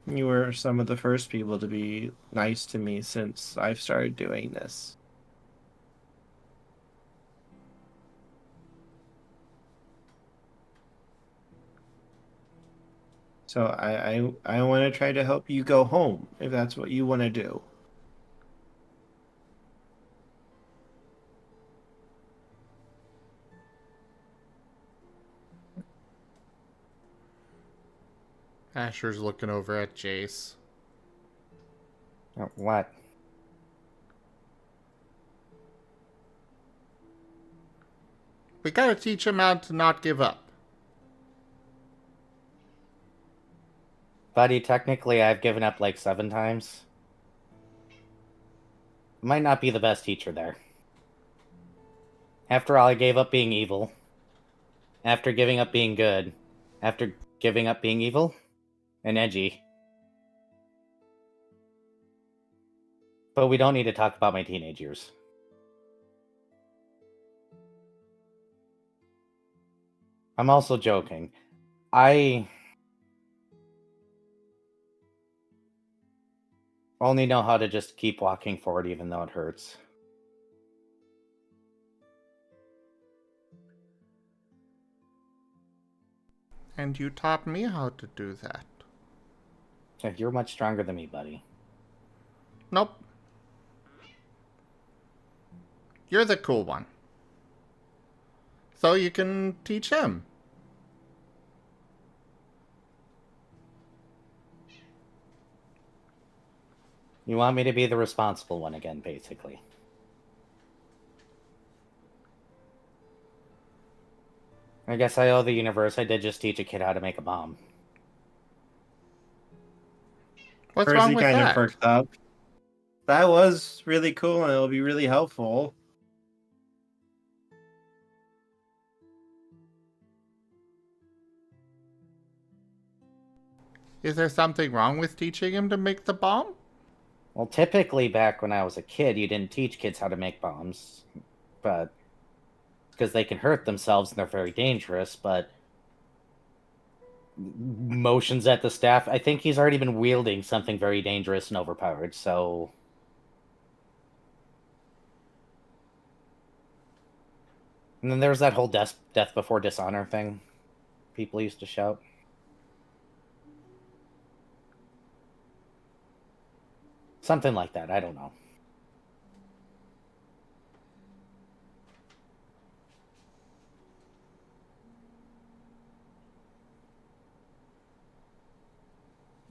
You were some of the first people to be nice to me since I've started doing this. So I want to try to help you go home if that's what you want to do. Asher's looking over at Jace. Oh, what? We gotta teach him how to not give up. Buddy, technically I've given up like 7 times. Might not be the best teacher there. After all, I gave up being evil. After giving up being good. After giving up being evil. And edgy. But we don't need to talk about my teenage years. I'm also joking. I only know how to just keep walking forward even though it hurts. And you taught me how to do that. You're much stronger than me, buddy. Nope. You're the cool one. So you can teach him. You want me to be the responsible one again, basically. I guess I owe the universe. I did just teach a kid how to make a bomb. What's Percy wrong with kind of that? perked up. That was really cool and it'll be really helpful. Is there something wrong with teaching him to make the bomb? Well, typically back when I was a kid, you didn't teach kids how to make bombs. But because they can hurt themselves and they're very dangerous, but motions at the staff. I think he's already been wielding something very dangerous and overpowered, so And then there was that whole death before dishonor thing people used to shout. Something like that, I don't know.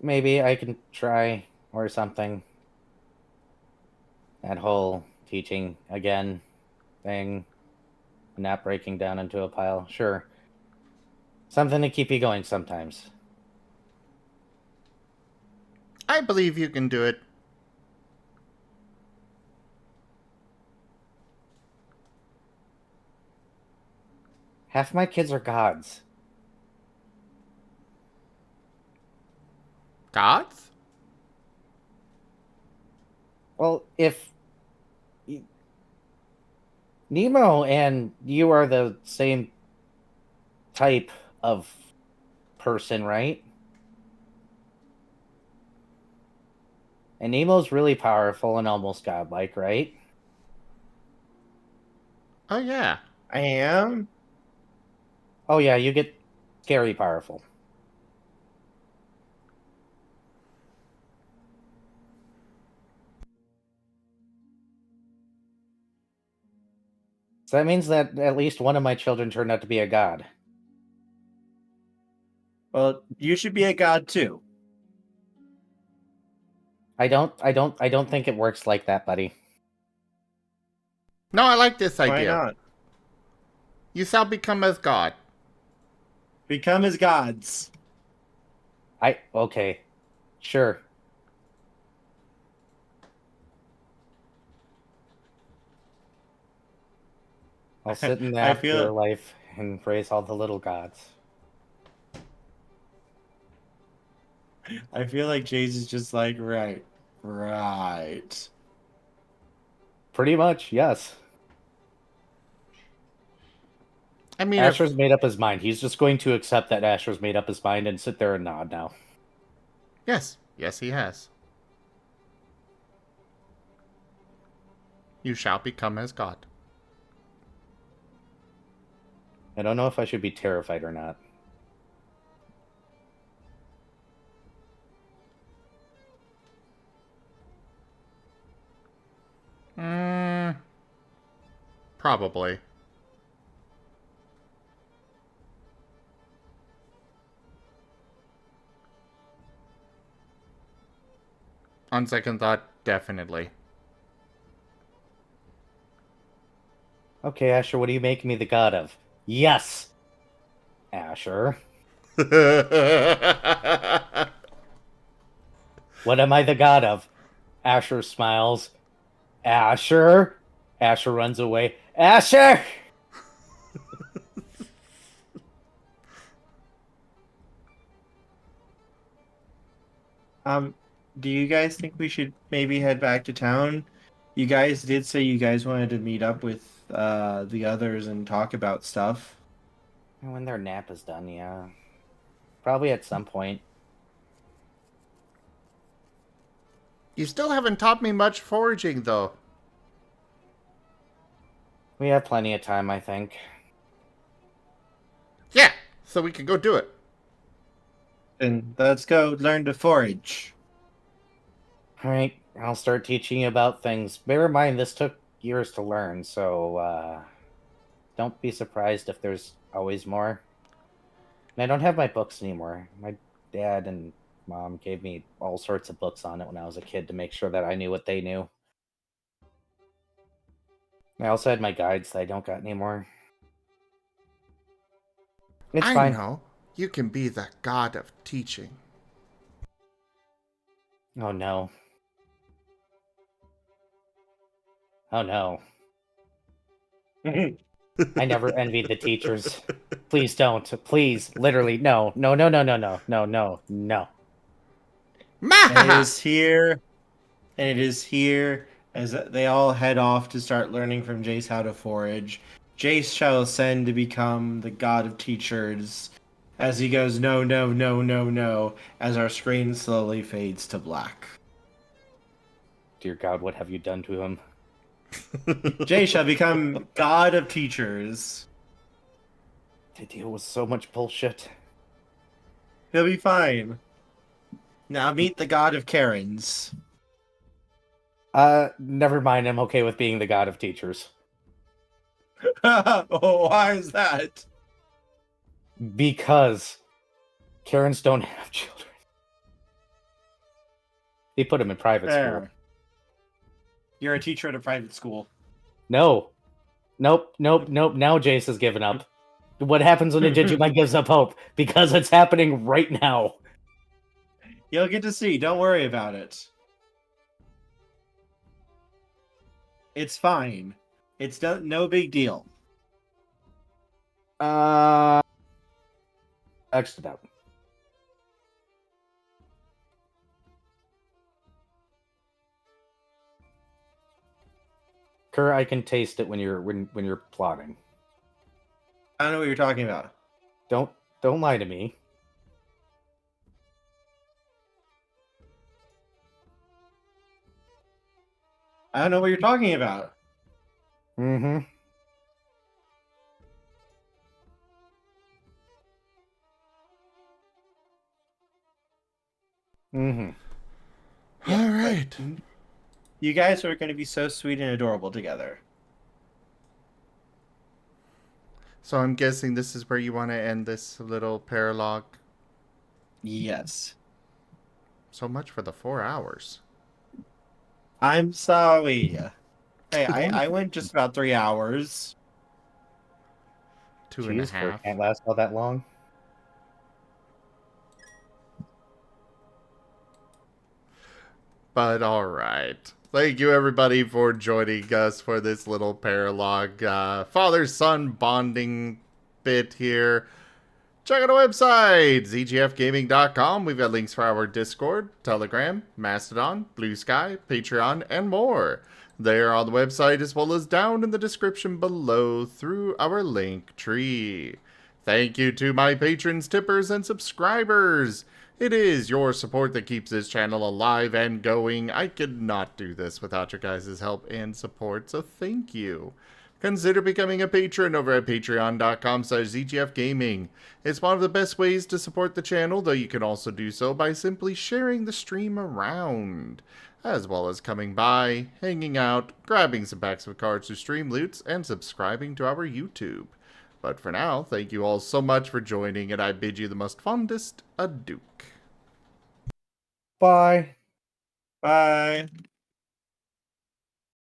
Maybe I can try or something. That whole teaching again thing, not breaking down into a pile. Sure. Something to keep you going sometimes. I believe you can do it. Half my kids are gods. Gods? Well, if Nemo and you are the same type of person, right? And Nemo's really powerful and almost godlike, right? Oh, yeah. I am. Oh yeah, you get scary powerful. So that means that at least one of my children turned out to be a god. Well, you should be a god too. I don't think it works like that, buddy. No, I like this Why idea. not? You shall become as God. Become as gods. Okay. Sure. I'll sit in the I feel- afterlife and praise all the little gods. I feel like Jace is just like, right. Pretty much, yes. I mean, Asher's made up his mind. He's just going to accept that Asher's made up his mind and sit there and nod now. yes, he has. You shall become as God. I don't know if I should be terrified or not. Probably. On second thought, definitely. Okay, Asher, what are you making me the god of? Yes! Asher. What am I the god of? Asher smiles. Asher? Asher runs away. Asher! Do you guys think we should maybe head back to town? You guys did say you guys wanted to meet up with the others and talk about stuff. When their nap is done, yeah. Probably at some point. You still haven't taught me much foraging, though. We have plenty of time, I think. Yeah, so we can go do it. And let's go learn to forage. Alright, I'll start teaching you about things. Bear in mind, this took years to learn, so, don't be surprised if there's always more. And I don't have my books anymore. My dad and mom gave me all sorts of books on it when I was a kid to make sure that I knew what they knew. I also had my guides that I don't got anymore. It's fine. I know. You can be the god of teaching. Oh no. Oh no. I never envied the teachers. Please don't. Please. Literally. No. No, no, no, no, no. No, no, no. And it is here. And it is here as they all head off to start learning from Jace how to forage. Jace shall ascend to become the god of teachers as he goes, no, no, no, no, no, as our screen slowly fades to black. Dear God, what have you done to him? Jay shall become god of teachers. They deal with so much bullshit. He'll be fine. Now meet the god of Karens. Never mind. I'm okay with being the god of teachers. Oh, why is that? Because Karens don't have children. They put them in private school. Fair. You're a teacher at a private school. No. Nope. Now Jace has given up. What happens when a Digimon gives up hope? Because it's happening right now. You'll get to see. Don't worry about it. It's fine. It's no big deal. Exit out. Kerr, I can taste it when you're plotting. I don't know what you're talking about. Don't lie to me. I don't know what you're talking about. Mm-hmm. Mm-hmm. All right. You guys are going to be so sweet and adorable together. So I'm guessing this is where you want to end this little paralogue. Yes. So much for the 4 hours. I'm sorry. Hey, I went just about 3 hours. Two and a Jeez, half. can't last all that long. But all right. Thank you, everybody, for joining us for this little paralogue father-son bonding bit here. Check out our website, zgfgaming.com. We've got links for our Discord, Telegram, Mastodon, Blue Sky, Patreon, and more. They are on the website as well as down in the description below through our link tree. Thank you to my patrons, tippers, and subscribers. It is your support that keeps this channel alive and going. I could not do this without your guys' help and support, so thank you. Consider becoming a patron over at patreon.com/zgfgaming. It's one of the best ways to support the channel, though you can also do so by simply sharing the stream around, as well as coming by, hanging out, grabbing some packs of cards to stream loots, and subscribing to our YouTube. But for now, thank you all so much for joining, and I bid you the most fondest adieu. Bye. Bye.